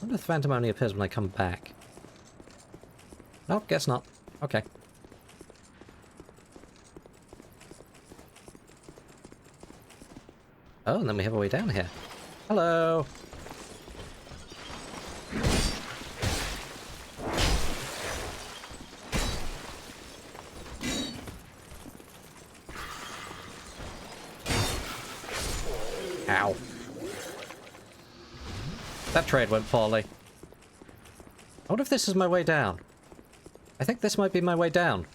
wonder if the Phantom only appears when I come back. Nope, guess not. Okay. Oh, and then we have a way down here. Hello! Ow. That trade went poorly. I wonder if this is my way down. I think this might be my way down.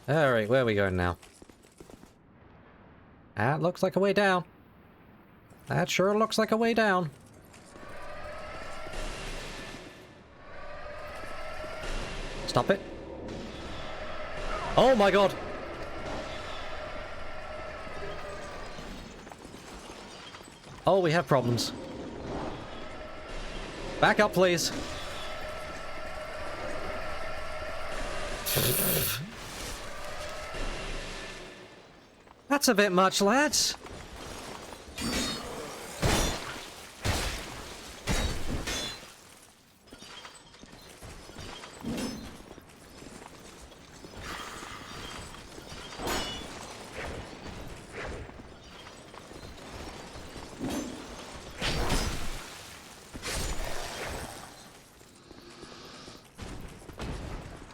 Alright, where are we going now? That looks like a way down. That sure looks like a way down. Stop it. Oh my god! Oh, we have problems. Back up, please. That's a bit much, lads.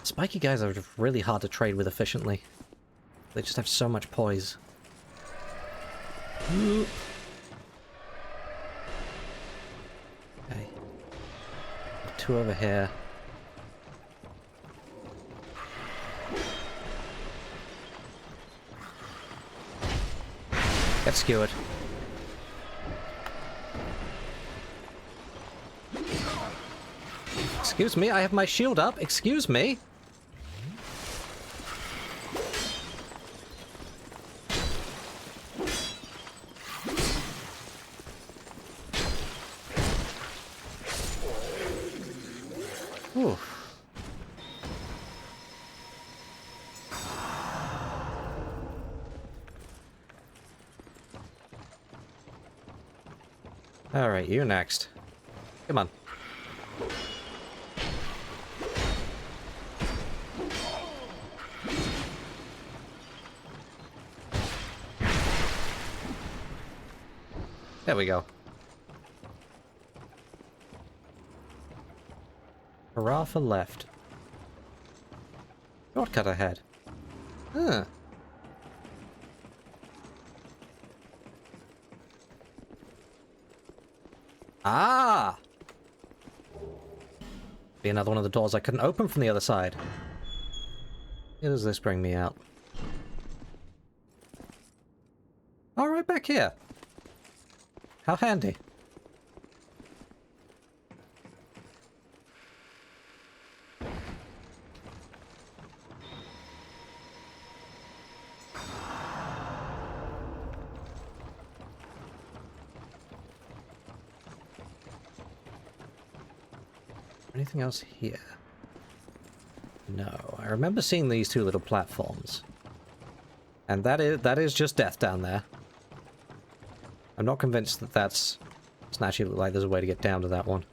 Spiky guys are really hard to trade with efficiently. They just have so much poise. Okay. 2 over here. Get skewered. Excuse me, I have my shield up. Excuse me. Ooh. All right, you next. Come on. There we go. Hurrah for left. Shortcut ahead. Huh. Ah! Be another one of the doors I couldn't open from the other side. Where does this bring me out? Oh, right back here. How handy. Anything else here? No. I remember seeing these 2 little platforms. And that is just death down there. I'm not convinced that that's... It doesn't actually look like there's a way to get down to that one.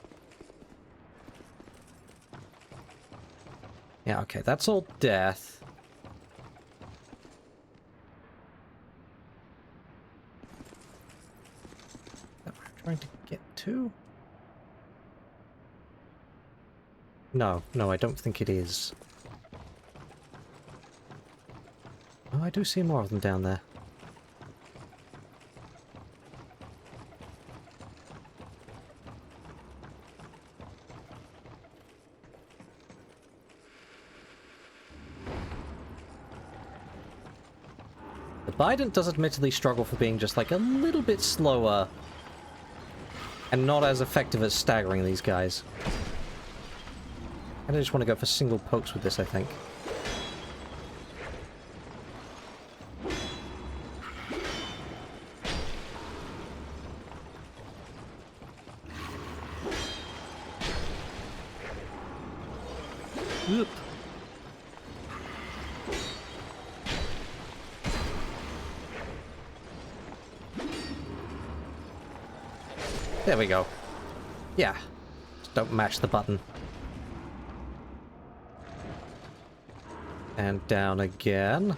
Yeah, okay, that's all death. Is that where I'm trying to get to? No, I don't think it is. Oh, I do see more of them down there. The Bident does admittedly struggle for being just like a little bit slower and not as effective at staggering these guys. I just want to go for single pokes with this, I think. Oop. There we go. Yeah. Just don't mash the button. And down again.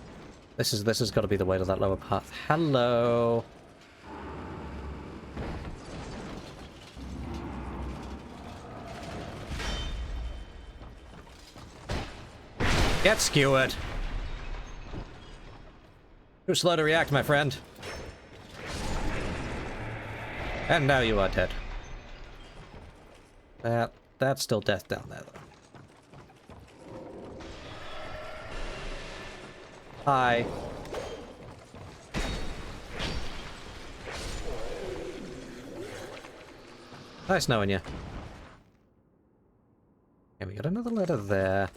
This has got to be the way to that lower path. Hello. Get skewered. Too slow to react, my friend. And now you are dead. That's still death down there, though. Hi. Nice knowing you. Okay, we got another letter there.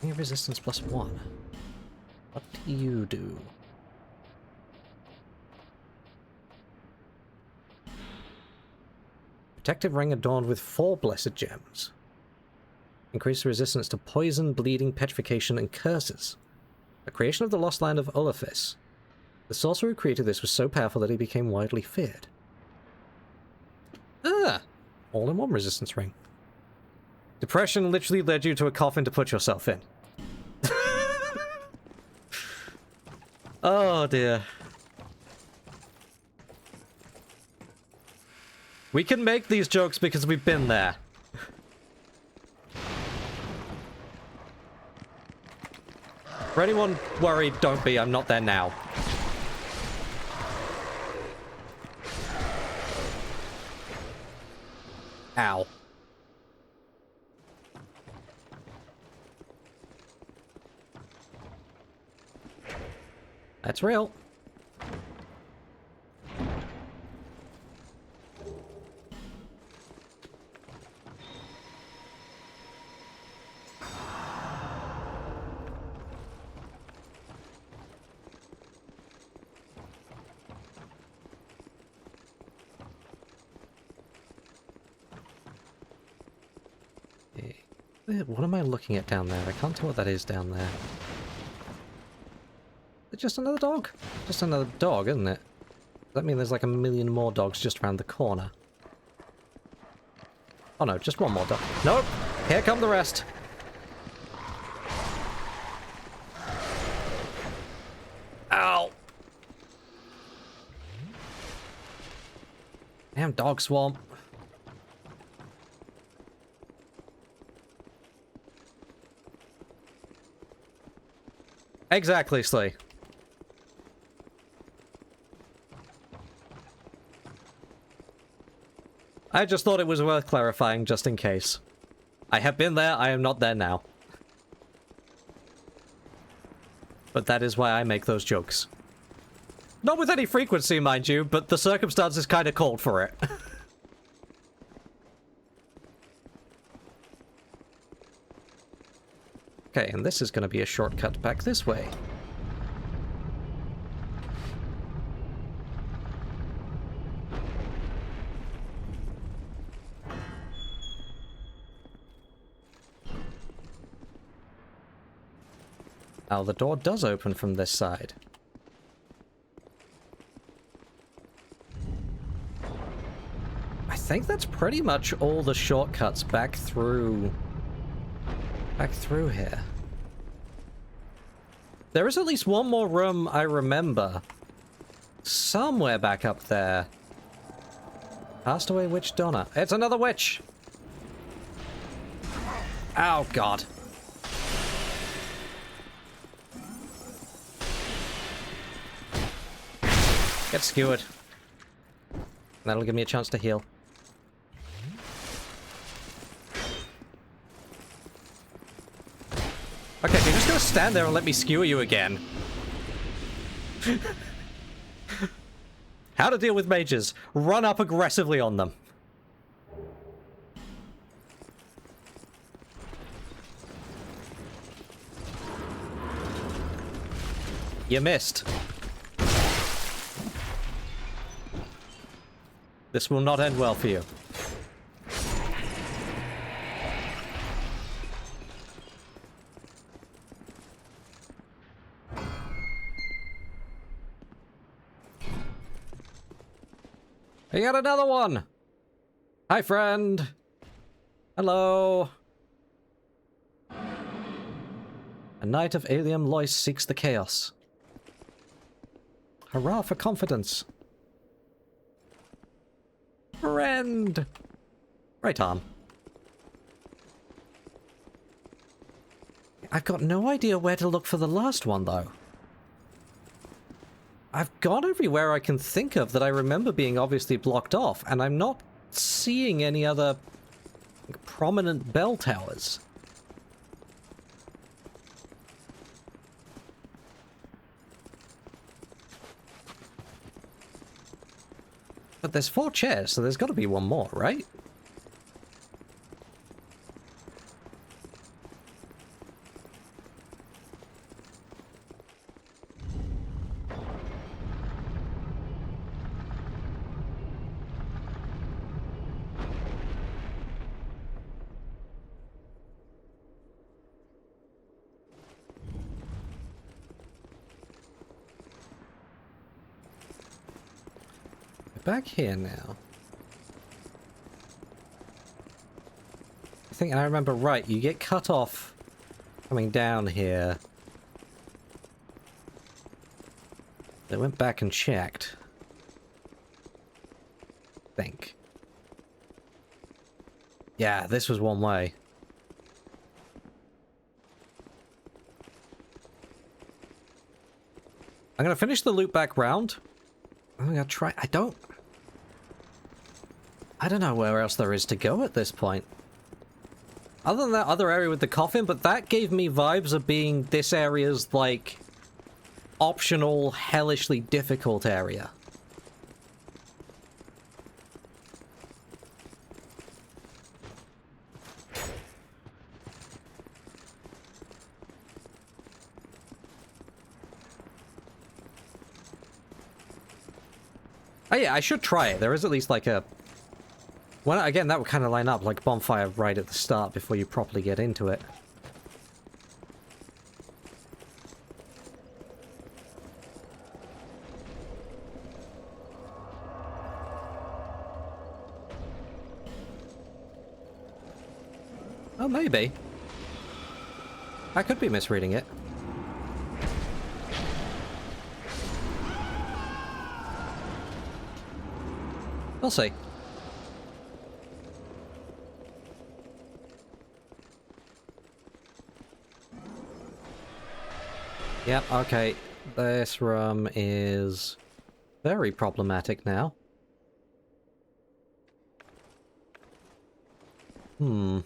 Any resistance +1. What do you do? Protective ring adorned with 4 blessed gems. Increase resistance to poison, bleeding, petrification, and curses. A creation of the lost land of Olafis. The sorcerer who created this was so powerful that he became widely feared. Ah! All-in-one resistance ring. Depression literally led you to a coffin to put yourself in. Oh dear. We can make these jokes because we've been there. For anyone worried, don't be, I'm not there now. Ow. That's real. What am I looking at down there? I can't tell what that is down there. It's just another dog. Just another dog, isn't it? Does that mean there's like a million more dogs just around the corner? Oh no, just one more dog. Nope! Here come the rest! Ow! Damn dog swamp. Exactly, Slee. I just thought it was worth clarifying, just in case. I have been there, I am not there now. But that is why I make those jokes. Not with any frequency, mind you, but the circumstances kind of called for it. Okay, and this is going to be a shortcut back this way. Now the door does open from this side. I think that's pretty much all the shortcuts back through here. There is at least one more room I remember. Somewhere back up there. Passed away witch Donna. It's another witch! Oh god. Get skewered. That'll give me a chance to heal. Okay, if you're just gonna stand there and let me skewer you again. How to deal with mages. Run up aggressively on them. You missed. This will not end well for you. I got another one! Hi, friend! Hello! A knight of Alium Lois seeks the chaos. Hurrah for confidence! Friend! Right on. I've got no idea where to look for the last one, though. I've gone everywhere I can think of that I remember being obviously blocked off, and I'm not seeing any other prominent bell towers. there's 4 chairs, so there's got to be one more, right? Back here now. I think I remember right, you get cut off coming down here. They went back and checked. I think. Yeah, this was one way. I'm gonna finish the loop back round. I'm gonna try. I don't know where else there is to go at this point. Other than that other area with the coffin, but that gave me vibes of being this area's, like, optional, hellishly difficult area. Oh yeah, I should try it. There is at least like a... Well, again, that would kind of line up like bonfire right at the start before you properly get into it. Oh, maybe. I could be misreading it. We'll see. Yep, okay. This room is very problematic now. Oh,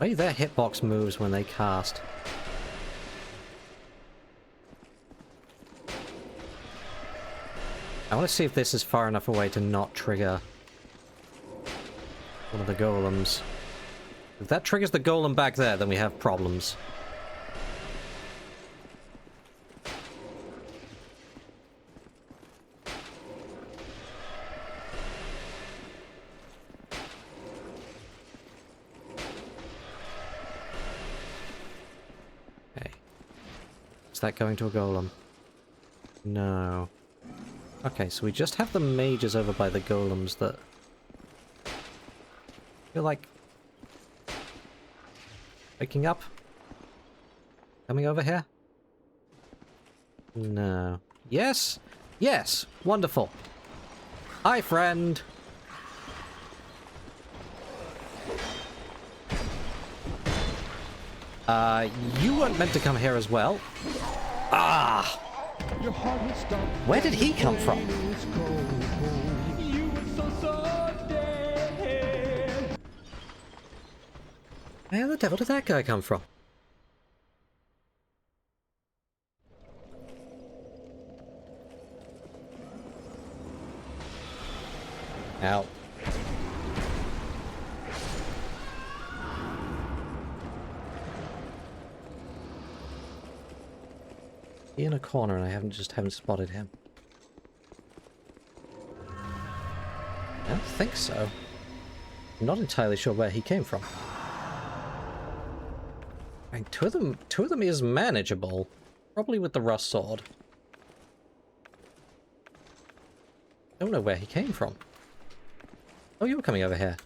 their hitbox moves when they cast. I want to see if this is far enough away to not trigger one of the golems. If that triggers the golem back there, then we have problems. Okay. Is that going to a golem? No. Okay, so we just have the mages over by the golems that feel like waking up? Coming over here? No. Yes? Yes! Wonderful. Hi, friend! You weren't meant to come here as well. Ah! Where did he come from? Where the devil did that guy come from? Ow. He in a corner and I haven't spotted him. I don't think so. I'm not entirely sure where he came from. I mean, two of them is manageable. Probably with the rust sword. Don't know where he came from. Oh, you were coming over here.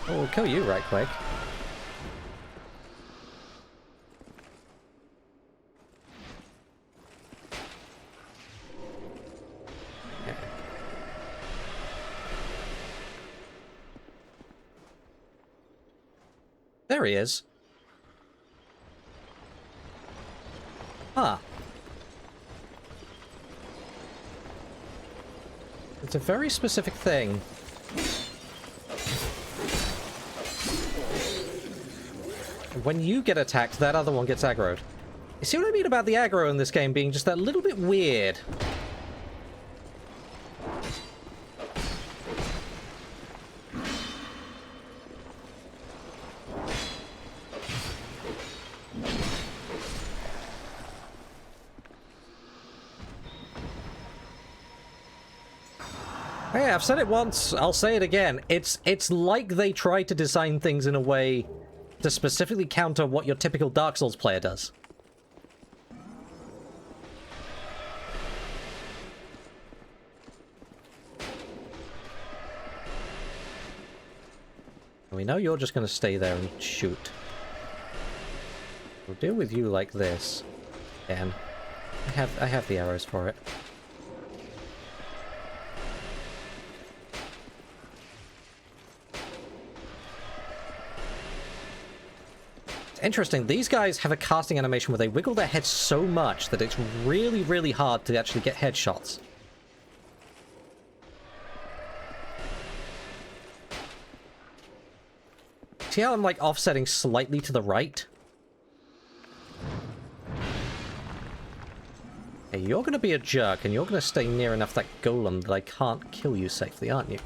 Oh, we'll kill you right quick. There he is. Huh. It's a very specific thing. when you get attacked, that other one gets aggroed. You see what I mean about the aggro in this game being just that little bit weird? Hey, I've said it once, I'll say it again. It's like they try to design things in a way to specifically counter what your typical Dark Souls player does. We know you're just going to stay there and shoot. We'll deal with you like this. And I have the arrows for it. Interesting, these guys have a casting animation where they wiggle their heads so much that it's really, really hard to actually get headshots. See how I'm like offsetting slightly to the right? Hey, you're gonna be a jerk and you're gonna stay near enough that golem that I can't kill you safely, aren't you?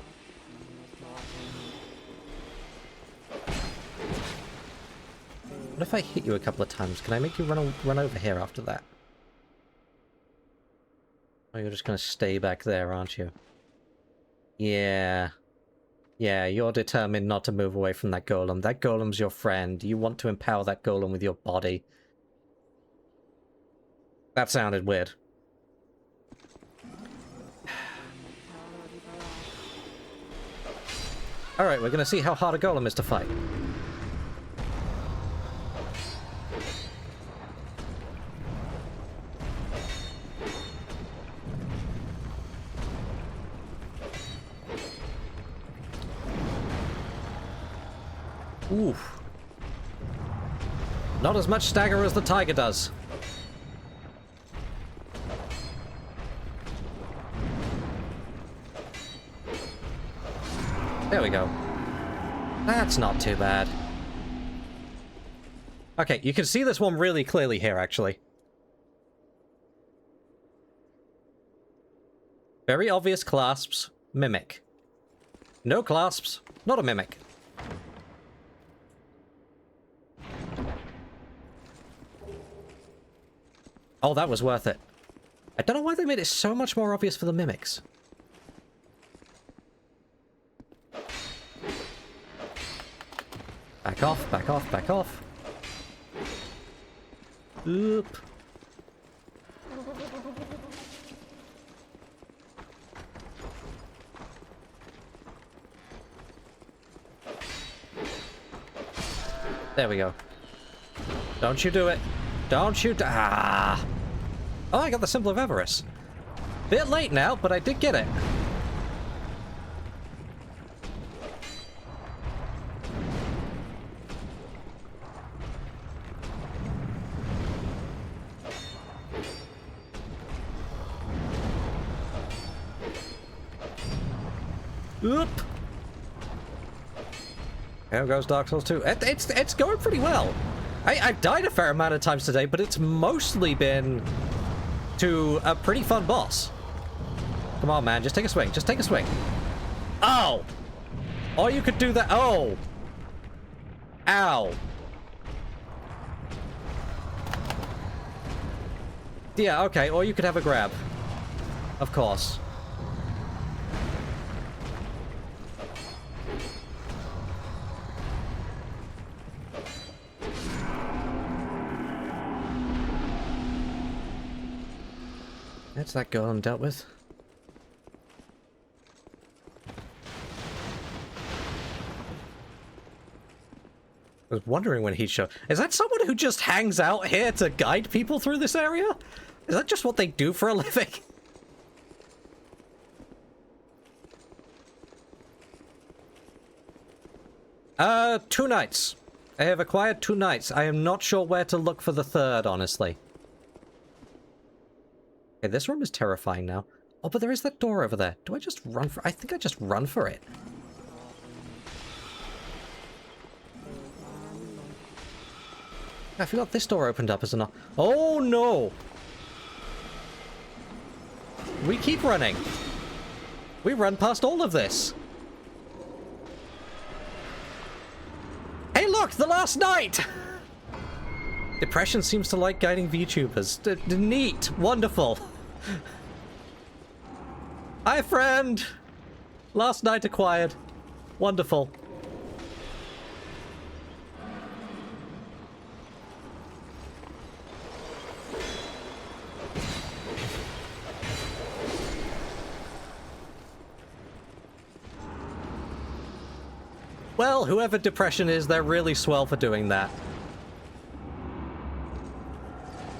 What if I hit you a couple of times? Can I make you run over here after that? Oh, you're just gonna stay back there, aren't you? Yeah. Yeah, you're determined not to move away from that golem. That golem's your friend. You want to empower that golem with your body. That sounded weird. Alright, we're gonna see how hard a golem is to fight. Oof. Not as much stagger as the tiger does. There we go. That's not too bad. Okay, you can see this one really clearly here, actually. Very obvious clasps. Mimic. No clasps. Not a mimic. Oh, that was worth it. I don't know why they made it so much more obvious for the mimics. Back off, back off, back off. Oop. There we go. Don't you do it. Don't you ah! Oh, I got the Symbol of Avarice. Bit late now, but I did get it. Oop! Here goes Dark Souls 2. It's going pretty well. I've died a fair amount of times today, but it's mostly been to a pretty fun boss. Come on, man. Just take a swing. Just take a swing. Oh! Or you could do that. Oh! Ow. Yeah, okay. Or you could have a grab. Of course. That's that girl I'm dealt with. I was wondering when he'd show. Is that someone who just hangs out here to guide people through this area? Is that just what they do for a living? Two knights. I have acquired 2 knights. I am not sure where to look for the third, honestly. Okay, this room is terrifying now. Oh, but there is that door over there. Do I just run for... I think I just run for it. I forgot this door opened up as an... Oh no! We keep running. We run past all of this. Hey look, the last night! Depression seems to like guiding VTubers. Neat. Wonderful. Hi, friend. Last night acquired. Wonderful. Well, whoever Depression is, they're really swell for doing that.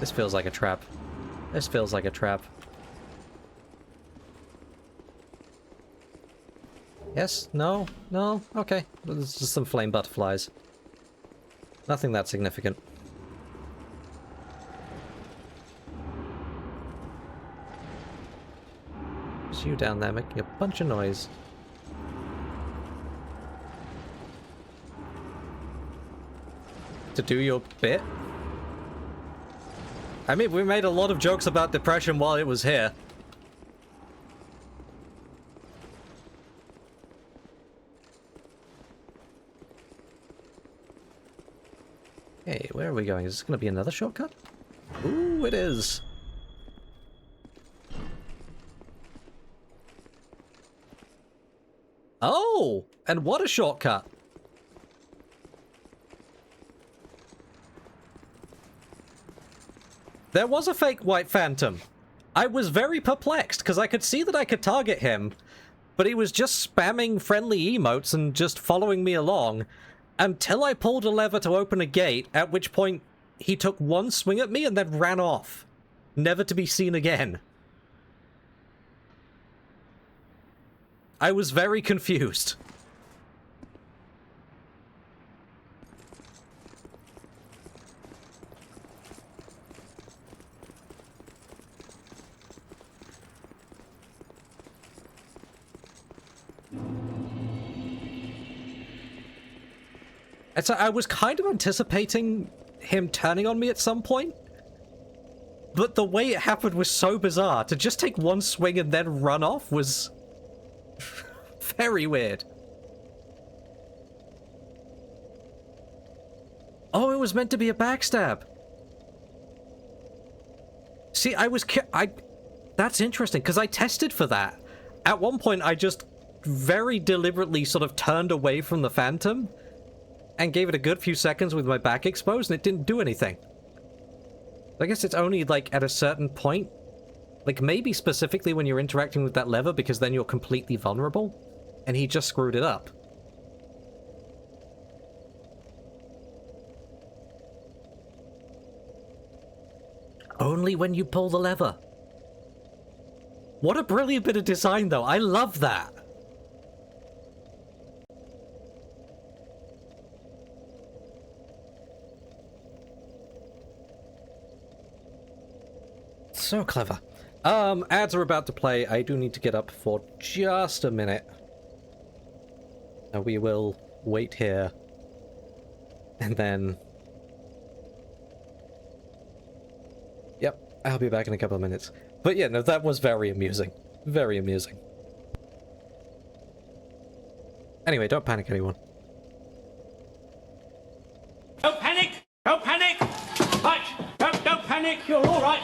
This feels like a trap. This feels like a trap. Yes? No? No? Okay. There's just some flame butterflies. Nothing that significant. There's you down there making a bunch of noise. To do your bit? I mean, we made a lot of jokes about Depression while it was here. Hey, where are we going? Is this going to be another shortcut? Ooh, it is. Oh, and what a shortcut. There was a fake White Phantom. I was very perplexed, because I could see that I could target him, but he was just spamming friendly emotes and just following me along, until I pulled a lever to open a gate, at which point he took one swing at me and then ran off, never to be seen again. I was very confused. And so I was kind of anticipating him turning on me at some point, but the way it happened was so bizarre. To just take one swing and then run off was very weird. Oh, it was meant to be a backstab. See, that's interesting, because I tested for that. At one point, I just very deliberately sort of turned away from the Phantom and gave it a good few seconds with my back exposed, and it didn't do anything. I guess it's only, like, at a certain point. Like, maybe specifically when you're interacting with that lever, because then you're completely vulnerable, and he just screwed it up. Only when you pull the lever. What a brilliant bit of design, though. I love that. So clever. Ads are about to play. I do need to get up for just a minute. We will wait here. And then... Yep, I'll be back in a couple of minutes. But yeah, no, that was very amusing. Very amusing. Anyway, don't panic, anyone. Don't panic! Don't panic! Right, don't panic, you're all right.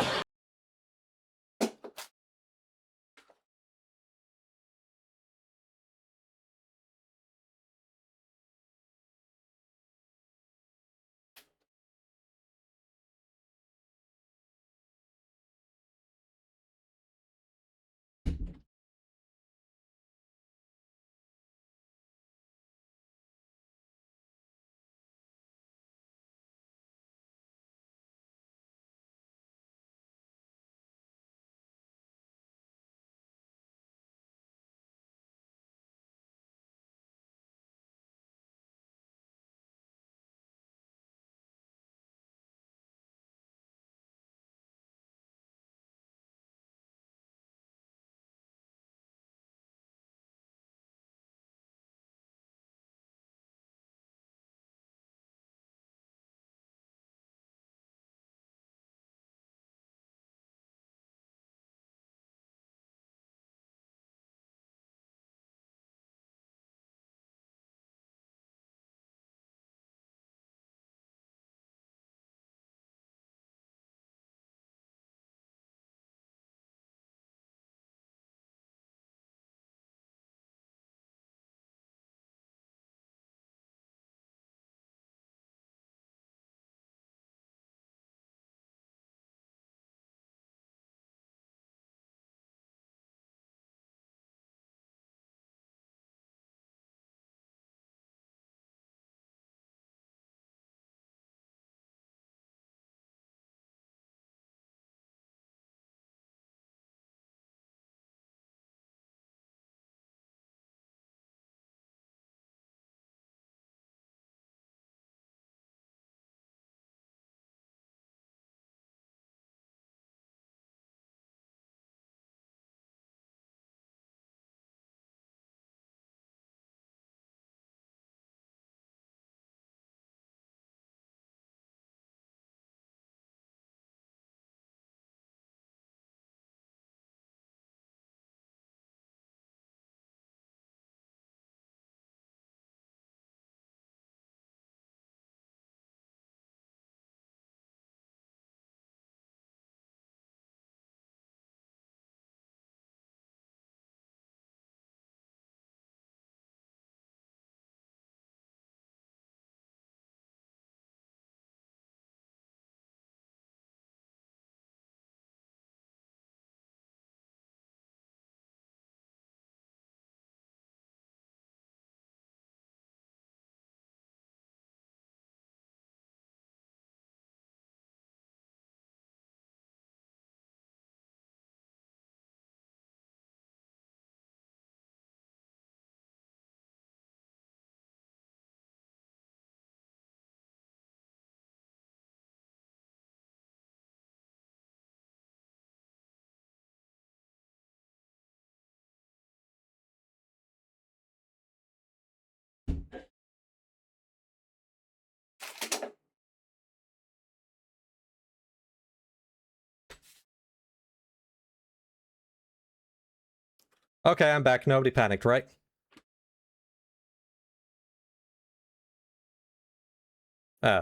Okay, I'm back. Nobody panicked, right?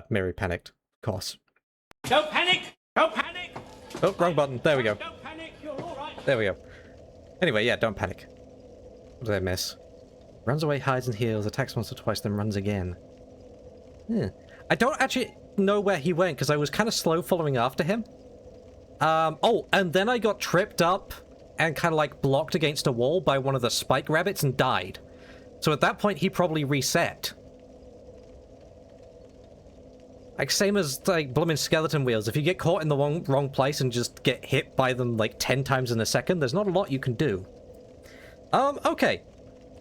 Mary panicked. Of course. Don't panic! Don't panic! Oh, wrong button. There we go. Don't panic, you're alright. There we go. Anyway, yeah, don't panic. What did I miss? Runs away, hides and heals, attacks once or twice, then runs again. I don't actually know where he went, because I was kind of slow following after him. Oh, and then I got tripped up and kind of like blocked against a wall by one of the spike rabbits and died. So at that point, he probably reset. Like, same as, like, blooming skeleton wheels. If you get caught in the wrong place and just get hit by them, like, 10 times in a second, there's not a lot you can do. Okay.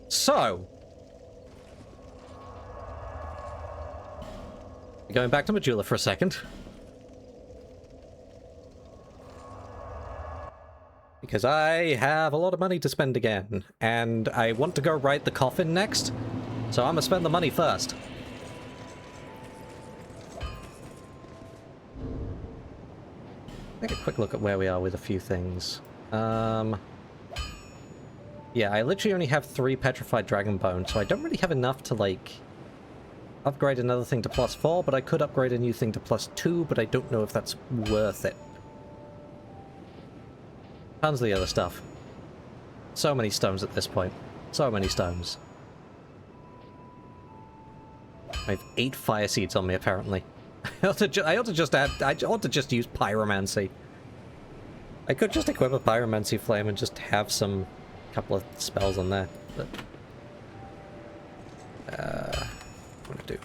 So. Going back to Majula for a second. Because I have a lot of money to spend again, and I want to go write the coffin next, so I'm gonna spend the money first. Take a quick look at where we are with a few things. Yeah, I literally only have 3 petrified dragon bones, so I don't really have enough to, like, upgrade another thing to +4, but I could upgrade a new thing to +2, but I don't know if that's worth it. Tons of the other stuff. So many stones at this point. So many stones. I have 8 fire seeds on me, apparently. I ought to just use pyromancy. I could just equip a pyromancy flame and just have some couple of spells on there, but what do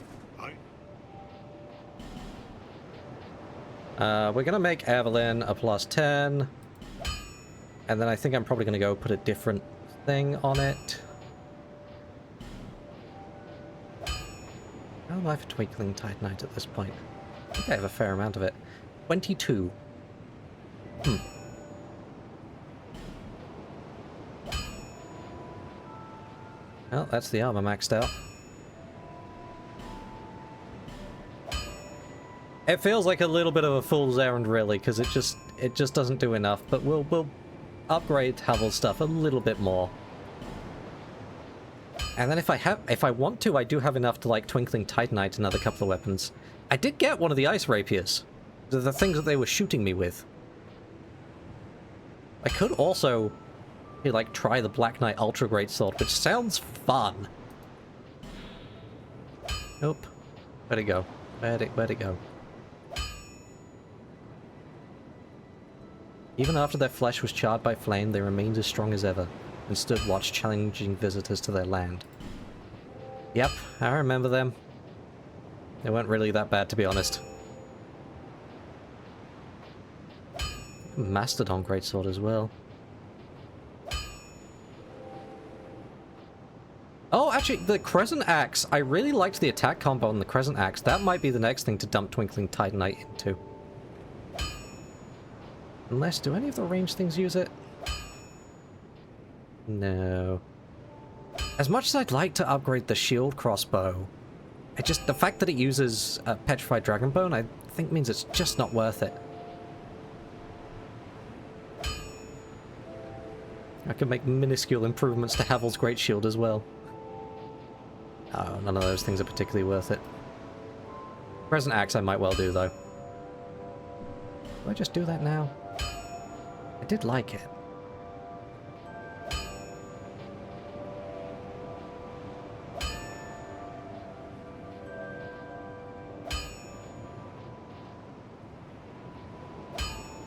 I do? We're gonna make Evelyn a +10, and then I think I'm probably gonna go put a different thing on it. How am I for Twinkling Titanite at this point? I think I have a fair amount of it. 22. Well, that's the armor maxed out. It feels like a little bit of a fool's errand, really, because it just doesn't do enough. But we'll upgrade Havel's stuff a little bit more. And then if I want to, I do have enough to like Twinkling Titanite another couple of weapons. I did get one of the ice rapiers. The things that they were shooting me with. I could also, like, try the Black Knight Ultra Great Sword, which sounds fun. Nope. Where'd it go? Where'd it go? Even after their flesh was charred by flame, they remained as strong as ever, and stood watch, challenging visitors to their land. Yep, I remember them. They weren't really that bad, to be honest. Mastodon Greatsword as well. Oh, actually, the Crescent Axe. I really liked the attack combo on the Crescent Axe. That might be the next thing to dump Twinkling Titanite into. Unless, do any of the ranged things use it? No. As much as I'd like to upgrade the shield crossbow, the fact that it uses Petrified Dragon Bone, I think means it's just not worth it. I could make minuscule improvements to Havel's Great Shield as well. Oh, none of those things are particularly worth it. Present Axe I might well do, though. Do I just do that now? I did like it.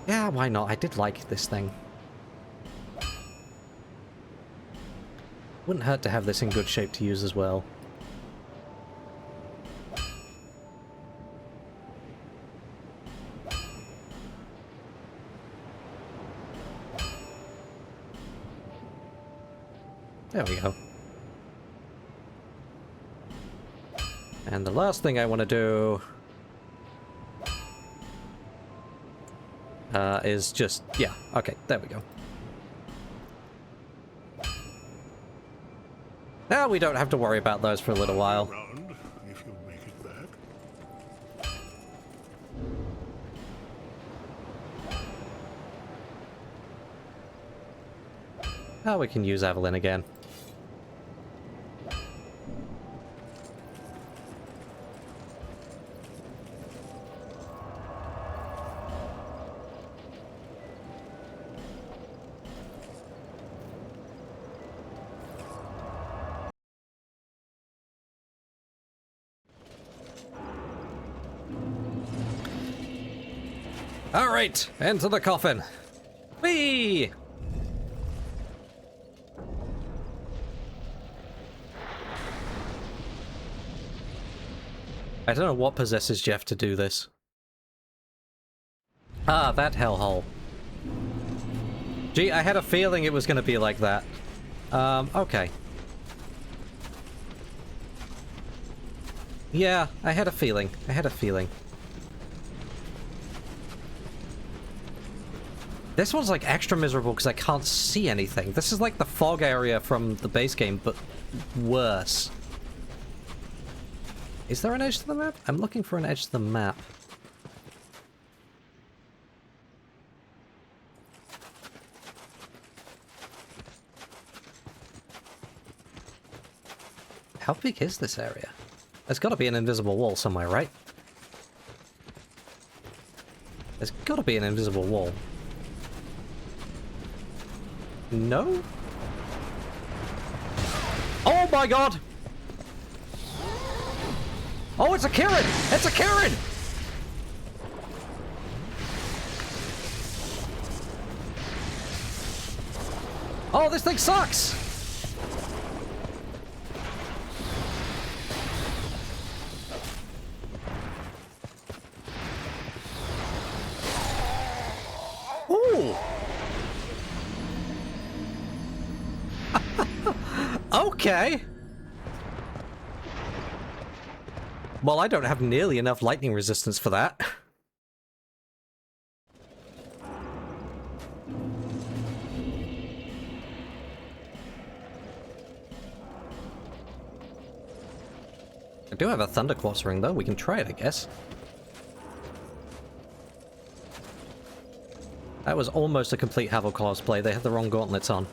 Yeah, why not? I did like this thing. Wouldn't hurt to have this in good shape to use as well. There we go. And the last thing I want to do is just, yeah, okay, there we go. Now we don't have to worry about those for a little while. Around, if you make it back. Oh, we can use Evelyn again. Alright, into the coffin. Whee! I don't know what possesses Jeff to do this. Ah, that hellhole. Gee, I had a feeling it was going to be like that. Okay. Yeah, I had a feeling. I had a feeling. This one's like extra miserable because I can't see anything. This is like the fog area from the base game, but worse. Is there an edge to the map? I'm looking for an edge to the map. How big is this area? There's got to be an invisible wall somewhere, right? There's got to be an invisible wall. No? Oh my god! Oh, it's a Karen! It's a Karen! Oh, this thing sucks! Ooh! Okay. Well, I don't have nearly enough lightning resistance for that. I do have a Thunder Quartz ring, though. We can try it, I guess. That was almost a complete Havel cosplay. They had the wrong gauntlets on.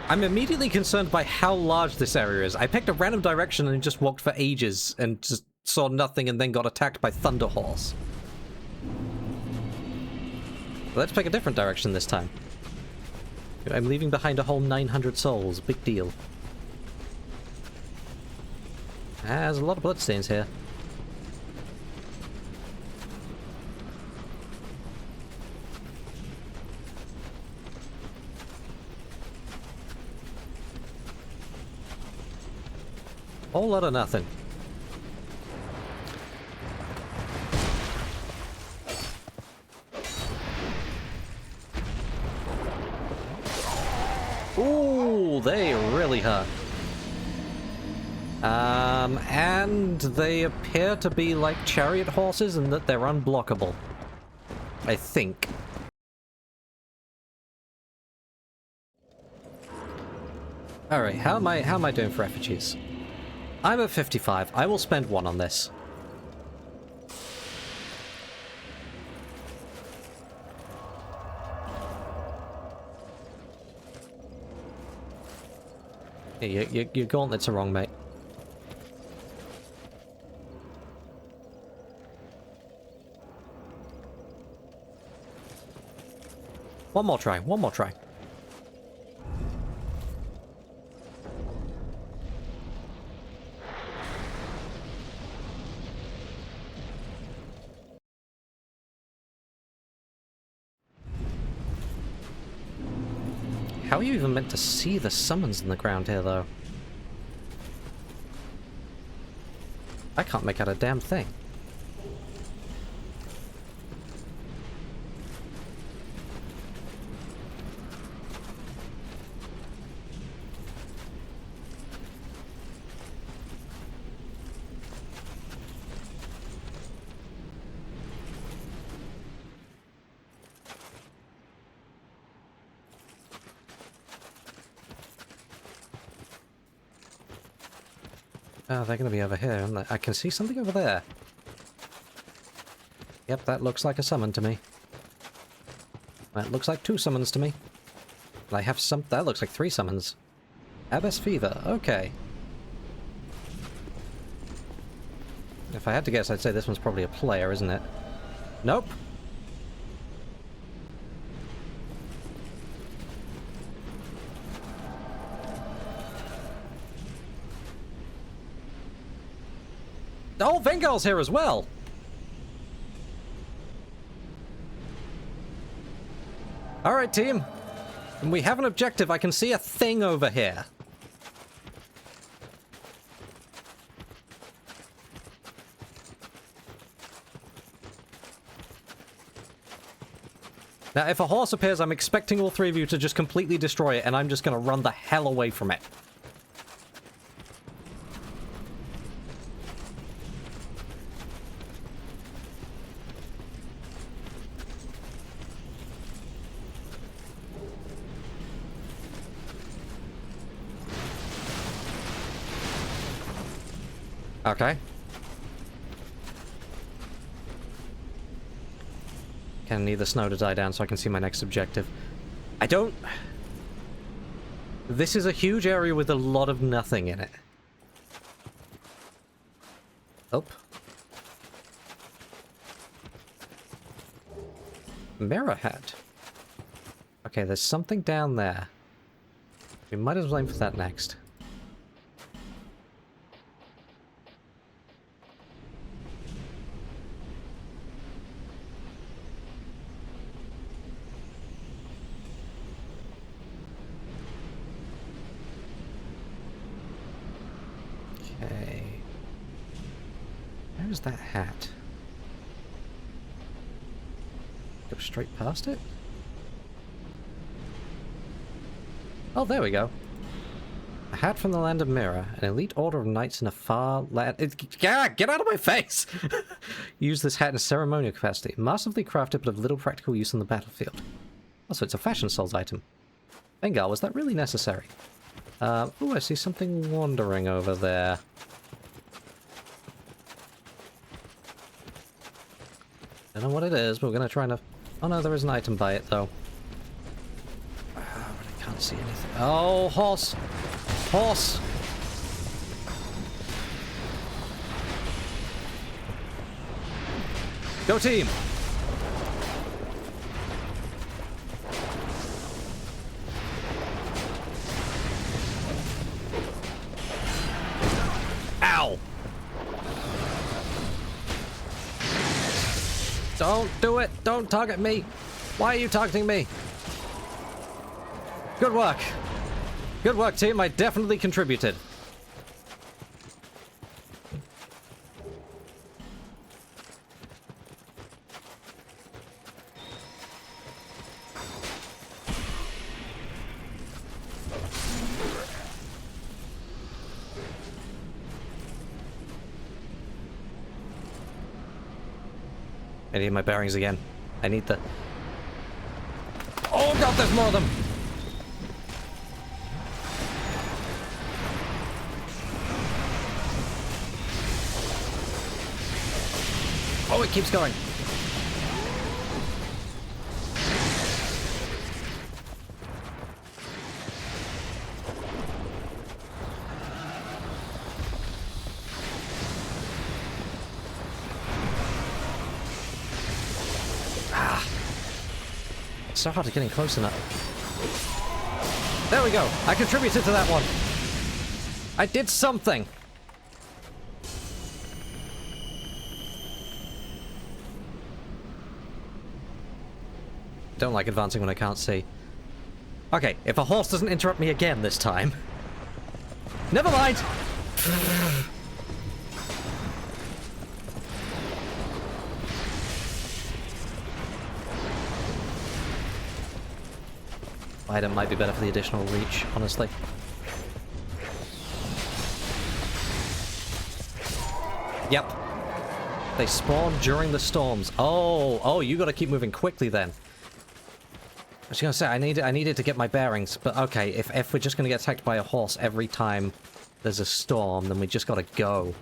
I'm immediately concerned by how large this area is. I picked a random direction and just walked for ages and just saw nothing and then got attacked by Thunder Horse. Let's pick a different direction this time. I'm leaving behind a whole 900 souls. Big deal. There's a lot of bloodstains here. Whole lot of nothing. Ooh, they really hurt. And they appear to be like chariot horses and that they're unblockable. I think. Alright, how am I doing for effigies? I'm at 55. I will spend 1 on this. Hey, your gauntlets are wrong, mate. One more try, one more try. How are you even meant to see the summons in the ground here, though? I can't make out a damn thing. Oh, they're going to be over here, aren't they? I can see something over there. Yep, that looks like a summon to me. That looks like 2 summons to me. I have some... That looks like 3 summons. Abbess Fever, okay. If I had to guess, I'd say this one's probably a player, isn't it? Nope. Oh, Vengal's here as well! Alright, team. And we have an objective. I can see a thing over here. Now, if a horse appears, I'm expecting all 3 of you to just completely destroy it, and I'm just gonna run the hell away from it. Okay. Kinda need the snow to die down so I can see my next objective. I don't... This is a huge area with a lot of nothing in it. Oh. Mirror hat. Okay, there's something down there. We might as well aim for that next. Where's that hat? Go straight past it? Oh, there we go. A hat from the land of Mirror, an elite order of knights in a far land. Get out of my face! Use this hat in ceremonial capacity. Massively crafted, but of little practical use on the battlefield. Also, it's a fashion souls item. Vengal, was that really necessary? Oh, I see something wandering over there. Don't know what it is, but we're gonna try and... Oh no, there is an item by it, though. But I can't see anything. Oh, horse! Horse! Go team! Ow! Don't do it! Don't target me! Why are you targeting me? Good work! Good work, team. I definitely contributed. I need my bearings again. I need the... Oh god, there's more of them! Oh, it keeps going. It's so hard to getting close enough. There we go. I contributed to that one. I did something. Don't like advancing when I can't see. Okay, if a horse doesn't interrupt me again this time... Never mind! Item might be better for the additional reach, honestly. Yep. They spawn during the storms. Oh, you gotta keep moving quickly then. I was gonna say, I needed to get my bearings, but okay, if we're just gonna get attacked by a horse every time there's a storm, then we just gotta go.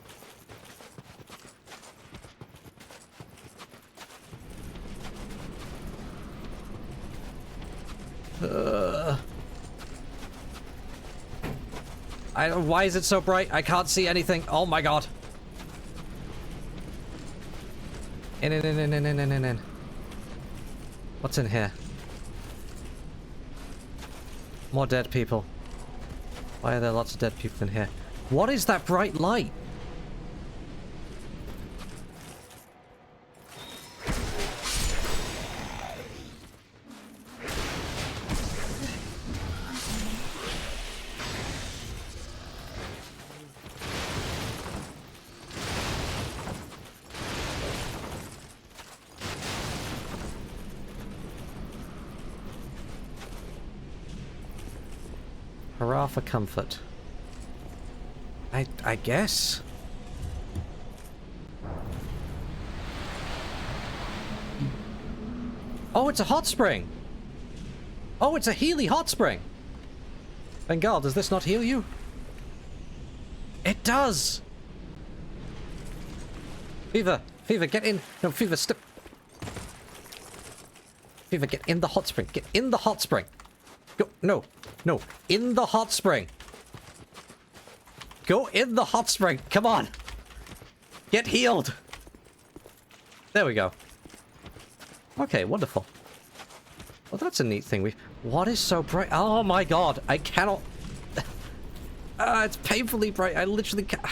Why is it so bright? I can't see anything. Oh my god. In. What's in here? More dead people. Why are there lots of dead people in here? What is that bright light? Hurrah for comfort. I guess. Oh, it's a hot spring. Oh, it's a Healy hot spring. Bengal, does this not heal you? It does. Fever, get in. No, Fever, step. Fever, get in the hot spring. Get in the hot spring. Go, no, in the hot spring. Go in the hot spring. Come on. Get healed. There we go. Okay, wonderful. Well, that's a neat thing. What is so bright? Oh my god, I cannot... it's painfully bright. I literally can't...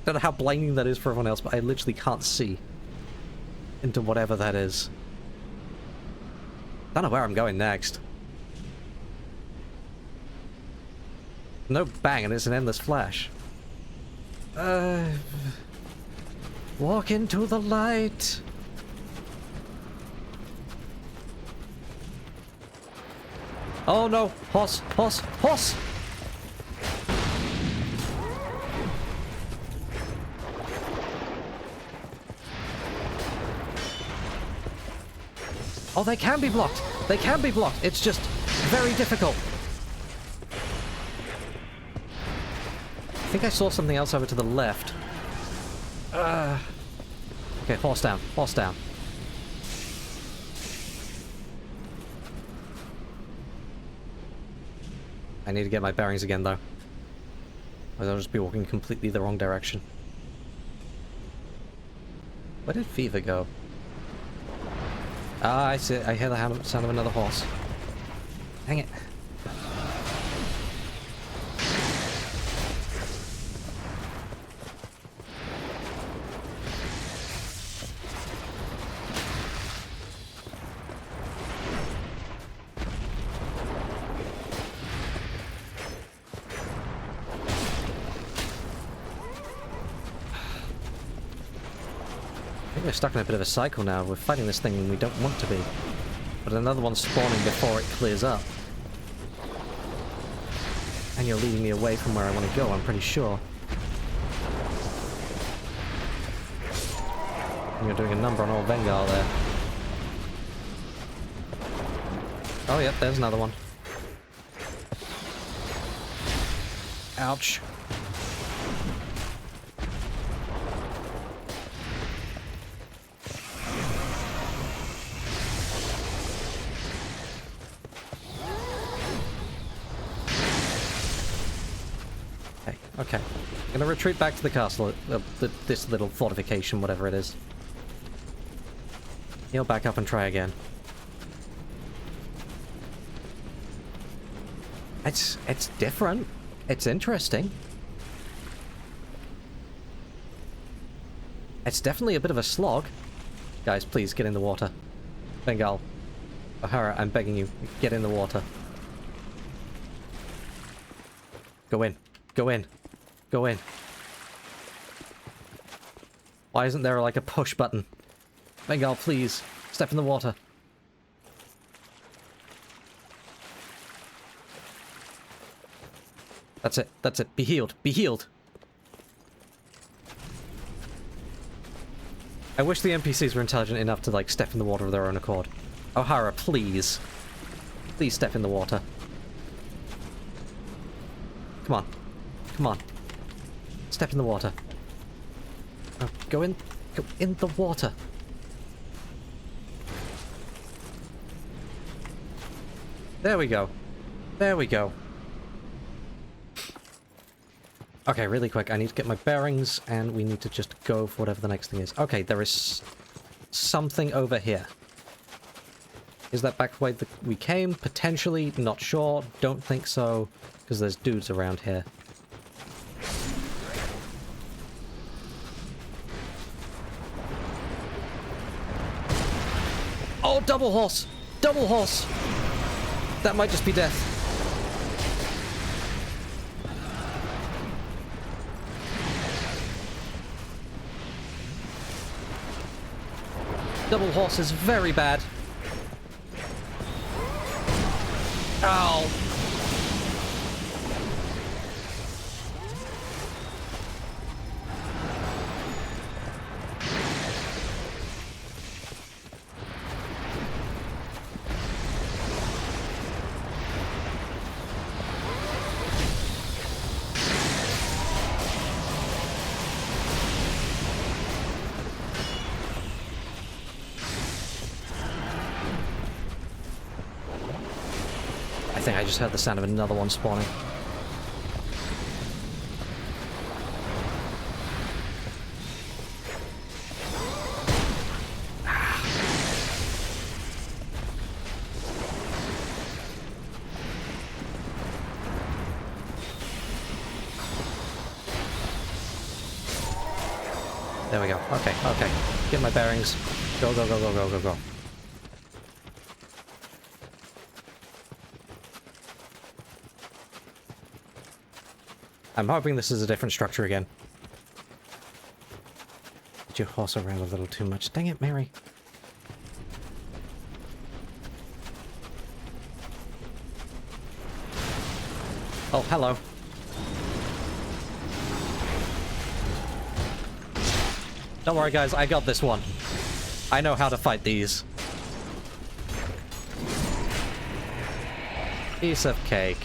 Don't know how blinding that is for everyone else, but I literally can't see into whatever that is. Don't know where I'm going next. No bang, and it's an endless flash. Walk into the light. Oh no! Horse! Horse! Horse! Oh, they can be blocked! They can be blocked! It's just very difficult. I think I saw something else over to the left. Okay, horse down. Horse down. I need to get my bearings again, though. Otherwise I'll just be walking completely the wrong direction. Where did Fever go? Ah, I see it. I hear the sound of another horse. Dang it. We're stuck in a bit of a cycle now. We're fighting this thing and we don't want to be. But another one's spawning before it clears up. And you're leading me away from where I want to go, I'm pretty sure. And you're doing a number on old Vengar there. Oh, yep, there's another one. Ouch. Okay, I'm gonna retreat back to the castle, this little fortification, whatever it is. Heal back up and try again. It's different. It's interesting. It's definitely a bit of a slog. Guys, please get in the water. Bengal. O'Hara, I'm begging you, get in the water. Go in. Go in. Go in. Why isn't there like a push button? Bengal, please. Step in the water. That's it. That's it. Be healed. Be healed. I wish the NPCs were intelligent enough to like step in the water of their own accord. O'Hara, please. Please step in the water. Come on. Come on. Step in the water. Oh, go in the water. There we go. There we go. Okay, really quick. I need to get my bearings, and we need to just go for whatever the next thing is. Okay, there is something over here. Is that back the way that we came? Potentially. Not sure. Don't think so, because there's dudes around here. Oh, double horse! Double horse! That might just be death. Double horse is very bad. Ow! I think I just heard the sound of another one spawning. There we go. Okay, okay. Get my bearings. Go, go, go, go, go, go, go. I'm hoping this is a different structure again. Did you horse around a little too much? Dang it, Mary. Oh, hello. Don't worry, guys. I got this one. I know how to fight these. Piece of cake.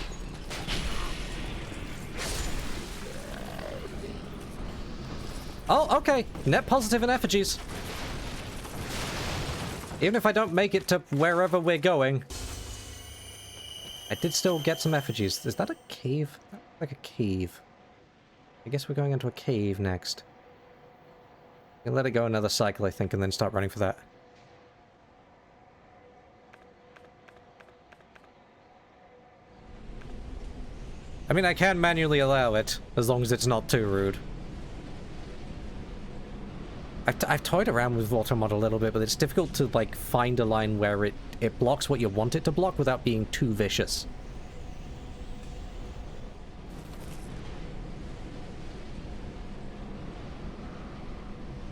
Oh, okay. Net positive in effigies. Even if I don't make it to wherever we're going. I did still get some effigies. Is that a cave? Like a cave. I guess we're going into a cave next. I'll let it go another cycle, I think, and then start running for that. I mean, I can manually allow it, as long as it's not too rude. I've toyed around with Automod a little bit, but it's difficult to, like, find a line where it blocks what you want it to block without being too vicious.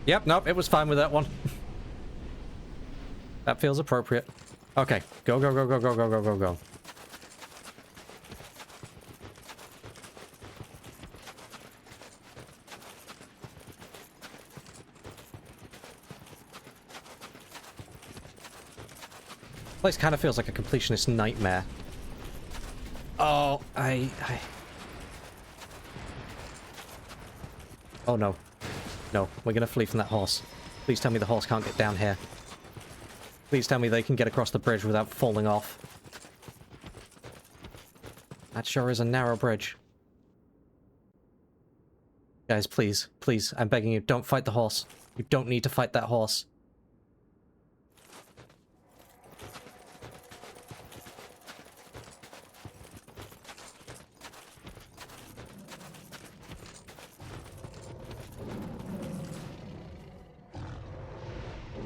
Yep, nope, it was fine with that one. That feels appropriate. Okay, go, go, go, go, go, go, go, go, go. Place kind of feels like a completionist nightmare. Oh, Oh no. No, we're gonna flee from that horse. Please tell me the horse can't get down here. Please tell me they can get across the bridge without falling off. That sure is a narrow bridge. Guys, please, please, I'm begging you, don't fight the horse. You don't need to fight that horse.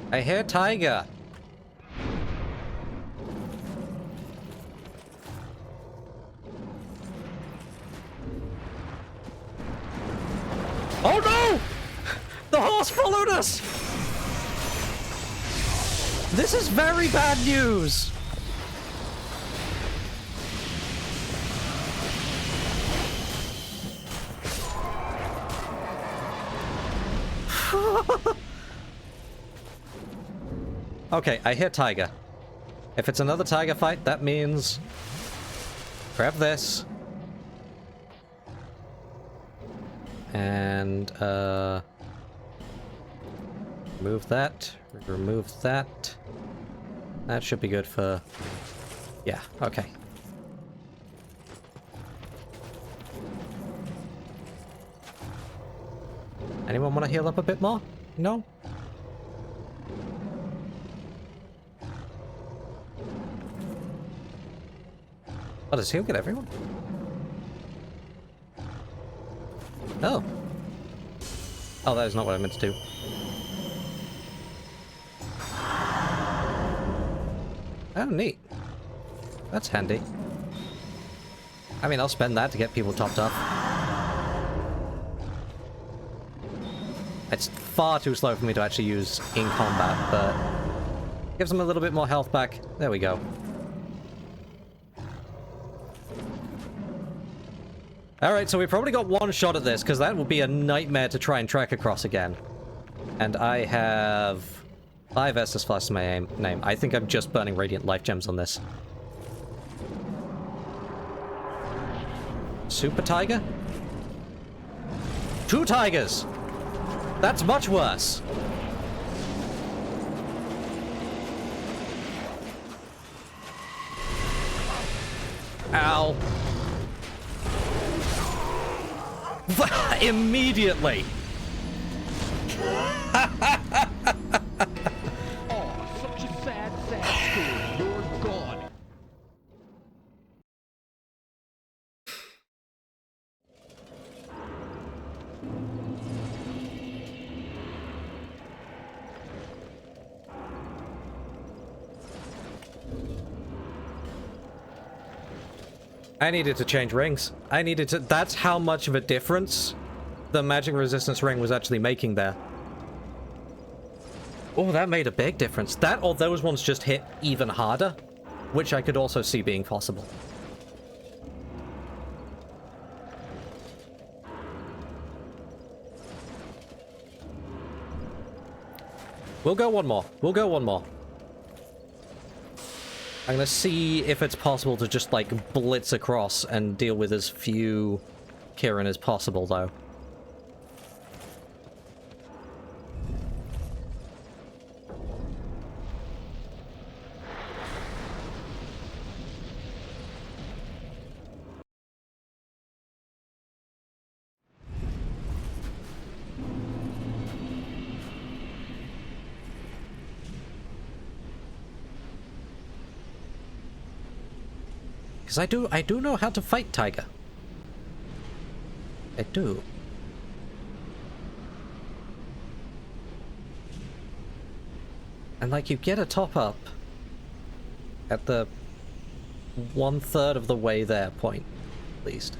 I hear tiger. Oh no! The horse followed us! This is very bad news! Okay, I hear tiger. If it's another tiger fight, that means... grab this. And, remove that. Remove that. That should be good for Yeah, okay. Anyone want to heal up a bit more? No? Oh, does heal get everyone? Oh. Oh, that is not what I meant to do. Oh, neat. That's handy. I mean, I'll spend that to get people topped up. It's far too slow for me to actually use in combat, but gives them a little bit more health back. There we go. Alright, so we probably got one shot at this, because that would be a nightmare to try and track across again. And I have 5 Estus Flasks in my name. I think I'm just burning Radiant Life Gems on this. Super Tiger? 2 tigers! That's much worse! Ow. Immediately! Oh, such a sad, sad story. You're gone. I needed to change rings. I needed to... That's how much of a difference the magic resistance ring was actually making there. Oh, that made a big difference. That or those ones just hit even harder, which I could also see being possible. We'll go one more. We'll go one more. I'm gonna see if it's possible to just, like, blitz across and deal with as few Kirin as possible, though. Because I do know how to fight Tiger. I do. And, like, you get a top-up at the 1/3 of the way there point, at least.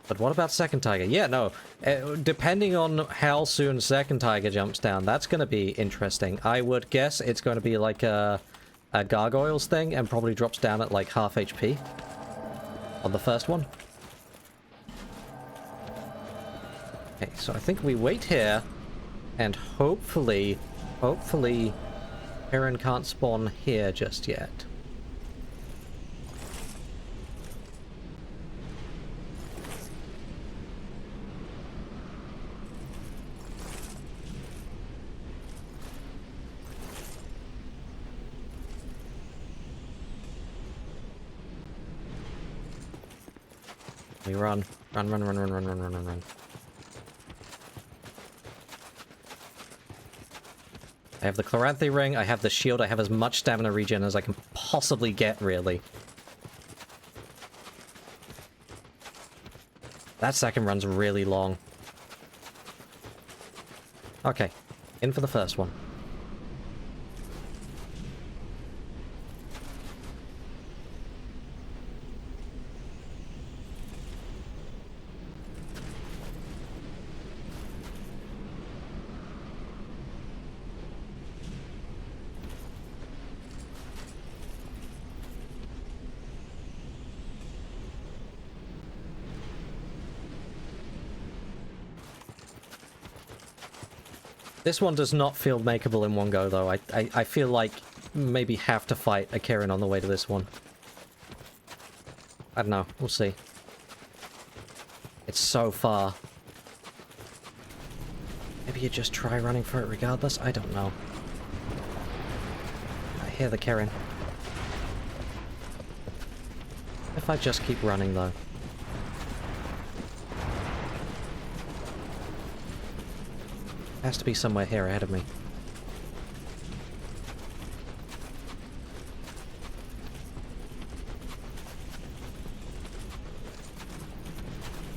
But what about Second Tiger? Yeah, no. Depending on how soon Second Tiger jumps down, that's going to be interesting. I would guess it's going to be like a Gargoyles thing and probably drops down at like half HP on the first one. Okay, so I think we wait here and hopefully Kirin can't spawn here just yet. We run. Run. I have the Chloranthy ring, I have the shield, I have as much stamina regen as I can possibly get, really. That second run's really long. Okay, in for the first one. This one does not feel makeable in one go, though. I feel like maybe have to fight a Kirin on the way to this one. I don't know. We'll see. It's so far. Maybe you just try running for it regardless? I don't know. hear the Kirin. If I just keep running, though. Has to be somewhere here ahead of me.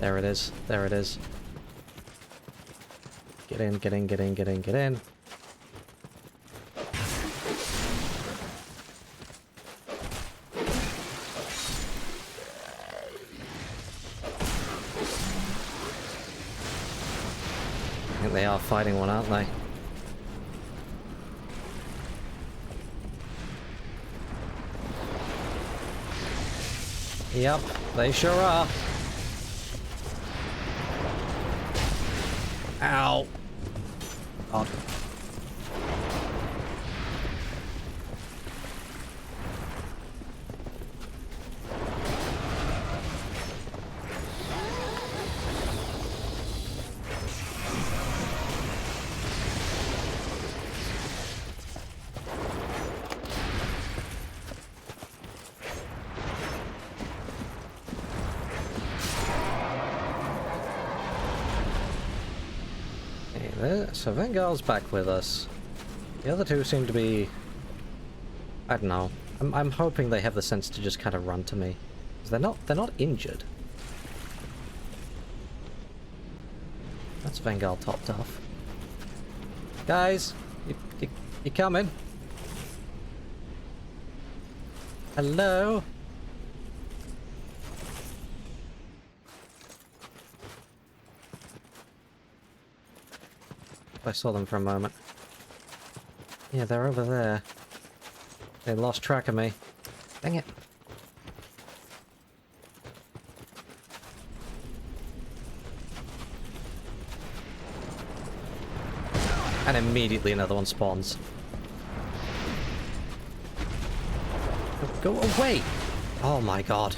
There it is. There it is. Get in, get in, get in, get in, get in. I think they are fighting one, aren't they? Yep, they sure are. Ow. God. So Vengar's back with us. The other two seem to be... I don't know. I'm hoping they have the sense to just kind of run to me. 'Cause they're not injured. That's Vengar topped off. Guys, you coming? Hello? I saw them for a moment. Yeah, they're over there. They lost track of me. Dang it. And immediately another one spawns. Go away! Oh my god.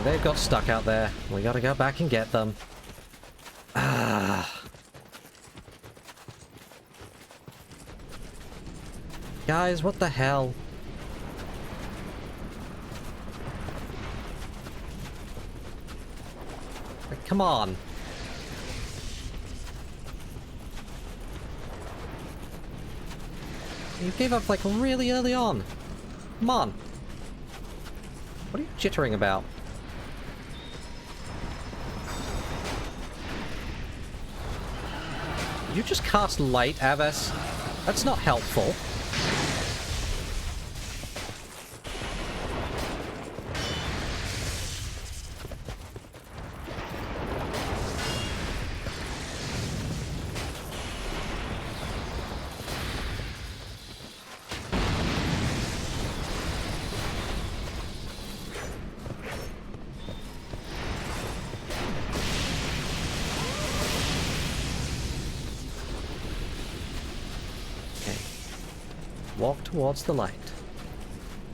They've got stuck out there. We gotta go back and get them. Ah. Guys, what the hell? Like, come on. You gave up like really early on. Come on. What are you jittering about? You just cast light, Aves. That's not helpful. Walk towards the light.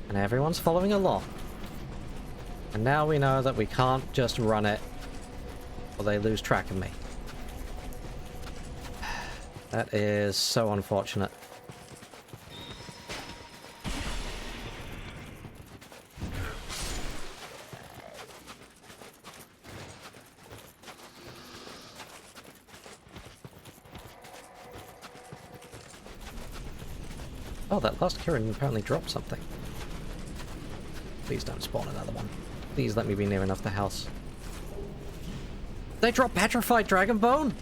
And everyone's following along. And now we know that we can't just run it, or they lose track of me. That is so unfortunate. Oh, that last Kirin apparently dropped something. Please don't spawn another one. Please let me be near enough the house. They drop Petrified Dragon Bone?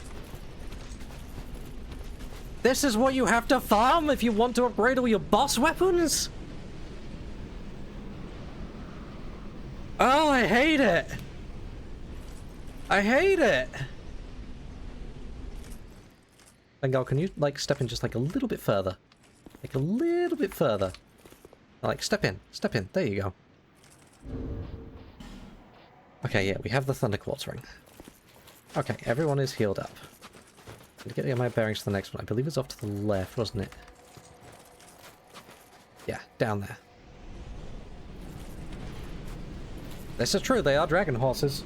This is what you have to farm if you want to upgrade all your boss weapons? Oh, I hate it! I hate it! Bengal, can you, like, step in just, like, a little bit further? Like, a little bit further. Like, step in. Step in. There you go. Okay, yeah, we have the Thunder Quartz ring. Okay, everyone is healed up. I'm getting my bearings to the next one. I believe it's off to the left, wasn't it? Yeah, down there. This is true, they are dragon horses.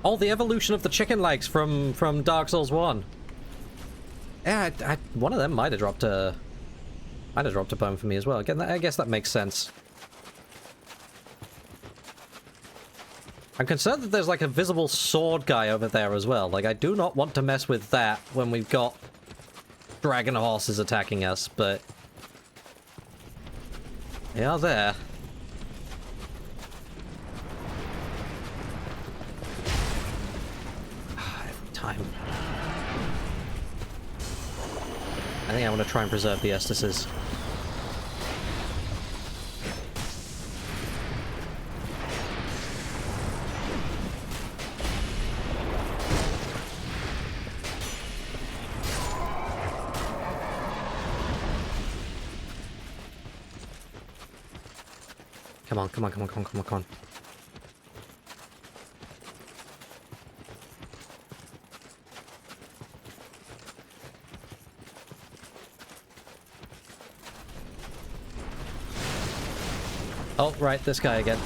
Oh, the evolution of the chicken legs from Dark Souls 1. Yeah, one of them might have dropped a bone for me as well. Again, I guess that makes sense. I'm concerned that there's like a visible sword guy over there as well. Like, I do not want to mess with that when we've got dragon horses attacking us, but they are there. Every time. I think I want to try and preserve the Estises. Come on, come on, come on, come on, come on, come on. Oh, right, this guy again.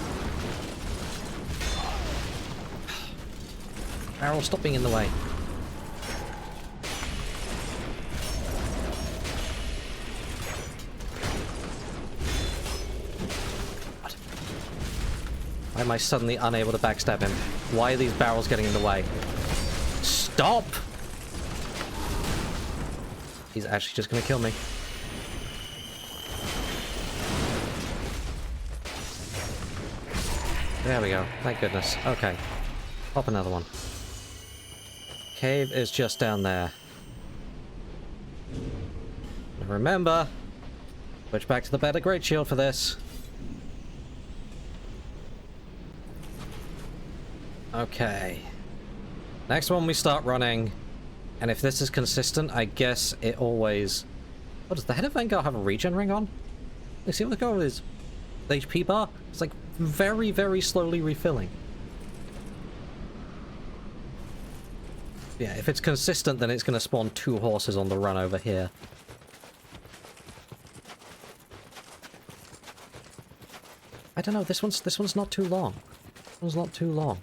Barrel, stop being in the way. What? Why am I suddenly unable to backstab him? Why are these barrels getting in the way? Stop! He's actually just gonna kill me. There we go. Thank goodness. Okay. Pop another one. Cave is just down there. Remember, switch back to the better Great Shield for this. Okay. Next one we start running. And if this is consistent, I guess it always... Oh, does the head of Vanguard have a regen ring on? Let's see what the goal is. The HP bar? It's like very, very slowly refilling. Yeah, if it's consistent, then it's going to spawn 2 horses on the run over here. I don't know, this one's not too long. This one's not too long.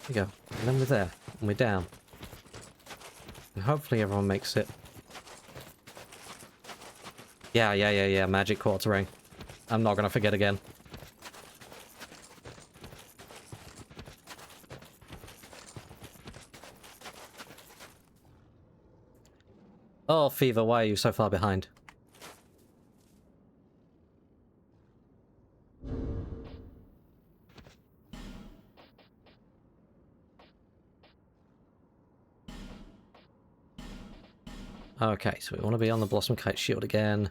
There you go. And then we're there. And we're down. And hopefully everyone makes it. Yeah. Magic quartz ring. I'm not gonna forget again. Oh, Fever, why are you so far behind? Okay, so we want to be on the Blossom Kite Shield again.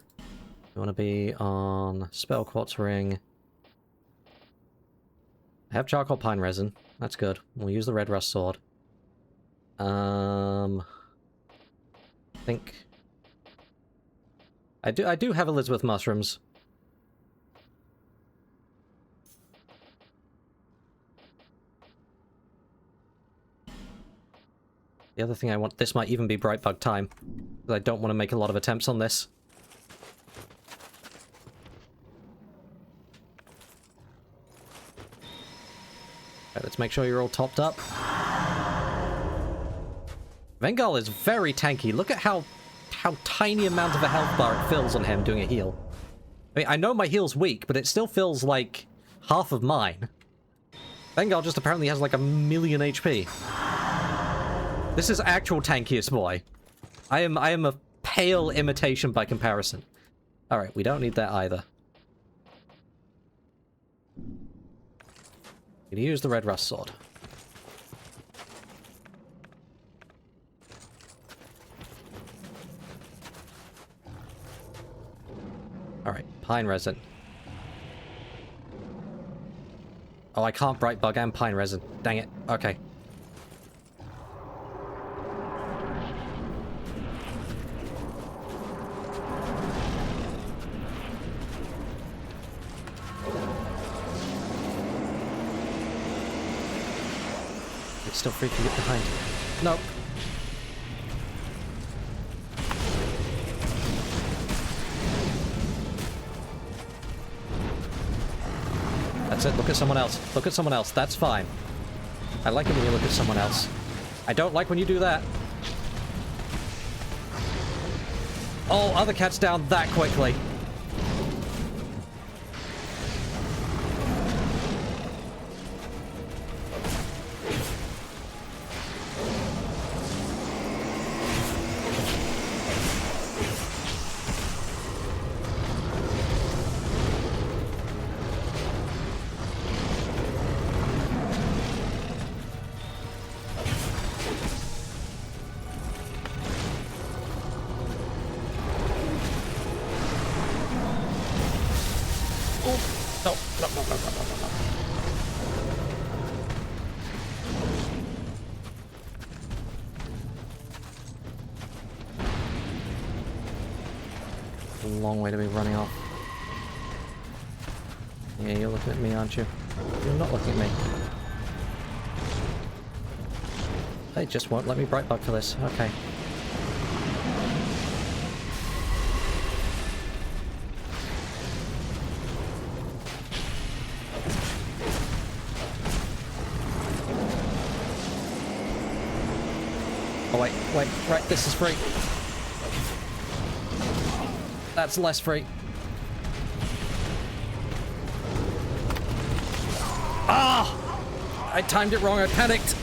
We want to be on Spell Quartz Ring. I have Charcoal Pine Resin. That's good. We'll use the Red Rust Sword. I think... I do have Elizabeth Mushrooms. The other thing I want... This might even be Brightbug time. I don't want to make a lot of attempts on this. Okay, let's make sure you're all topped up. Vengal is very tanky. Look at how tiny amount of a health bar it fills on him doing a heal. I mean, I know my heal's weak, but it still feels like half of mine. Vengal just apparently has like 1,000,000 HP. This is actual tankiest boy. I am a pale imitation by comparison. Alright, we don't need that either. Gonna use the Red Rust Sword. Pine resin. Oh, I can't bright bug and pine resin. Dang it. Okay. It's still free to get behind. Nope. That's it. Look at someone else. Look at someone else. That's fine. I like it when you look at someone else. I don't like when you do that. Oh, other cat's down that quickly. Long way to be running off. Yeah, you're looking at me, aren't you? You're not looking at me. They just won't let me bright bug for this. Okay. Oh wait, right, this is free. That's less free. Ah! I timed it wrong, I panicked.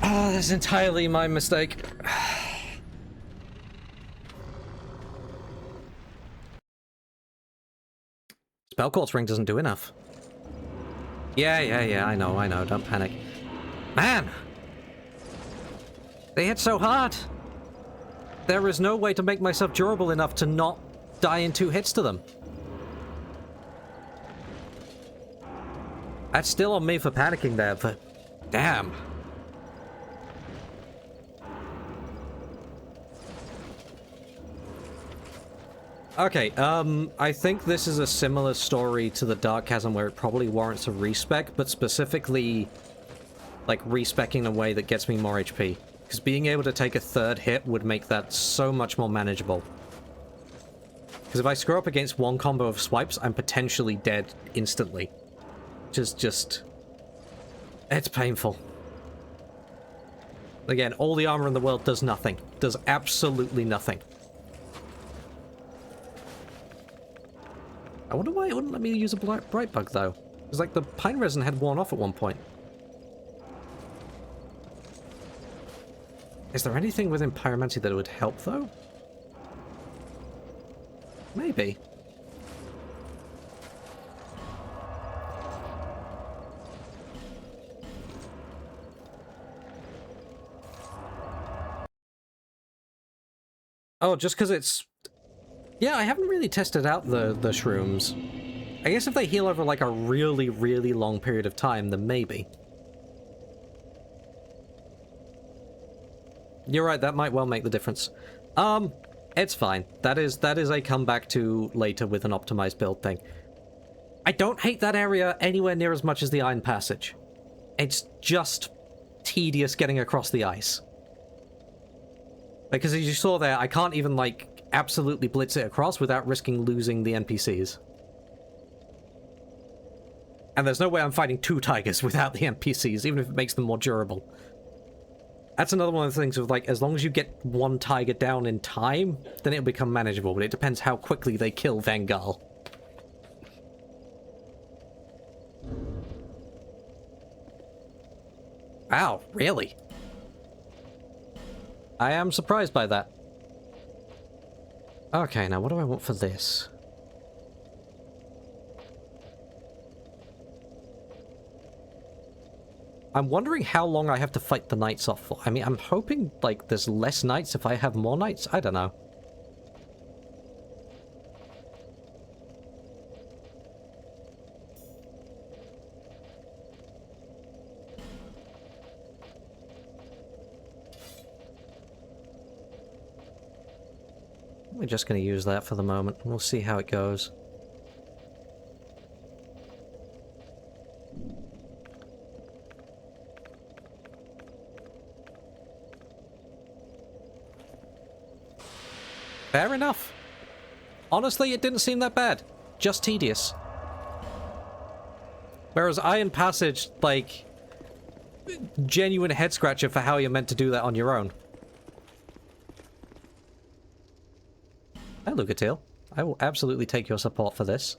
Ah, that's entirely my mistake. Spell Quartz ring doesn't do enough. Yeah, I know, don't panic. Man! They hit so hard! There is no way to make myself durable enough to not die in 2 hits to them. That's still on me for panicking there, but damn. Okay, I think this is a similar story to the Dark Chasm where it probably warrants a respec, but specifically, like, respecing in a way that gets me more HP. Because being able to take a 3rd hit would make that so much more manageable. Because if I screw up against one combo of swipes, I'm potentially dead instantly. Just... It's painful. Again, all the armor in the world does nothing. Does absolutely nothing. I wonder why it wouldn't let me use a bright bug, though. Because, like, the pine resin had worn off at one point. Is there anything within pyromancy that would help, though? Maybe. Oh, just because it's... Yeah, I haven't really tested out the shrooms. I guess if they heal over, like, a really, really long period of time, then maybe. You're right, that might well make the difference. It's fine. That is a comeback to later with an optimized build thing. I don't hate that area anywhere near as much as the Iron Passage. It's just tedious getting across the ice. Because as you saw there, I can't even, like, absolutely blitz it across without risking losing the NPCs. And there's no way I'm fighting 2 tigers without the NPCs, even if it makes them more durable. That's another one of the things of, like, as long as you get 1 tiger down in time, then it'll become manageable, but it depends how quickly they kill Vangal. Wow, really? I am surprised by that. Okay, now what do I want for this? I'm wondering how long I have to fight the knights off for. I mean, I'm hoping, like, there's less knights if I have more knights. I don't know. we're just going to use that for the moment. We'll see how it goes. Fair enough. Honestly, it didn't seem that bad. Just tedious. Whereas Iron Passage, like, genuine head scratcher for how you're meant to do that on your own. Hi, Lucatiel. I will absolutely take your support for this.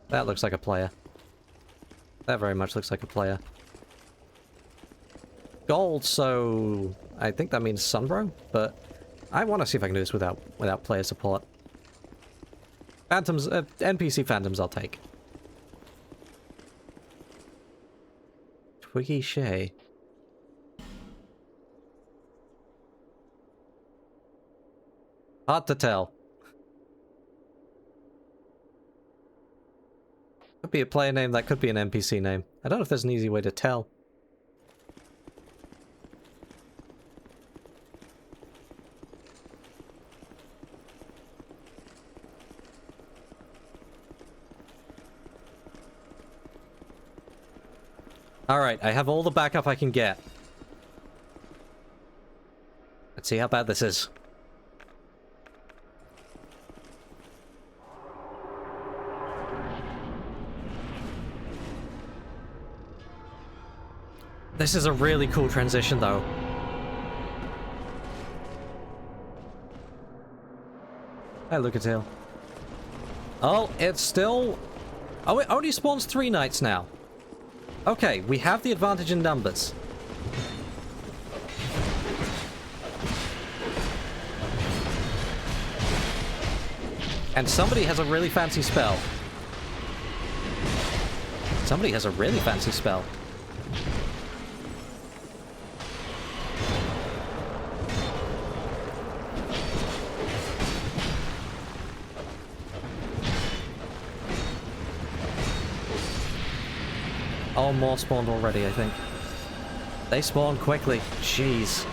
That looks like a player. That very much looks like a player. Gold, so I think that means Sunbro, but I want to see if I can do this without player support. Phantoms, NPC Phantoms I'll take. Twiggy Shay. Hard to tell. Could be a player name, that could be an NPC name. I don't know if there's an easy way to tell. Alright, I have all the backup I can get. Let's see how bad this is. This is a really cool transition, though. Hey, Lucatiel. Oh, it's still... Oh, it only spawns 3 nights now. Okay, we have the advantage in numbers. And somebody has a really fancy spell. Somebody has a really fancy spell. Oh, more spawned already, I think. They spawn quickly. Jeez.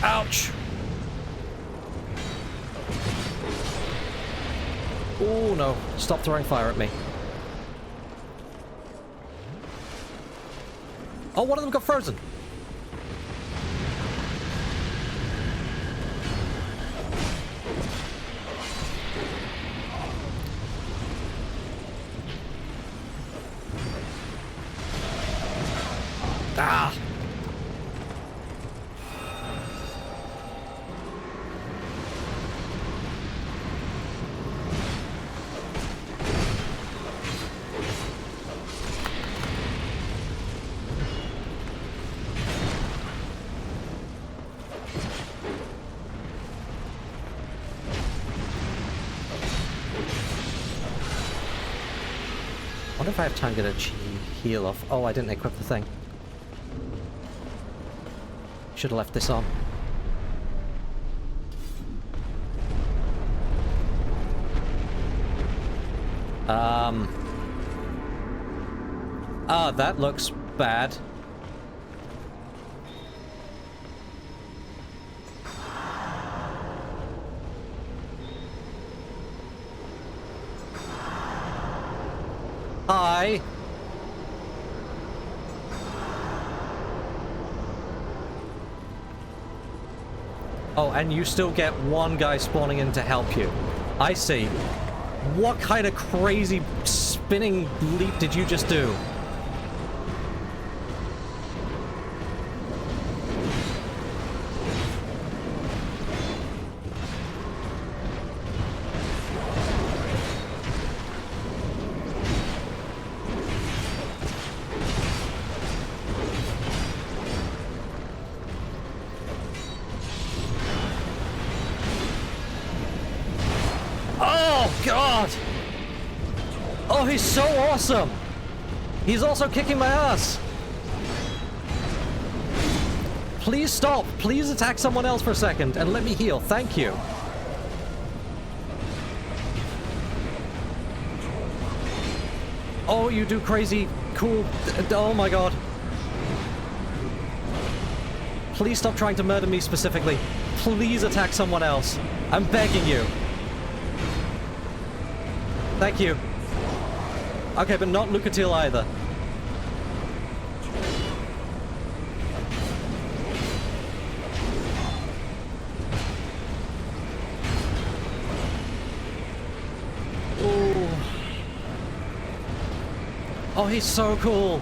Ouch! Oh no, stop throwing fire at me. Oh, one of them got frozen. Ah! I wonder if I have time to get a heal off. Oh, I didn't equip the thing. Should have left this on. Ah, that looks bad. Hi. Oh, and you still get one guy spawning in to help you. I see. What kind of crazy spinning leap did you just do? God! Oh, he's so awesome! He's also kicking my ass! Please stop. Please attack someone else for a second and let me heal. Thank you. Oh, you do crazy, cool... Oh my god. Please stop trying to murder me specifically. Please attack someone else. I'm begging you. Thank you. Okay, but not Lucatil either. Ooh. Oh, he's so cool.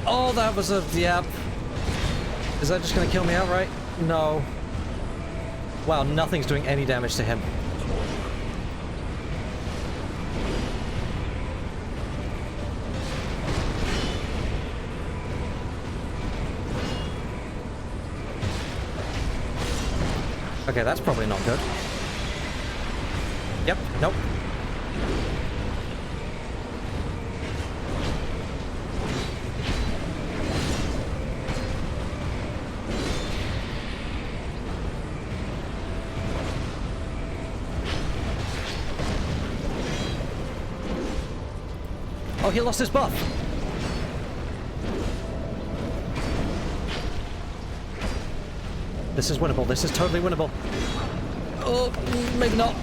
Oh, that was a... Yep. Is that just gonna kill me outright? No. Wow, nothing's doing any damage to him. Okay, that's probably not good. Yep, nope. Oh, he lost his buff. This is winnable. This is totally winnable. Oh, maybe not.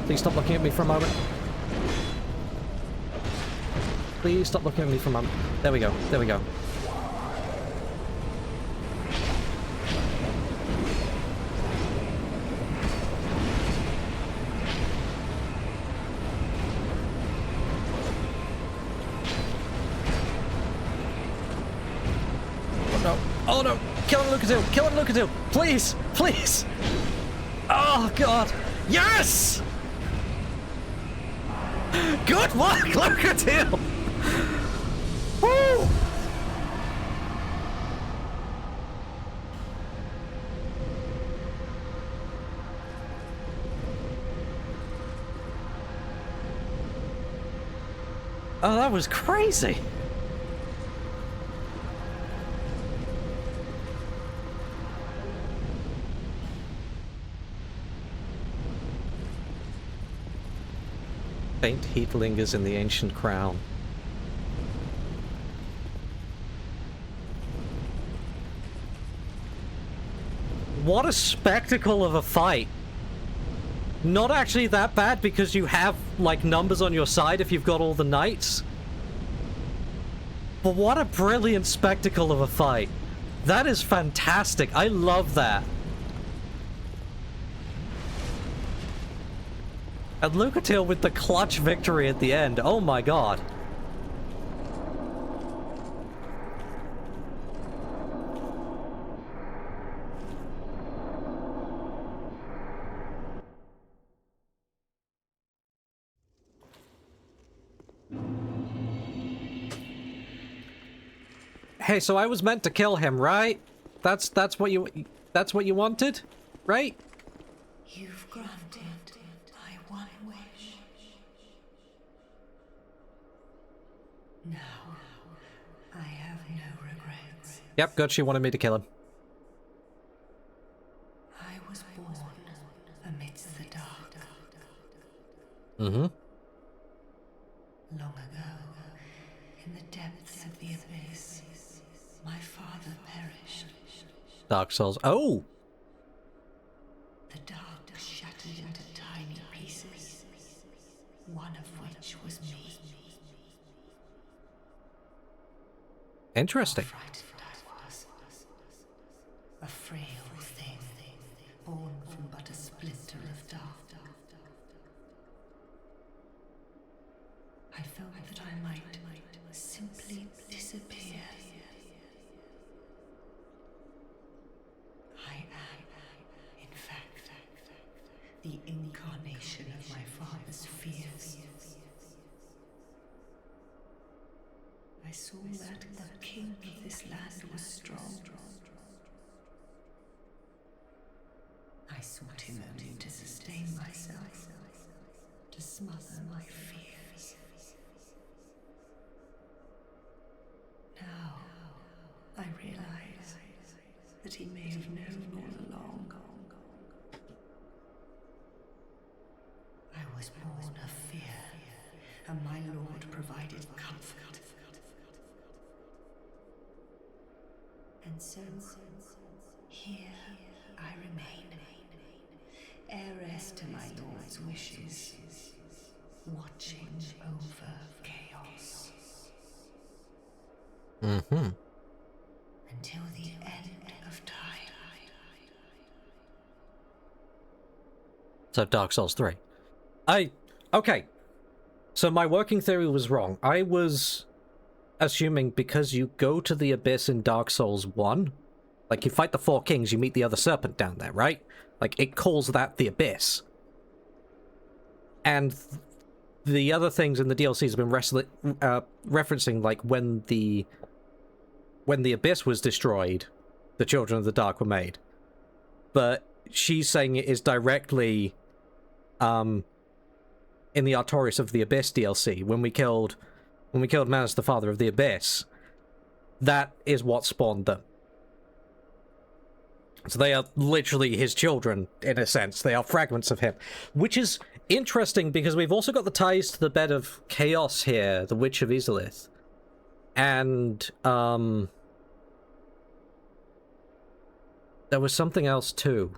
Please stop looking at me for a moment. Please stop looking at me for a moment. There we go. There we go. Oh no! Kill him, Lucatil! Kill him, Lucatil! Please! Please! Oh god! Yes! Good work, Lucatil! Woo! Oh, that was crazy! Faint heat lingers in the ancient crown. What a spectacle of a fight! Not actually that bad because you have, like, numbers on your side if you've got all the knights. But what a brilliant spectacle of a fight. That is fantastic. I love that. And Lucatil with the clutch victory at the end. Oh my god. Hey, so I was meant to kill him, right? That's what you wanted, right? You've granted my one wish. Now, I have no regrets. Yep, good. She wanted me to kill him. I was born amidst the dark. Mm-hmm. Long ago, in the depths of the abyss, my father perished. Dark Souls. Oh! The dark shattered into tiny pieces, one of which was me. Interesting. How frightened I was. A frail thing, born from but a splinter of dark. I felt that I might simply disappear. I am, in fact, the incarnation of my father's fears. I saw that the king of this land was strong. I sought him only to sustain myself, to smother my fears. Now, I realize that he may have known all along. I was born of fear, and my lord provided comfort. And so, here I remain, heiress to my lord's wishes, watching over chaos. Mm-hmm. Until the end of time. So Dark Souls 3. Okay. So my working theory was wrong. I was assuming because you go to the Abyss in Dark Souls 1, like you fight the Four Kings, you meet the other serpent down there, right? Like it calls that the Abyss. And the other things in the DLCs have been referencing like when the Abyss was destroyed, the Children of the Dark were made. But she's saying it is directly in the Artorias of the Abyss DLC, when we killed Manus, the father of the Abyss, that is what spawned them. So they are literally his children, in a sense. They are fragments of him. Which is interesting, because we've also got the ties to the Bed of Chaos here, the Witch of Izalith. And, there was something else, too.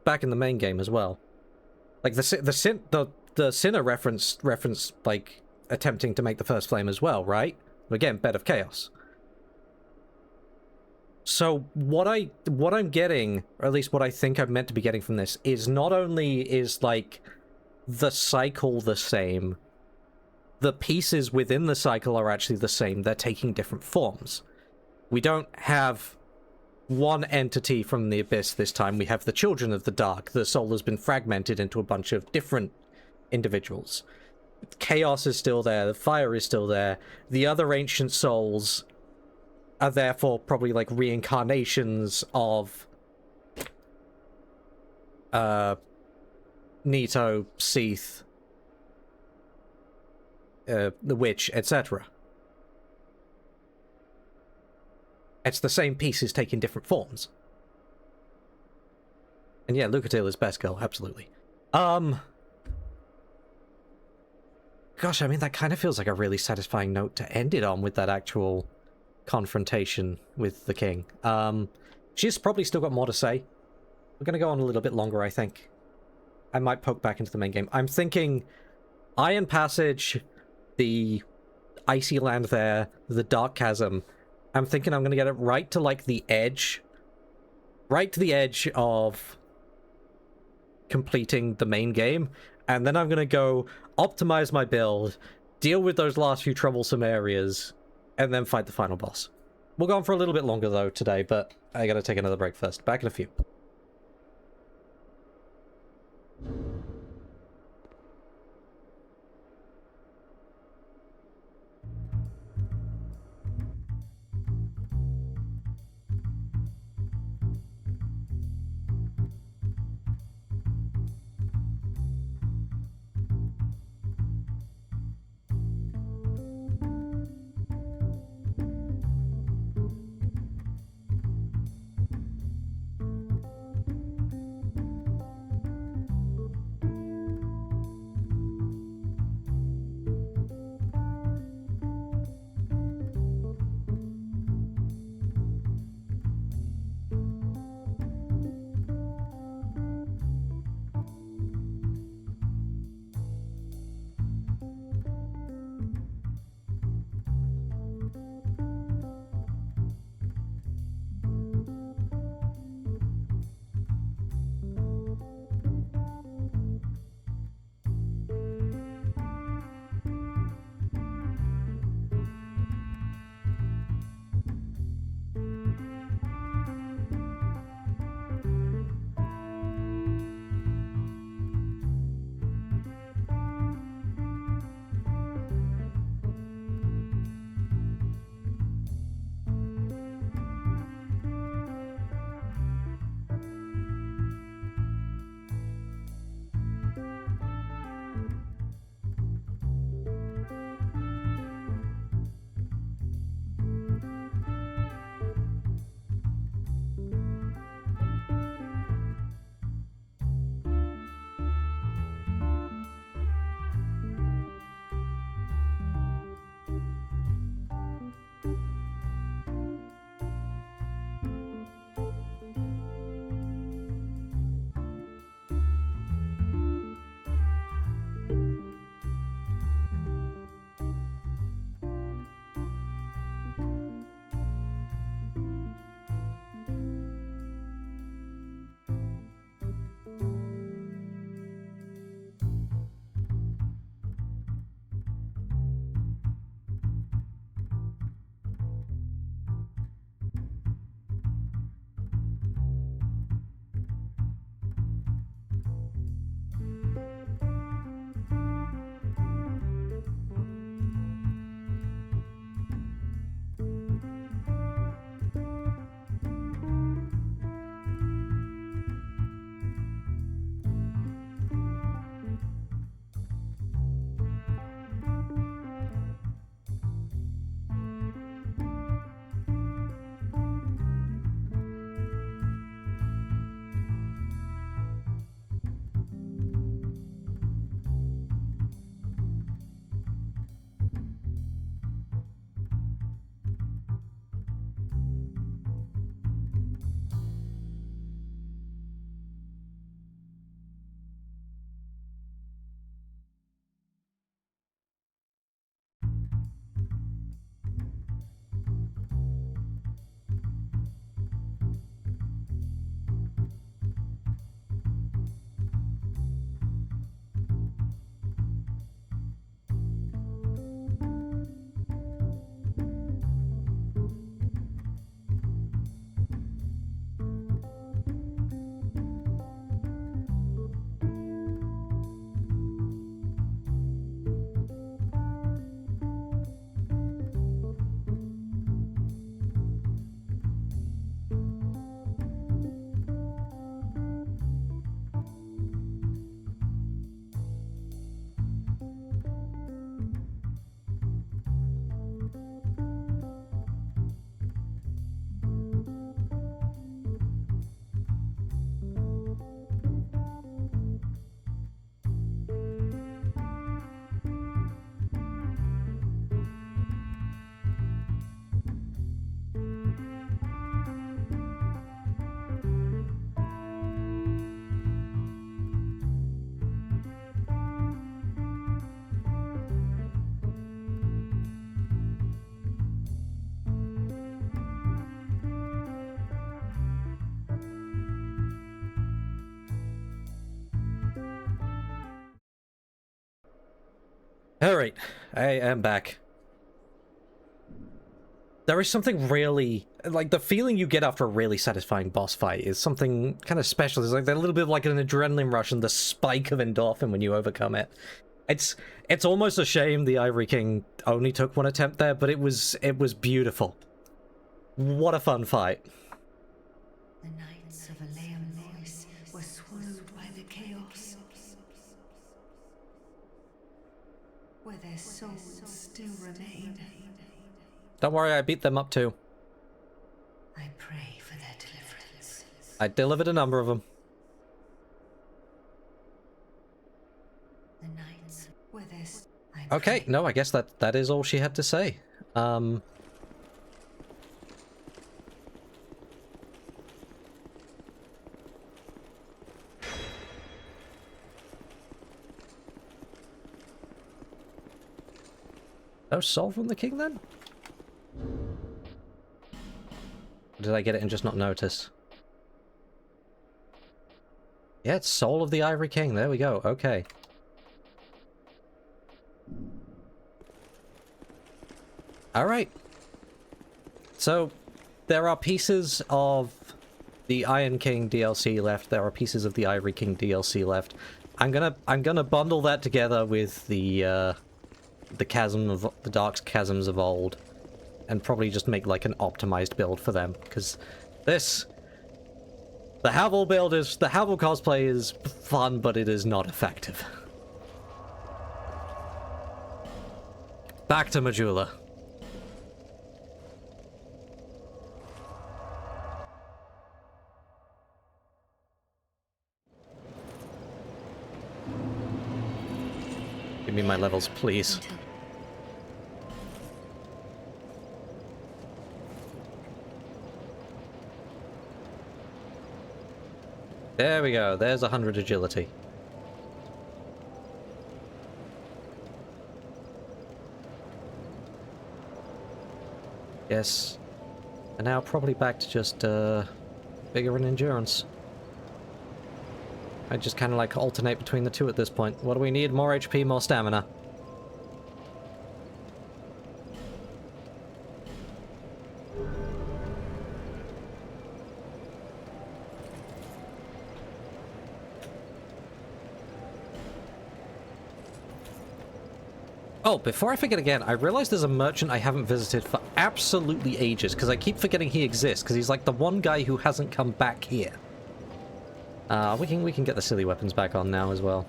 Back in the main game as well. Like, the Sinner reference, like, attempting to make the first flame as well, right? Again, Bed of Chaos. So what I'm getting, or at least what I think I'm meant to be getting from this, is not only is, like, the cycle the same, the pieces within the cycle are actually the same. They're taking different forms. We don't have one entity from the Abyss this time. We have the Children of the Dark. The soul has been fragmented into a bunch of different individuals. Chaos is still there. The fire is still there. The other ancient souls are therefore probably like reincarnations of Nito, Seath, the Witch, etc. It's the same pieces taking different forms. And yeah, Lucatiel is best girl, absolutely. Gosh, I mean, that kind of feels like a really satisfying note to end it on, with that actual confrontation with the king. She's probably still got more to say. We're going to go on a little bit longer, I think. I might poke back into the main game. I'm thinking Iron Passage, the Icy Land there, the Dark Chasm. I'm thinking I'm going to get it right to, like, the edge. Right to the edge of completing the main game. And then I'm going to go optimize my build, deal with those last few troublesome areas, and then fight the final boss. We'll go on for a little bit longer, though, today, but I gotta take another break first. Back in a few. Alright, I am back. There is something really... like, the feeling you get after a really satisfying boss fight is something kind of special. There's like a little bit of like an adrenaline rush and the spike of endorphin when you overcome it. It's almost a shame the Ivory King only took one attempt there, but it was beautiful. What a fun fight. The Knights of Aleum Voice were swallowed by the chaos, where their souls still remain. Don't worry, I beat them up too. I pray for their deliverance. I delivered a number of them. The Knights were this. Okay, no, I guess that is all she had to say. No soul from the king then? Or did I get it and just not notice? Yeah, it's Soul of the Ivory King. There we go. Okay. Alright. So, there are pieces of the Iron King DLC left. There are pieces of the Ivory King DLC left. I'm gonna bundle that together with the chasm of the Dark Chasms of Old, and probably just make like an optimized build for them, because the Havel cosplay is fun, but it is not effective. Back to Majula. Give me my levels, please. Until There we go. There's 100 agility. Yes. And now probably back to just vigor and endurance. I just kind of like alternate between the two at this point. What do we need? More HP, more stamina. Oh, before I forget again, I realize there's a merchant I haven't visited for absolutely ages, because I keep forgetting he exists, because he's like the one guy who hasn't come back here. We can get the silly weapons back on now as well.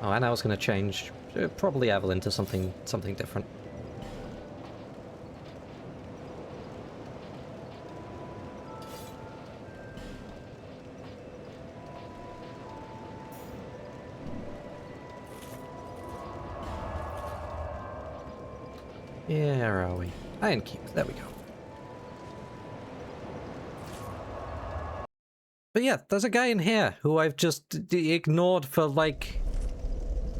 Oh, and I was going to change probably Evelyn to something different. Yeah, where are we? Iron Keep. There we go. But yeah, there's a guy in here who I've just ignored for like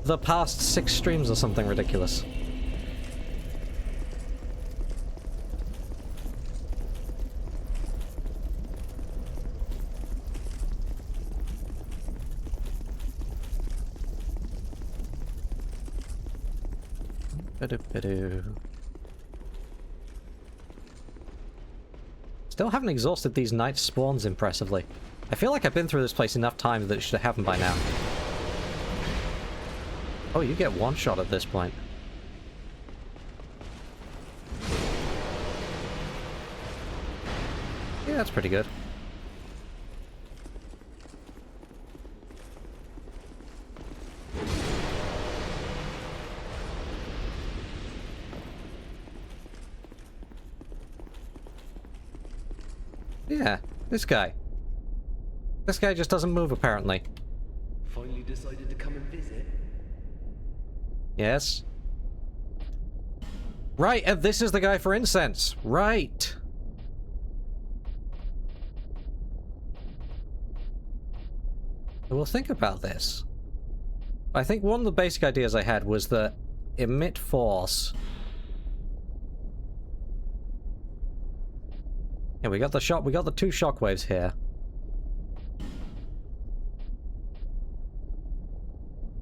the past 6 streams or something ridiculous. Still haven't exhausted these night spawns impressively. I feel like I've been through this place enough times that it should have happened by now. Oh, you get one shot at this point. Yeah, that's pretty good. Yeah, this guy. This guy just doesn't move, apparently. Finally decided to come and visit. Yes. Right, and this is the guy for incense. Right. We'll think about this. I think one of the basic ideas I had was that emit force. Yeah, we got the 2 shockwaves here.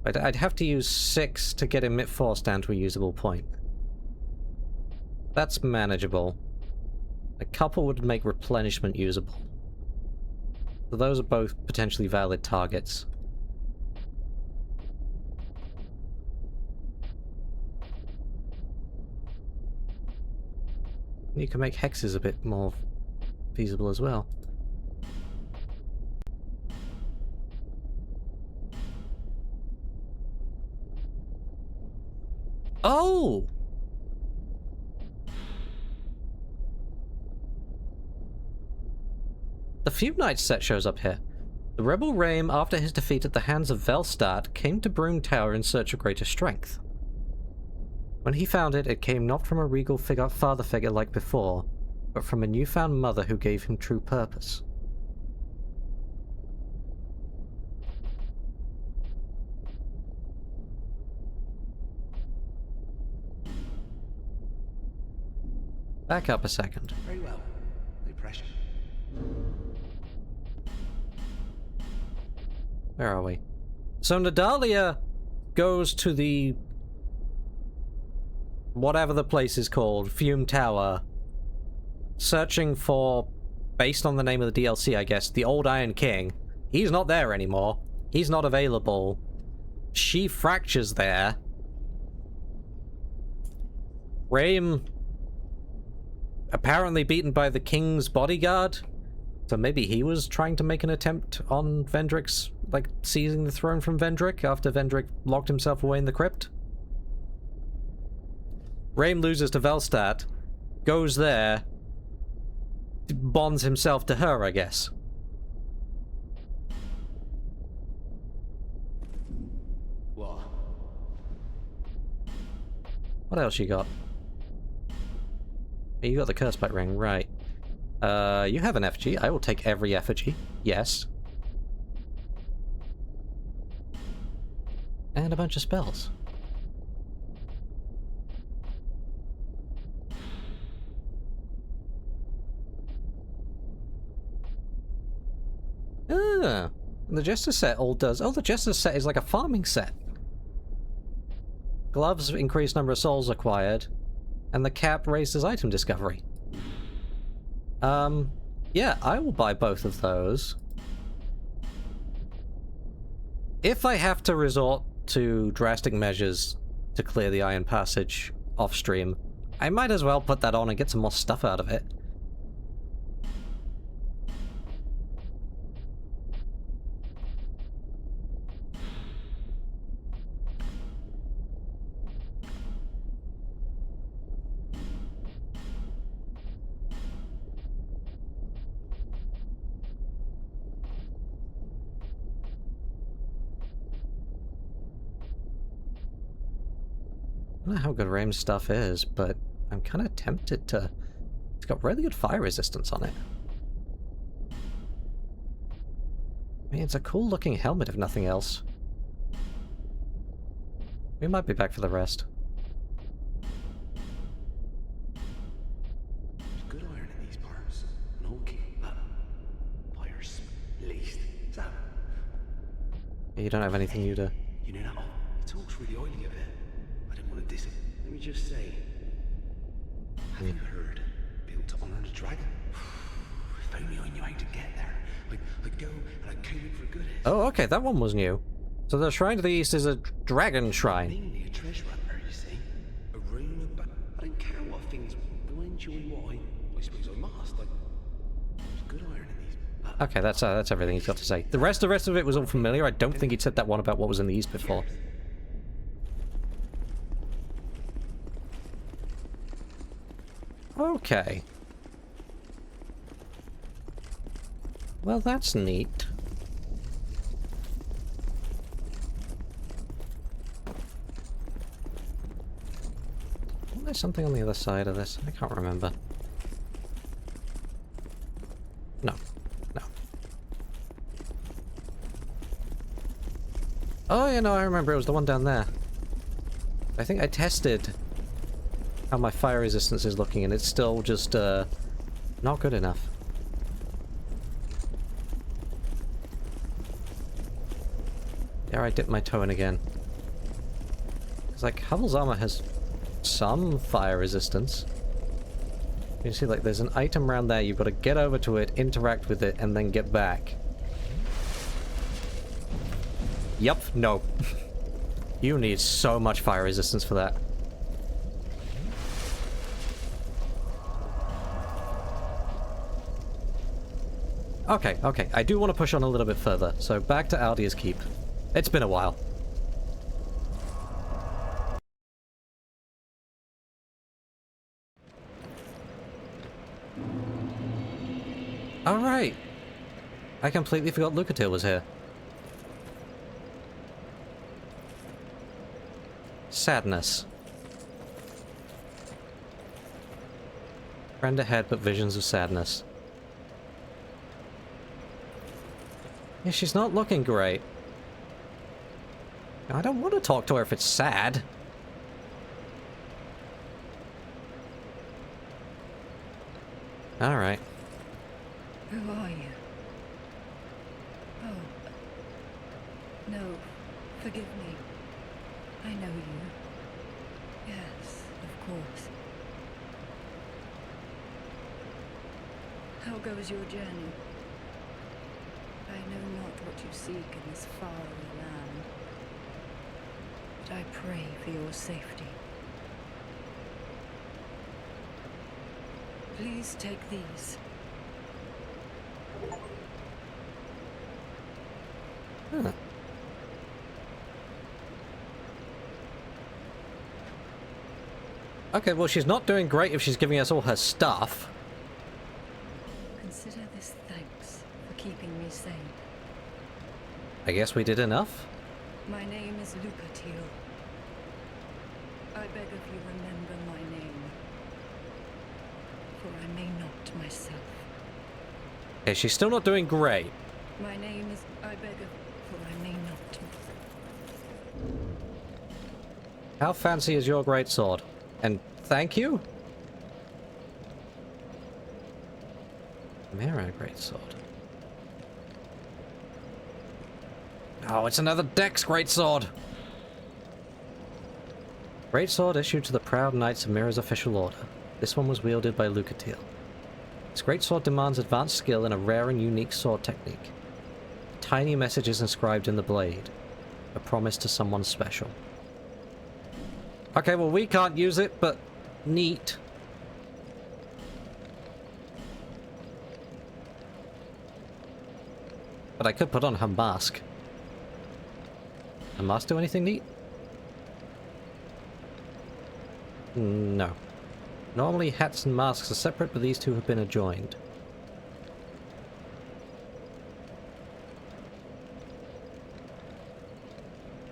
I'd have to use 6 to get emit force down to a usable point. That's manageable. A couple would make replenishment usable. So those are both potentially valid targets. You can make hexes a bit more feasible as well. Oh! The Fume Knight set shows up here. The rebel Raim, after his defeat at the hands of Velstadt, came to Brune Tower in search of greater strength. When he found it, it came not from a regal father figure like before, but from a newfound mother who gave him true purpose. Back up a second. Very well. No pressure. Where are we? So Nadalia goes to the... whatever the place is called, Fume Tower, searching for, based on the name of the DLC, I guess, the old Iron King. He's not there anymore. He's not available. She fractures there. Raim, apparently beaten by the King's bodyguard. So maybe he was trying to make an attempt on Vendrick's, like, seizing the throne from Vendrick after Vendrick locked himself away in the crypt. Raim loses to Velstadt, goes there, bonds himself to her, I guess. What? What else you got? You got the Cursebite ring, right. You have an effigy. I will take every effigy. Yes. And a bunch of spells. Ah, the Jester set all does. Oh, the Jester set is like a farming set. Gloves increase number of souls acquired, and the cap raises item discovery. Yeah, I will buy both of those. If I have to resort to drastic measures to clear the Iron Passage off stream, I might as well put that on and get some more stuff out of it. I don't know how good Raim's stuff is, but I'm kind of tempted to... It's got really good fire resistance on it. I mean, it's a cool looking helmet if nothing else. We might be back for the rest. There's good iron in these parts. No king. Fires. Least. So. You don't have anything you do. You know that all. It talks really oily a bit. I didn't want to diss it. Let me just say. Have you heard? Built to honor the dragon? If only I knew how to get there. I'd go and I'd come in for good. Oh, okay, that one was new. So the Shrine to the East is a dragon shrine. Mainly a treasure hunter, you see. A room of I don't care what things blind you and why. I suppose I must. There's good iron in these. Okay, that's everything he's got to say. The rest of it was all familiar. I don't think he'd said that one about what was in the East before. Okay. Well, that's neat. Wasn't there something on the other side of this? I can't remember. No. No. Oh, yeah, no, I remember. It was the one down there. I think I tested how my fire resistance is looking, and it's still just, not good enough. Dare I dip my toe in again? It's like, Hubel's armor has some fire resistance. You see, like, there's an item around there, you've got to get over to it, interact with it, and then get back. Yup, no. You need so much fire resistance for that. Okay, okay, I do want to push on a little bit further, so back to Aldia's Keep. It's been a while. Alright! I completely forgot Lucatil was here. Sadness. Friend ahead, but visions of sadness. Yeah, she's not looking great. I don't want to talk to her if it's sad. Alright. Who are you? Oh. No. Forgive me. I know you. Yes, of course. How goes your journey? I know not what you seek in this faraway land, but I pray for your safety. Please take these. Huh. Okay, well, she's not doing great if she's giving us all her stuff. Consider this thanks for keeping me safe. I guess we did enough. My name is Lucatil. I beg of you remember my name, for I may not myself. Okay, she's still not doing great. My name is, I beg of, for I may not. How fancy is your great sword? And thank you? Mira greatsword. Oh, it's another Dex greatsword! Greatsword issued to the proud knights of Mira's official order. This one was wielded by Lucatil. This greatsword demands advanced skill and a rare and unique sword technique. Tiny messages inscribed in the blade. A promise to someone special. Okay, well, we can't use it, but neat. But I could put on her mask. Her mask do anything neat? No. Normally hats and masks are separate, but these two have been adjoined.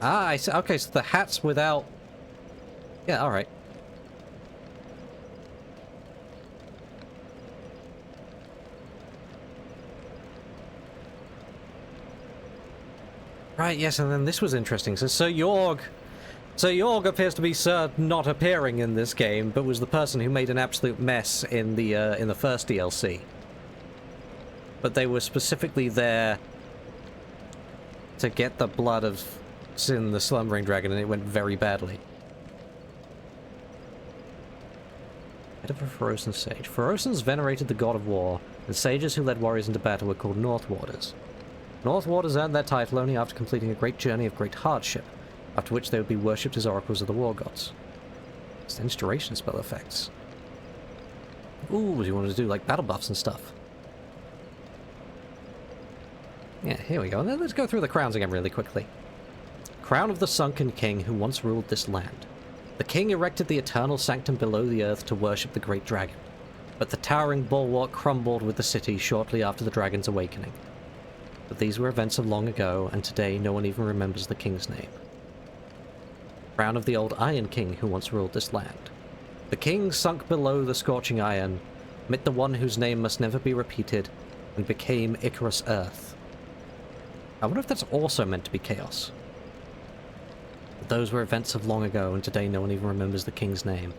Ah, I see. Okay, so the hat's without... Yeah, alright. Right, yes, and then this was interesting. So Sir Yorg appears to be Sir not appearing in this game, but was the person who made an absolute mess in the first DLC. But they were specifically there to get the blood of Sin, the Slumbering Dragon, and it went very badly. Head of a Pharosan Sage. Pharosans venerated the god of war, and sages who led warriors into battle were called Northwarders. Northwarders earned their title only after completing a great journey of great hardship, after which they would be worshipped as oracles of the war gods. Extended duration spell effects. Ooh, you wanted to do like battle buffs and stuff. Yeah, here we go. And then let's go through the crowns again really quickly. Crown of the sunken king who once ruled this land. The king erected the eternal sanctum below the earth to worship the great dragon, but the towering bulwark crumbled with the city shortly after the dragon's awakening. But these were events of long ago, and today no one even remembers the king's name. Crown of the old Iron King who once ruled this land. The king sunk below the scorching iron, met the one whose name must never be repeated, and became Icarus Earth. I wonder if that's also meant to be chaos. But those were events of long ago, and today no one even remembers the king's name.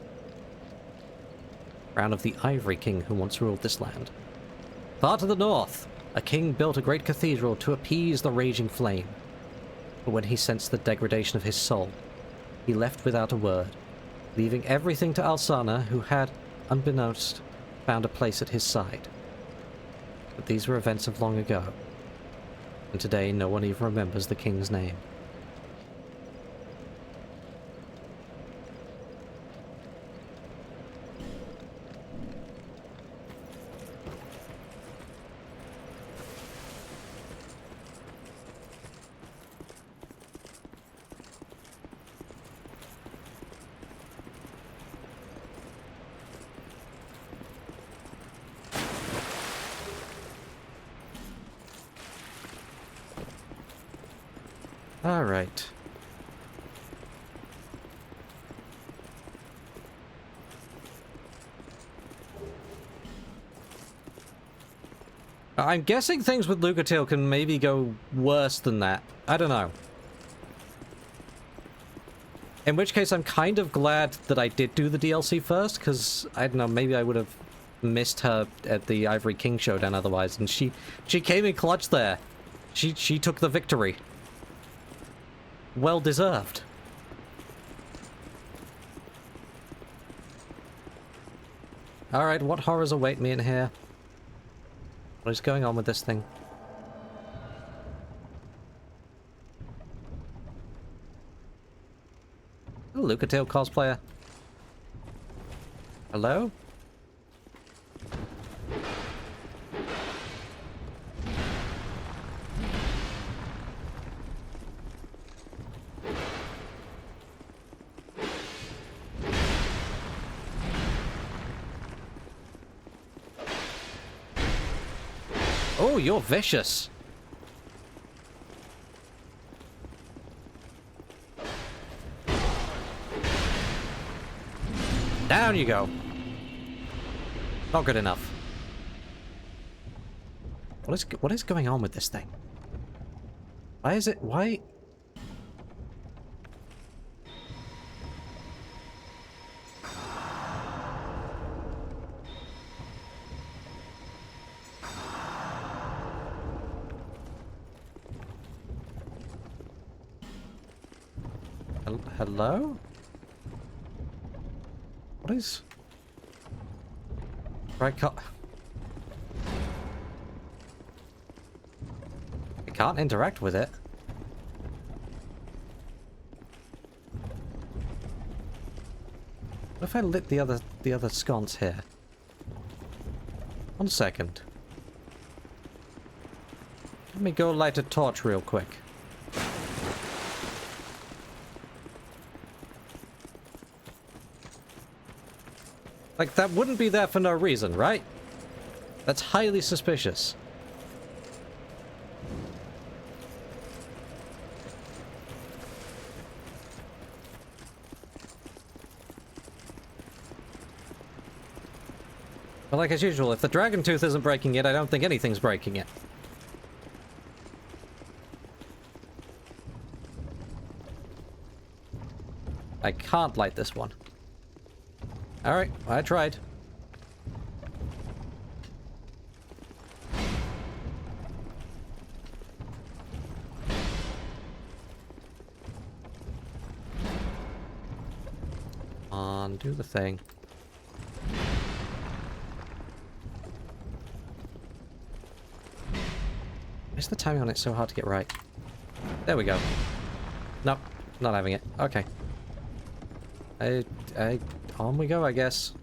Crown of the Ivory King who once ruled this land. Far to the north, a king built a great cathedral to appease the raging flame. But when he sensed the degradation of his soul, he left without a word, leaving everything to Alsana, who had, unbeknownst, found a place at his side. But these were events of long ago, and today no one even remembers the king's name. All right. I'm guessing things with Lucatiel can maybe go worse than that. I don't know. In which case, I'm kind of glad that I did do the DLC first, because, I don't know, maybe I would have missed her at the Ivory King showdown otherwise, and she came in clutch there. She took the victory. Well deserved. Alright, what horrors await me in here? What is going on with this thing? A Lucatiel cosplayer. Hello? Oh, you're vicious. Down you go. Not good enough. What is going on with this thing? Why is it... Why... Hello? What is... I can't interact with it. What if I lit the other sconce here? 1 second. Let me go light a torch real quick. Like, that wouldn't be there for no reason, right? That's highly suspicious. But like as usual, if the dragon tooth isn't breaking it, I don't think anything's breaking it. I can't light this one. Alright, I tried. On, do the thing. Why is the timing on it so hard to get right? There we go. Nope, not having it. Okay. On we go, I guess.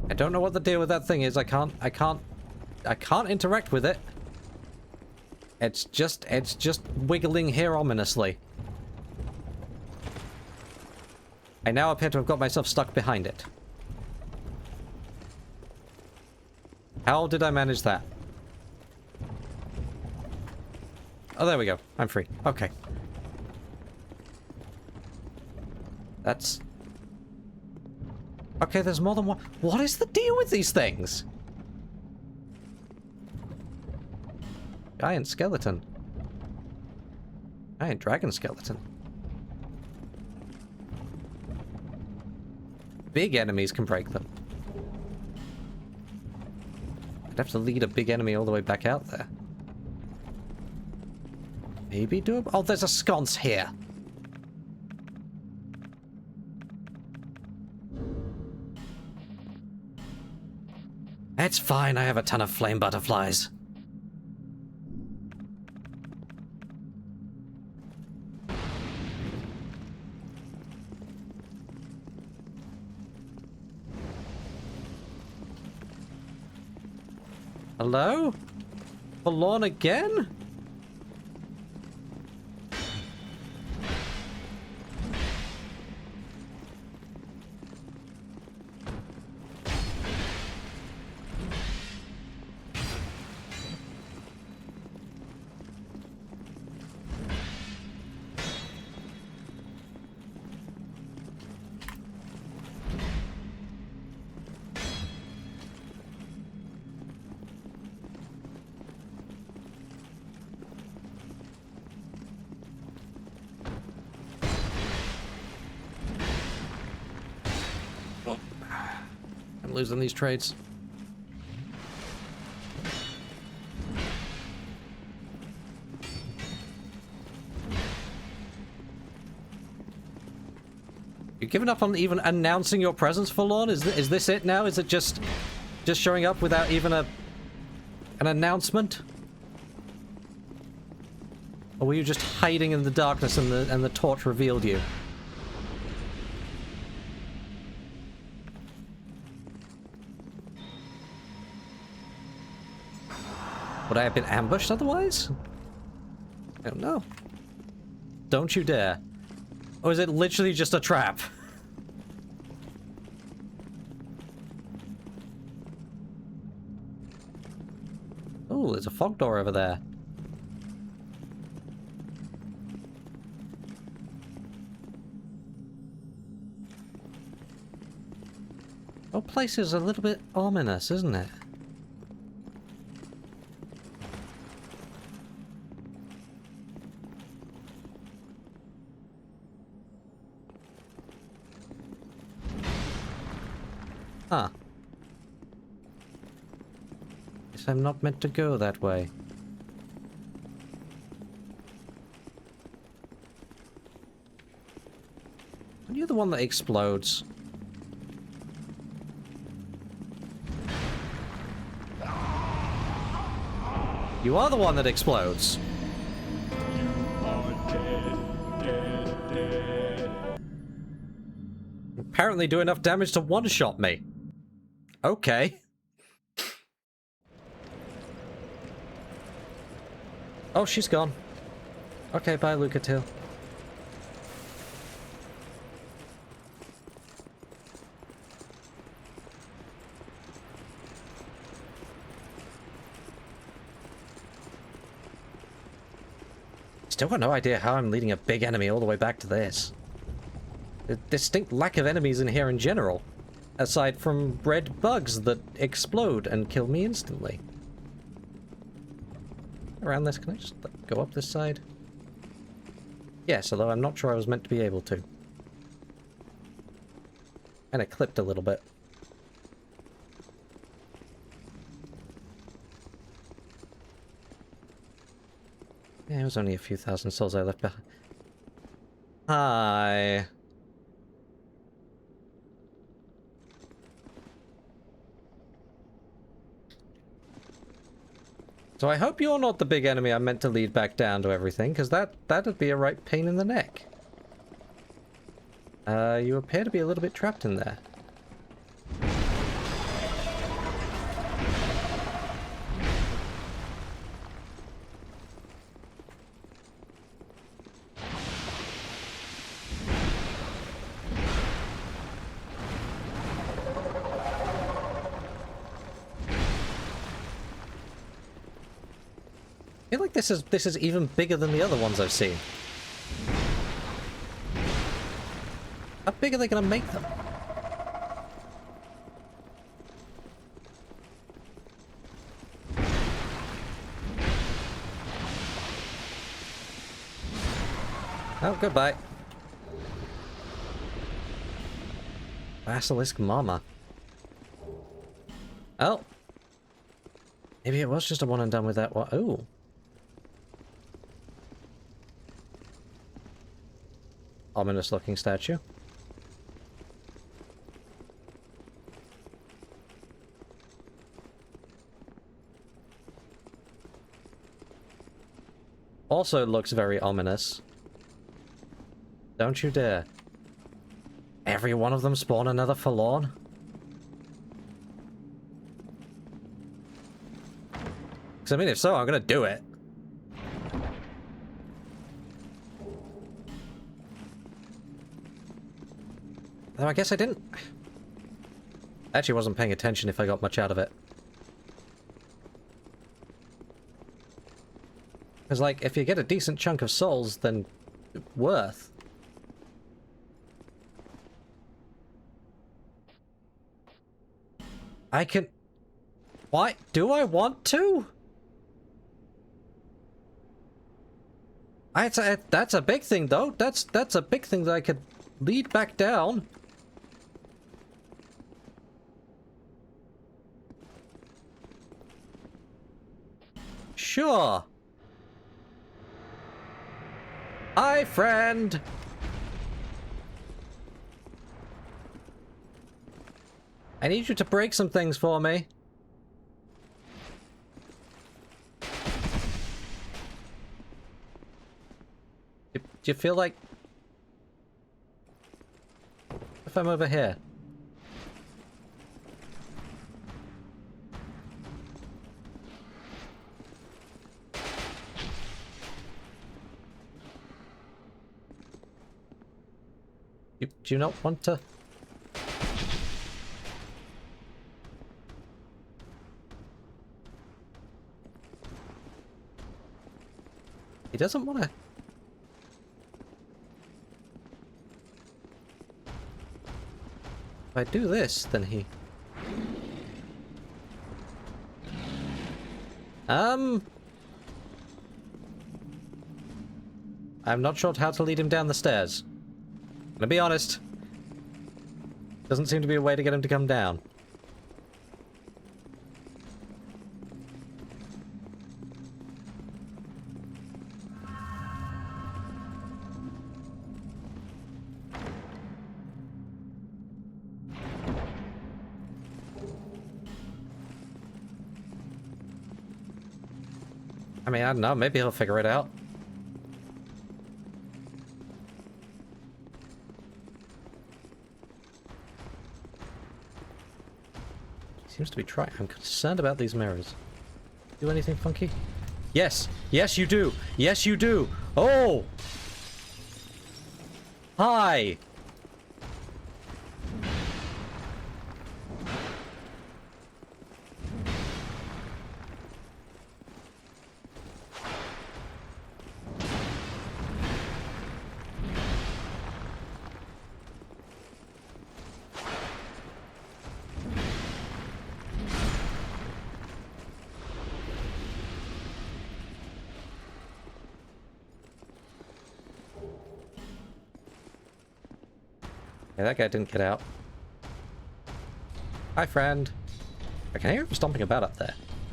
I don't know what the deal with that thing is. I can't interact with it. It's just wiggling here ominously. I now appear to have got myself stuck behind it. How did I manage that? Oh, there we go. I'm free. Okay. That's... Okay, there's more than one. What is the deal with these things? Giant skeleton. Giant dragon skeleton. Big enemies can break them. have to lead a big enemy all the way back out there. Maybe do a... Oh, there's a sconce here. It's fine, I have a ton of flame butterflies. Hello? Forlorn again? I'm losing these trades. You've given up on even announcing your presence, Forlorn? Is this it now? Is it just showing up without even an announcement? Or were you just hiding in the darkness and the torch revealed you? Would I have been ambushed otherwise? I don't know. Don't you dare. Or is it literally just a trap? Oh, there's a fog door over there. The whole place is a little bit ominous, isn't it? Huh. Guess I'm not meant to go that way. Aren't you the one that explodes? You are the one that explodes. Apparently do enough damage to one-shot me. Okay. Oh, she's gone. Okay, bye, Lucatiel. Still got no idea how I'm leading a big enemy all the way back to this. A distinct lack of enemies in here in general. Aside from red bugs that explode and kill me instantly. Around this, can I just go up this side? Yes, although I'm not sure I was meant to be able to. And it clipped a little bit. Yeah, it was only a few thousand souls I left behind. Hi. So I hope you're not the big enemy I'm meant to lead back down to everything, because that'd be a right pain in the neck. You appear to be a little bit trapped in there. I feel like this is even bigger than the other ones I've seen. How big are they gonna make them? Oh, goodbye. Basilisk Mama. Oh. Maybe it was just a one and done with that one. Oh. Ominous looking statue. Also looks very ominous. Don't you dare. Every one of them spawn another forlorn? Because I mean, if so, I'm gonna do it. Though I guess I didn't... I actually wasn't paying attention if I got much out of it. Because, like, if you get a decent chunk of souls, then worth. I can... Why? Do I want to? That's a big thing, though. That's a big thing that I could lead back down. Sure. Hi, friend. I need you to break some things for me. Do you feel like... If I'm over here? Do you not want to? He doesn't want to. If I do this, then he... I'm not sure how to lead him down the stairs. To be honest, doesn't seem to be a way to get him to come down. I mean, I don't know, maybe he'll figure it out. Seems to be trying. I'm concerned about these mirrors. Do anything funky? Yes! Yes, you do! Yes, you do! Oh! Hi! Yeah, that guy didn't get out. Hi, friend. I can hear him stomping about up there.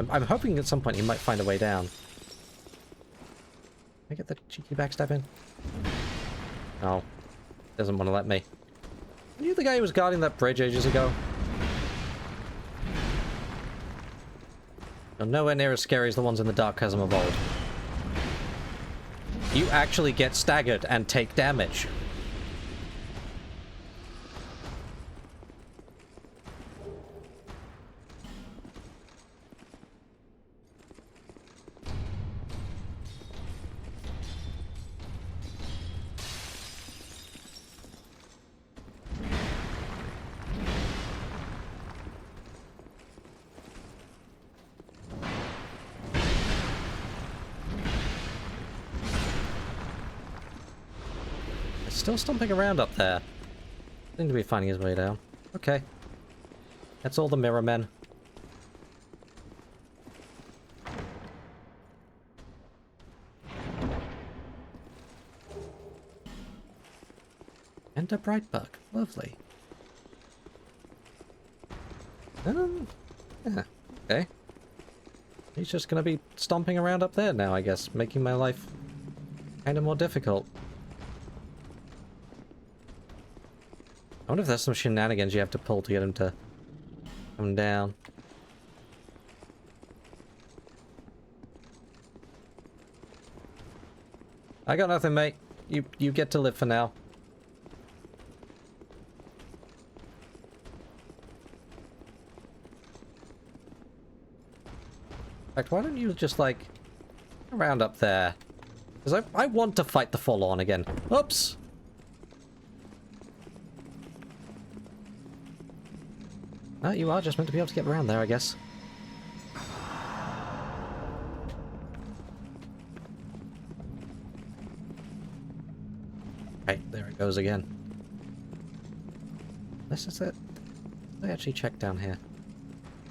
I'm hoping at some point he might find a way down. Can I get the cheeky backstab in? No. Doesn't want to let me. Are you the guy who was guarding that bridge ages ago? You're nowhere near as scary as the ones in the Dark Chasm of old. You actually get staggered and take damage. Still stomping around up there. Seems to be finding his way down. Okay. That's all the mirror men. And a bright bug. Lovely. Yeah. Okay. He's just gonna be stomping around up there now, I guess, making my life kind of more difficult. I wonder if there's some shenanigans you have to pull to get him to come down. I got nothing, mate. You get to live for now. In fact, why don't you just, like, around up there? Because I want to fight the Forlorn again. Oops! Oh, you are just meant to be able to get around there, I guess. Right, there it goes again. This is it. I actually check down here.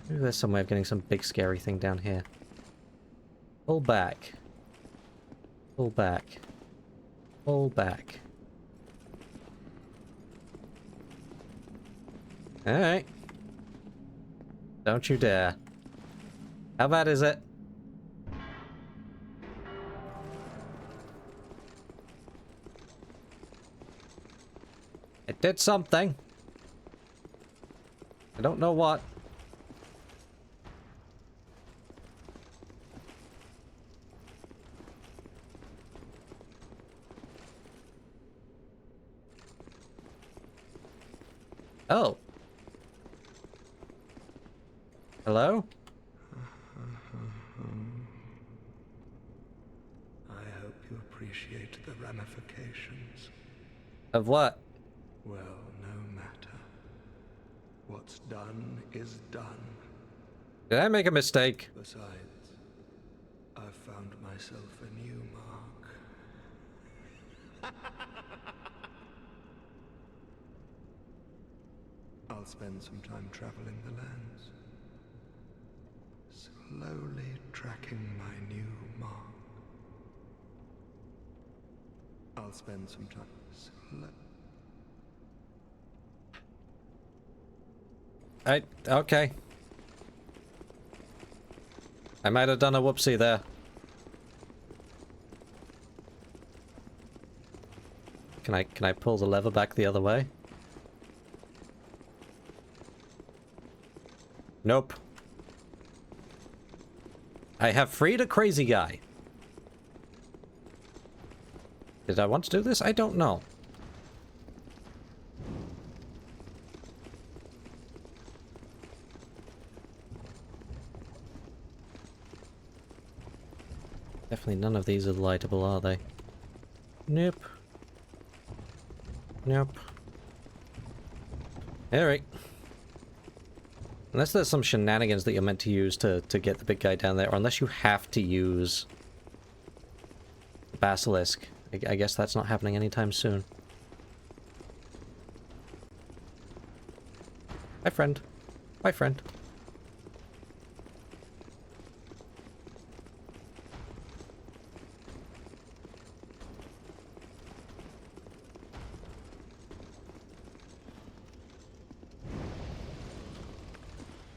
Maybe there's some way of getting some big scary thing down here. Pull back. Pull back. Pull back. Alright. Don't you dare. How bad is it? It did something. I don't know what. Oh. Hello? I hope you appreciate the ramifications. Of what? Well, no matter. What's done is done. Did I make a mistake? Besides, I've found myself a new mark. I'll spend some time traveling the lands. Slowly tracking my new mark. I'll spend some time Okay. I might have done a whoopsie there. Can I pull the lever back the other way? Nope. I have freed a crazy guy. Did I want to do this? I don't know. Definitely none of these are lightable, are they? Nope. Nope. Alright. Unless there's some shenanigans that you're meant to use to get the big guy down there, or unless you have to use Basilisk. I guess that's not happening anytime soon. Hi, friend. Bye, friend.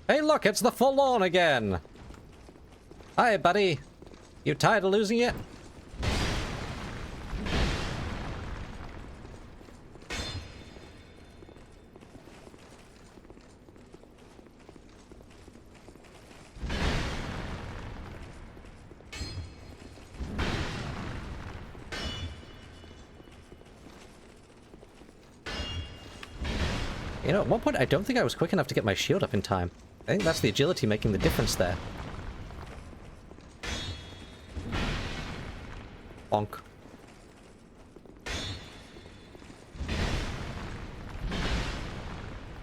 Hey, look, it's the Forlorn again! Hi, buddy. You tired of losing it? You know, at one point I don't think I was quick enough to get my shield up in time. I think that's the agility making the difference there. Bonk.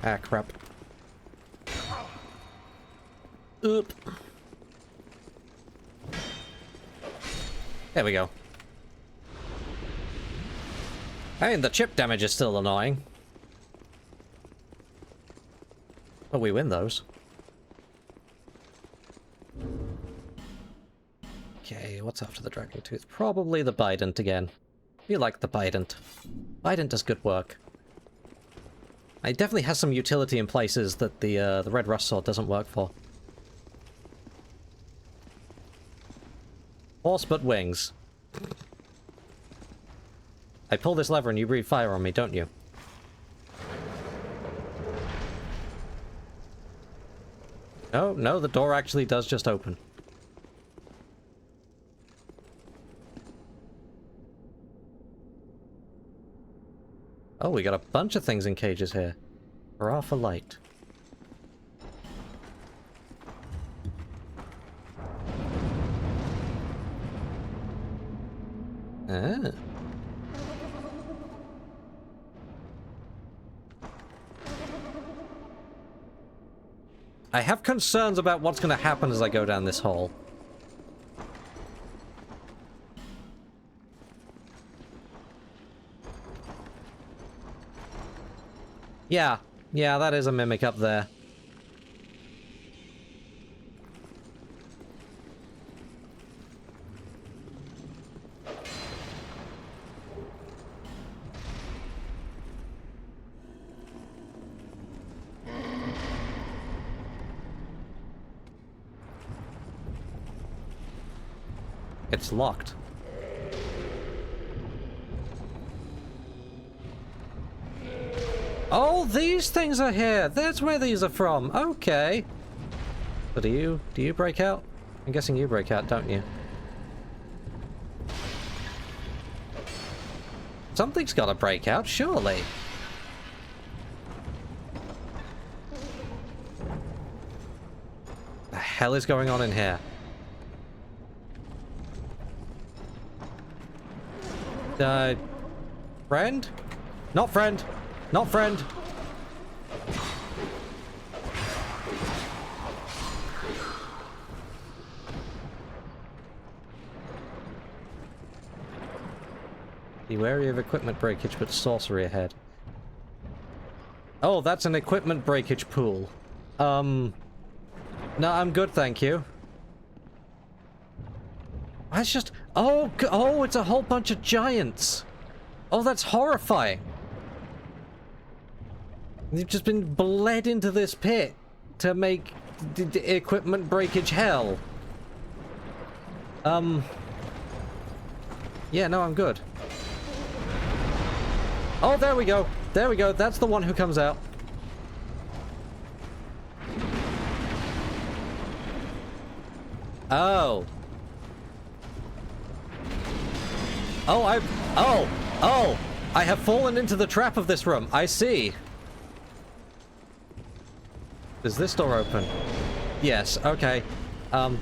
Ah, crap. Oop. There we go. I mean, the chip damage is still annoying. But we win those. Okay, what's after the Dragon Tooth? Probably the Bident again. You like the Bident. Bident does good work. It definitely has some utility in places that the Red Rust Sword doesn't work for. Horse but wings. I pull this lever and you breathe fire on me, don't you? No, no, the door actually does just open. Oh, we got a bunch of things in cages here. Hurrah for light. Ah. I have concerns about what's going to happen as I go down this hole. Yeah, that is a mimic up there. It's locked. Oh, these things are here. That's where these are from. Okay. But do you break out? I'm guessing you break out, don't you? Something's gotta break out, surely. The hell is going on in here? Friend? Not friend. Not friend. Be wary of equipment breakage, but sorcery ahead. Oh, that's an equipment breakage pool. No, I'm good, thank you. It's just... Oh, it's a whole bunch of giants. Oh, that's horrifying. You've just been bled into this pit to make equipment breakage hell. Yeah, no, I'm good. Oh, there we go. There we go. That's the one who comes out. Oh. Oh, I have fallen into the trap of this room. I see. Is this door open? Yes, okay. The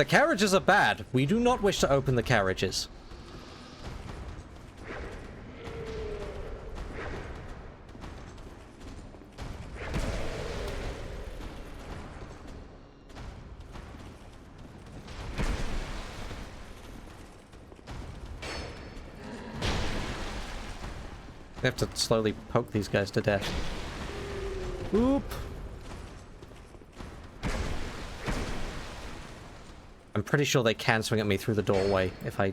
carriages are bad. We do not wish to open the carriages. We have to slowly poke these guys to death. Oop. I'm pretty sure they can swing at me through the doorway if I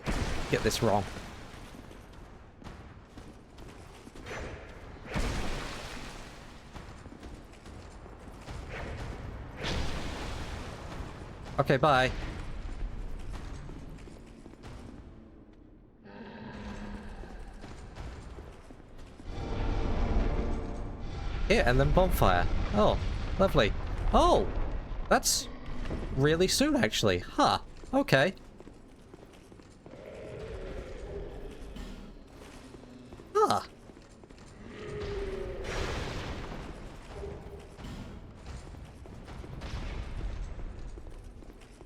get this wrong. Okay, bye. Here, and then bonfire. Oh, lovely. Oh, that's really soon, actually. Huh. Okay. Huh.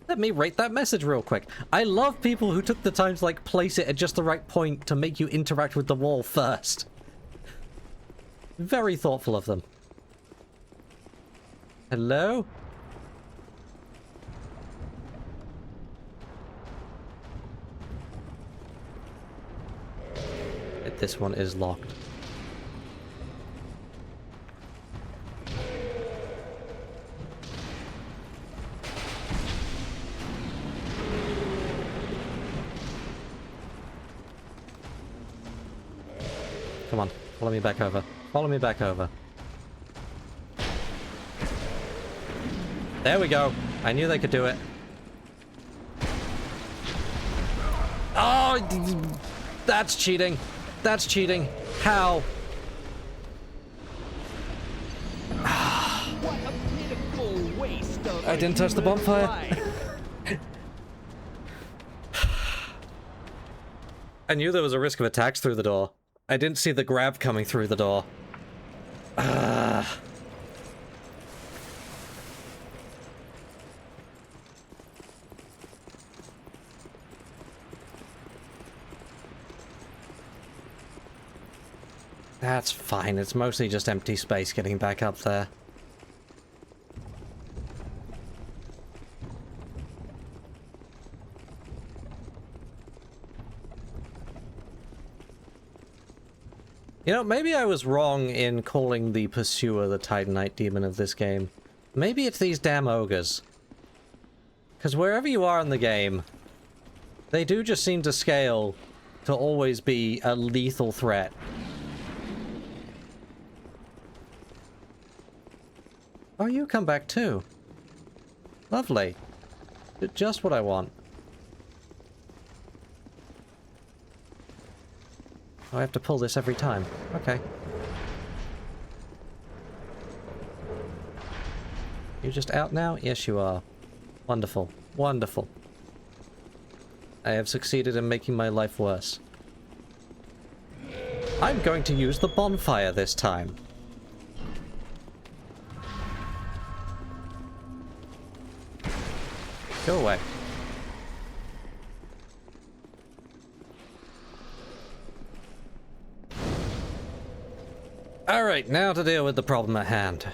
Let me rate that message real quick. I love people who took the time to, like, place it at just the right point to make you interact with the wall first. Very thoughtful of them. Hello? This one is locked. Come on. Follow me back over. Follow me back over. There we go. I knew they could do it. Oh, that's cheating. That's cheating. How? What a pitiful waste of I didn't touch the human bonfire. life. I knew there was a risk of attacks through the door. I didn't see the grab coming through the door. That's fine. It's mostly just empty space getting back up there. You know, maybe I was wrong in calling the Pursuer the Titanite demon of this game. Maybe it's these damn ogres. Because wherever you are in the game, they do just seem to scale to always be a lethal threat. Oh, you come back too. Lovely. Just what I want. Oh, I have to pull this every time. Okay. You're just out now? Yes, you are. Wonderful. Wonderful. I have succeeded in making my life worse. I'm going to use the bonfire this time. Go away. Alright, now to deal with the problem at hand.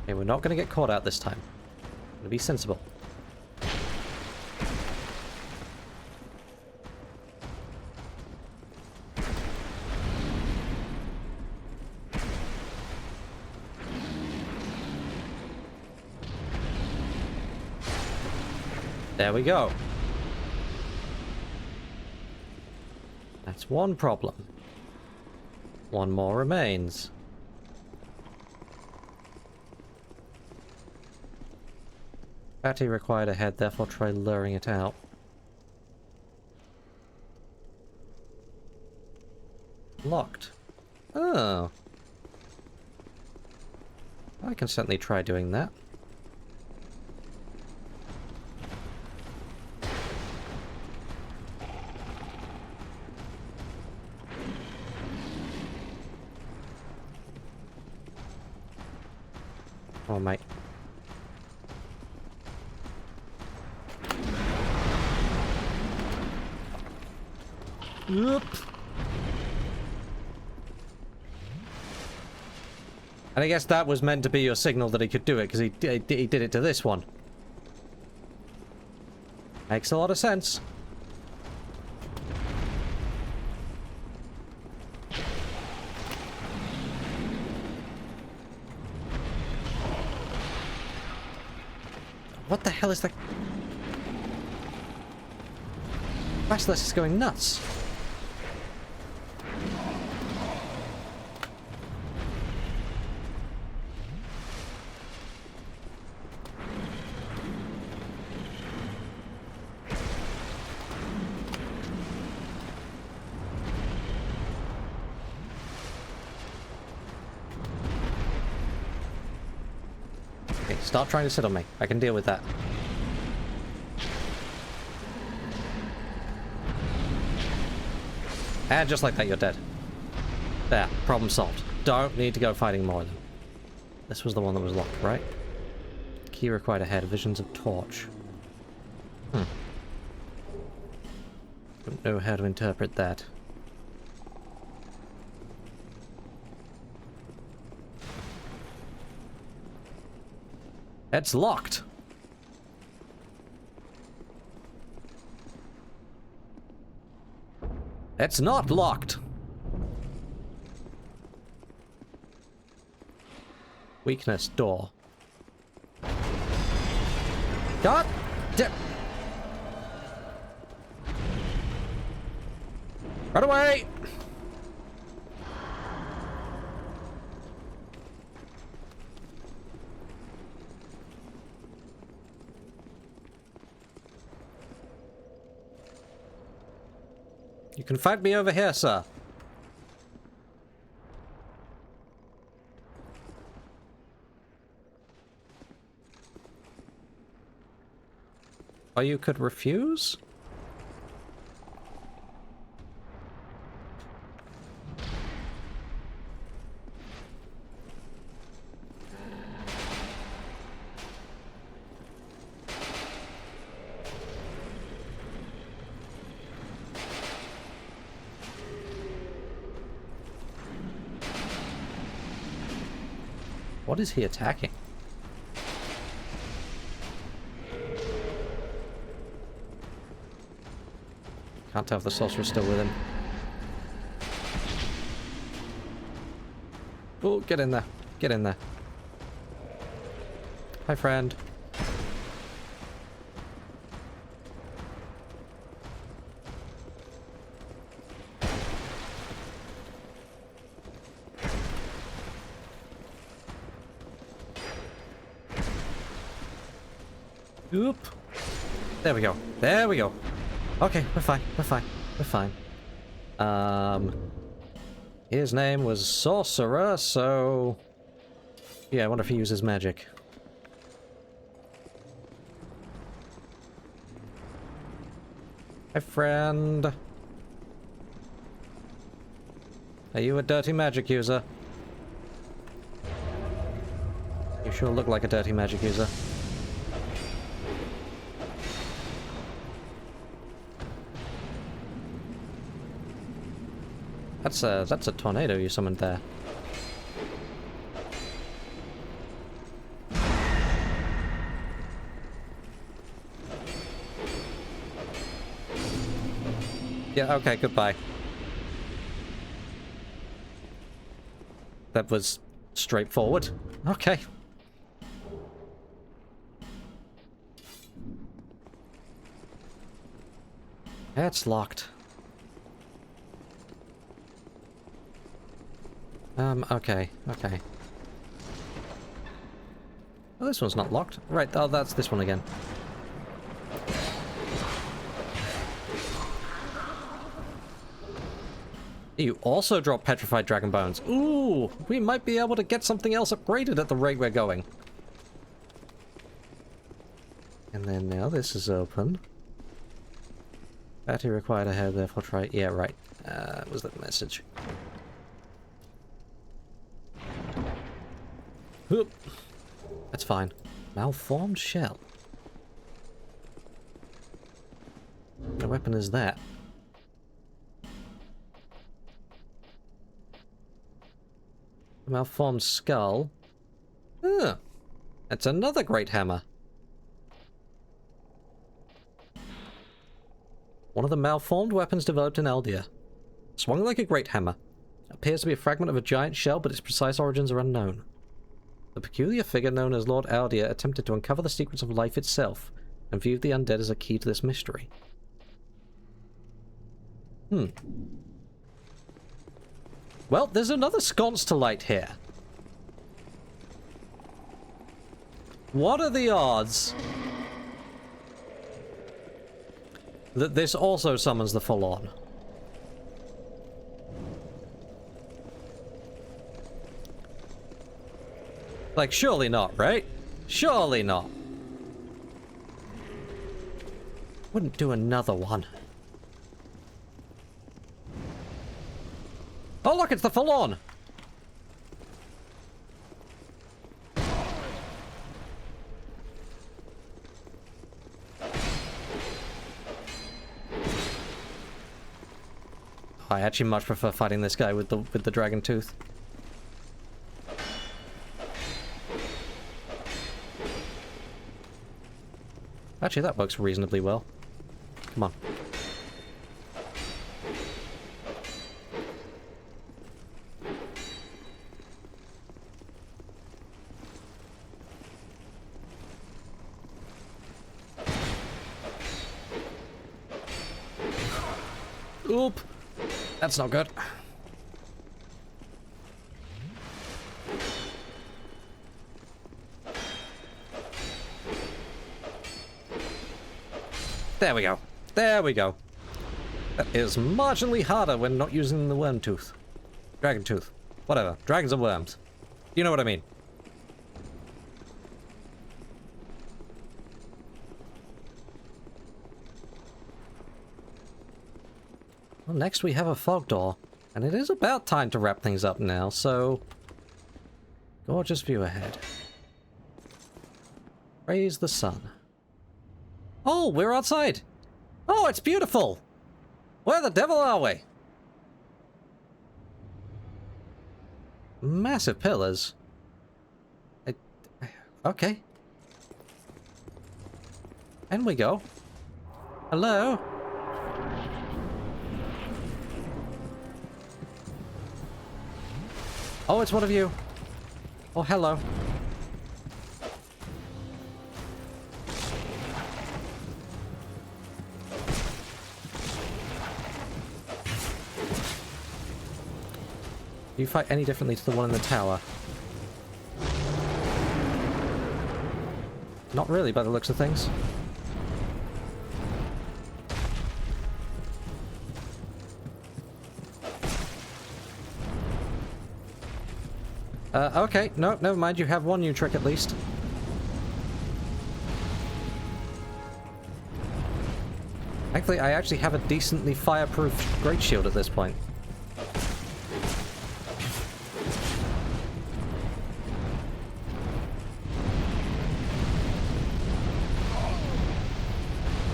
Okay, we're not going to get caught out this time. We're going to be sensible. There we go. That's one problem. One more remains. Fatty required a head, therefore try luring it out. Locked. Oh. I can certainly try doing that. Oh, mate. Oop. And I guess that was meant to be your signal that he could do it, because he did it to this one. Makes a lot of sense. What the hell is that? Basilisk is going nuts. Okay, stop trying to sit on me. I can deal with that. And just like that, you're dead. There, problem solved. Don't need to go fighting more of them. This was the one that was locked, right? Key required ahead. Visions of torch. Don't know how to interpret that. It's locked! It's not locked. Weakness, door. God damn. Run away! You can find me over here, sir. Or you could refuse? What is he attacking? Can't tell if the sorcerer's still with him. Oh, get in there. Get in there. Hi, friend. Oop. There we go. There we go. Okay, we're fine. We're fine. We're fine. His name was Sorcerer, so... Yeah, I wonder if he uses magic. Hi, friend. Are you a dirty magic user? You sure look like a dirty magic user. That's a tornado you summoned there. Yeah, okay, goodbye. That was straightforward. Okay. It's locked. Okay, okay. Oh, this one's not locked. Right, oh, that's this one again. You also drop petrified dragon bones. Ooh, we might be able to get something else upgraded at the rate we're going. And then now this is open. Battery required ahead, therefore try... Yeah, right. Was that the message? Oop. That's fine. Malformed shell. What weapon is that? Malformed skull. Ah, that's another great hammer. One of the malformed weapons developed in Eldia. Swung like a great hammer. Appears to be a fragment of a giant shell, but its precise origins are unknown. The peculiar figure known as Lord Eldia attempted to uncover the secrets of life itself, and viewed the undead as a key to this mystery. Well, there's another sconce to light here. What are the odds that this also summons the full-on? Like, surely not, right? Surely not. Wouldn't do another one. Oh, look, it's the full-on! I actually much prefer fighting this guy with the dragon tooth. Actually, that works reasonably well. Come on. Oop! That's not good. There we go. There we go. That is marginally harder when not using the worm tooth. Dragon tooth. Whatever. Dragons are worms. You know what I mean. Well, next we have a fog door. And it is about time to wrap things up now, so... Gorgeous view ahead. Praise the sun. Oh, we're outside! Oh, it's beautiful! Where the devil are we? Massive pillars. Okay. And we go. Hello? Oh, it's one of you. Oh, hello. Do you fight any differently to the one in the tower? Not really, by the looks of things. Okay. No, never mind. You have one new trick at least. Thankfully, I actually have a decently fireproof great shield at this point.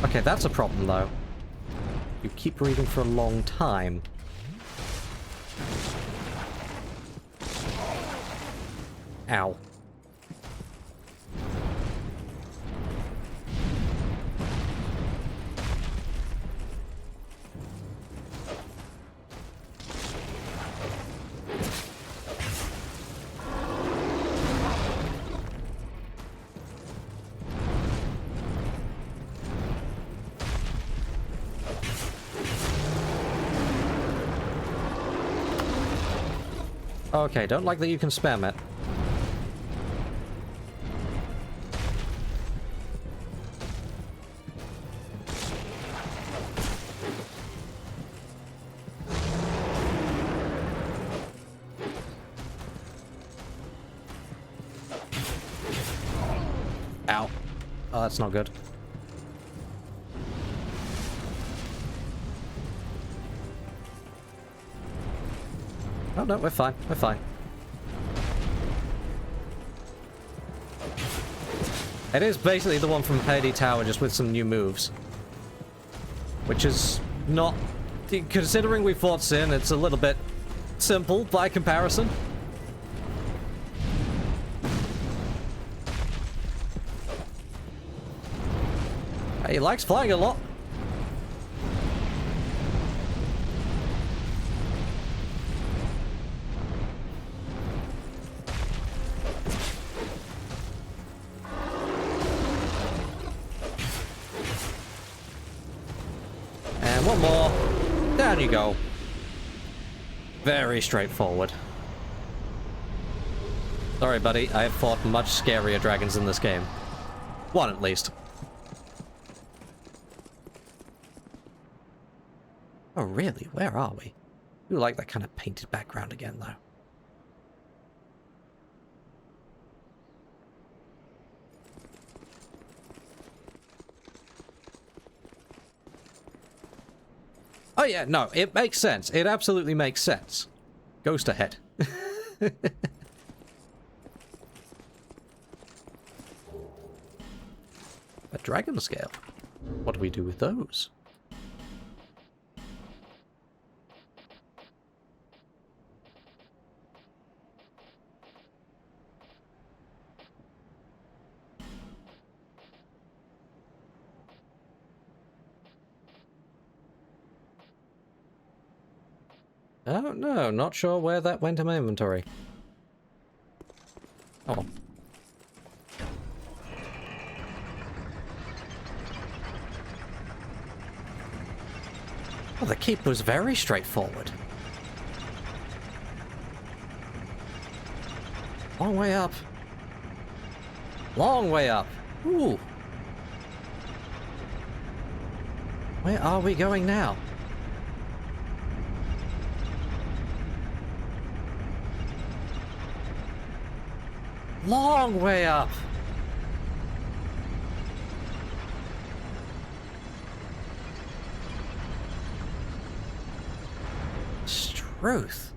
Okay, that's a problem, though. You keep breathing for a long time. Ow. Okay, don't like that you can spam it. Ow. Oh, that's not good. Oh, no, we're fine. We're fine. It is basically the one from Hades Tower, just with some new moves. Which is not... Considering we fought Sin, it's a little bit simple by comparison. He likes flying a lot. And one more. Down you go. Very straightforward. Sorry, buddy. I have fought much scarier dragons in this game. One, at least. Oh, really? Where are we? I do like that kind of painted background again, though. Oh yeah, no, it makes sense. It absolutely makes sense. Ghost ahead. A dragon scale. What do we do with those? Oh, no, not sure where that went in my inventory. Oh. Well, the keep was very straightforward. Long way up. Long way up. Ooh. Where are we going now? Long way up. Struth.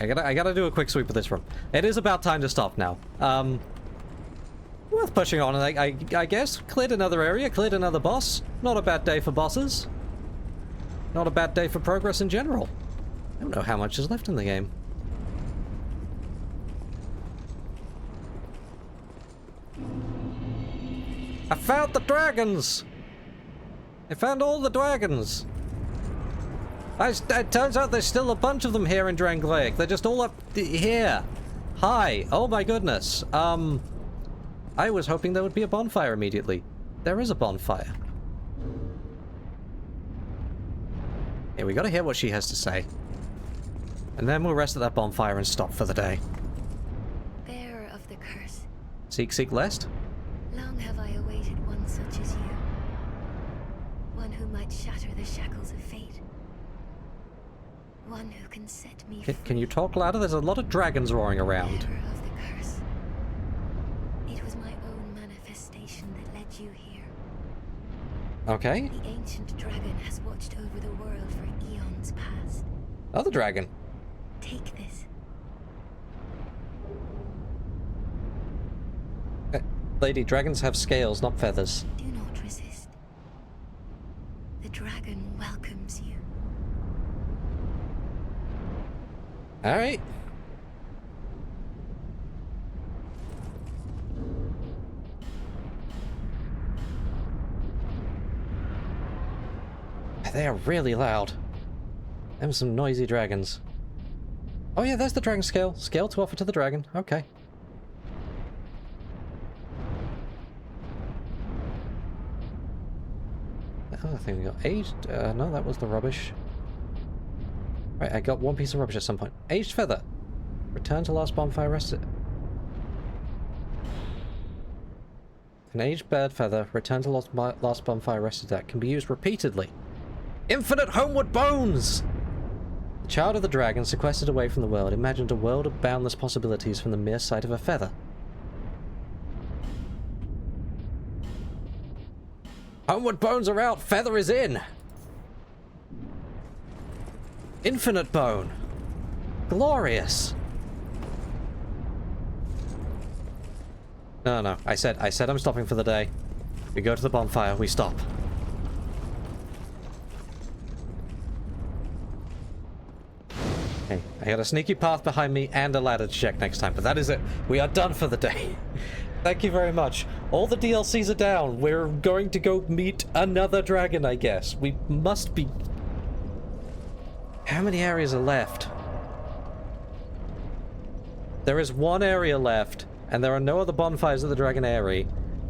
I gotta do a quick sweep of this room. It is about time to stop now. Worth pushing on, I guess. Cleared another area, cleared another boss. Not a bad day for bosses. Not a bad day for progress in general. I don't know how much is left in the game. I found the dragons! I found all the dragons! It turns out there's still a bunch of them here in Drangleic. They're just all up here. Hi. Oh my goodness. I was hoping there would be a bonfire immediately. There is a bonfire. Yeah, we gotta hear what she has to say. And then we'll rest at that bonfire and stop for the day. Bearer of the curse, Seek, seek, lest? long have I awaited one such as you. One who might shatter the shackles of fate. One who can set me free. Can you talk louder? There's a lot of dragons roaring around. Bearer of the curse. It was my own manifestation that led you here. Okay. The ancient dragon has watched over the world for eons past. Other dragon. Take this. Lady, dragons have scales, not feathers. Do not resist. The dragon welcomes you. Alright. They are really loud. Them some noisy dragons. Oh yeah, there's the dragon scale. Scale to offer to the dragon. Okay. The other thing we got aged. No, that was the rubbish. Right, I got one piece of rubbish at some point. Aged feather. Return to last bonfire rested. An aged bird feather. Return to last bonfire rested at. Can be used repeatedly. Infinite homeward bones! The child of the dragon, sequestered away from the world, imagined a world of boundless possibilities from the mere sight of a feather. Homeward bones are out, feather is in! Infinite bone! Glorious! No, I said I'm stopping for the day. We go to the bonfire, we stop. Okay, I got a sneaky path behind me and a ladder to check next time, but that is it. We are done for the day. Thank you very much. All the DLCs are down. We're going to go meet another dragon, I guess. We must be... How many areas are left? There is one area left, and there are no other bonfires at the Dragon Aerie.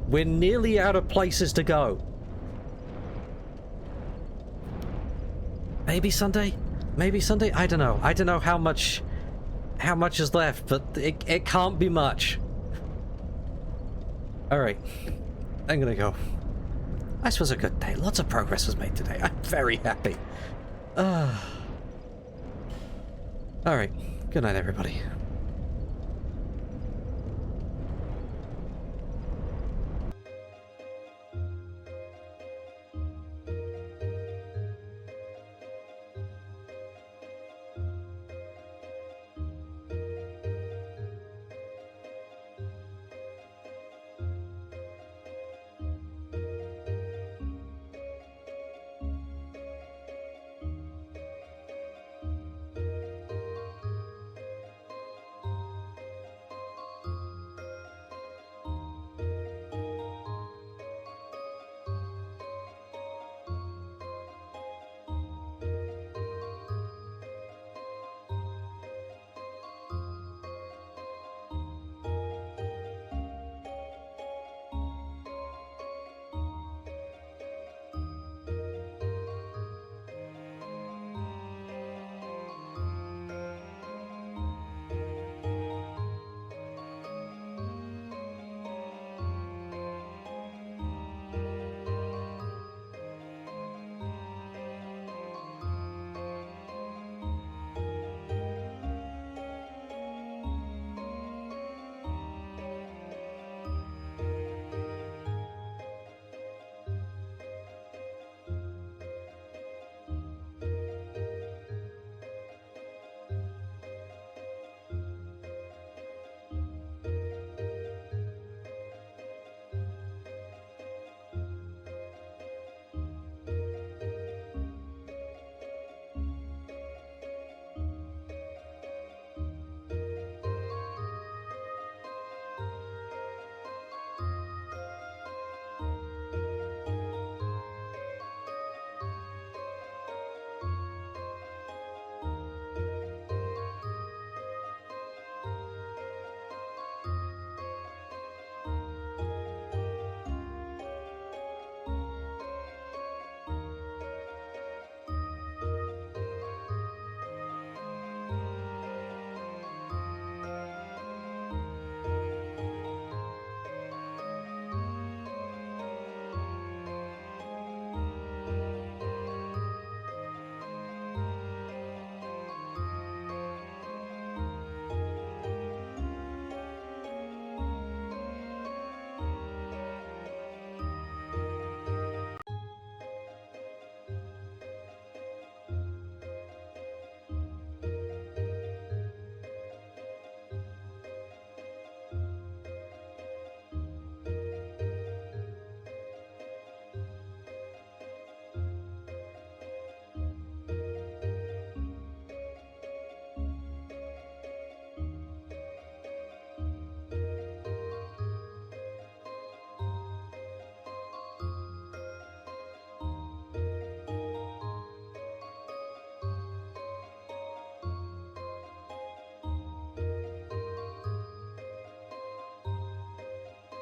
We're nearly out of places to go. Maybe Sunday? Maybe Sunday? I don't know. I don't know how much is left, but it can't be much. Alright. I'm gonna go. This was a good day. Lots of progress was made today. I'm very happy. Alright. Good night, everybody.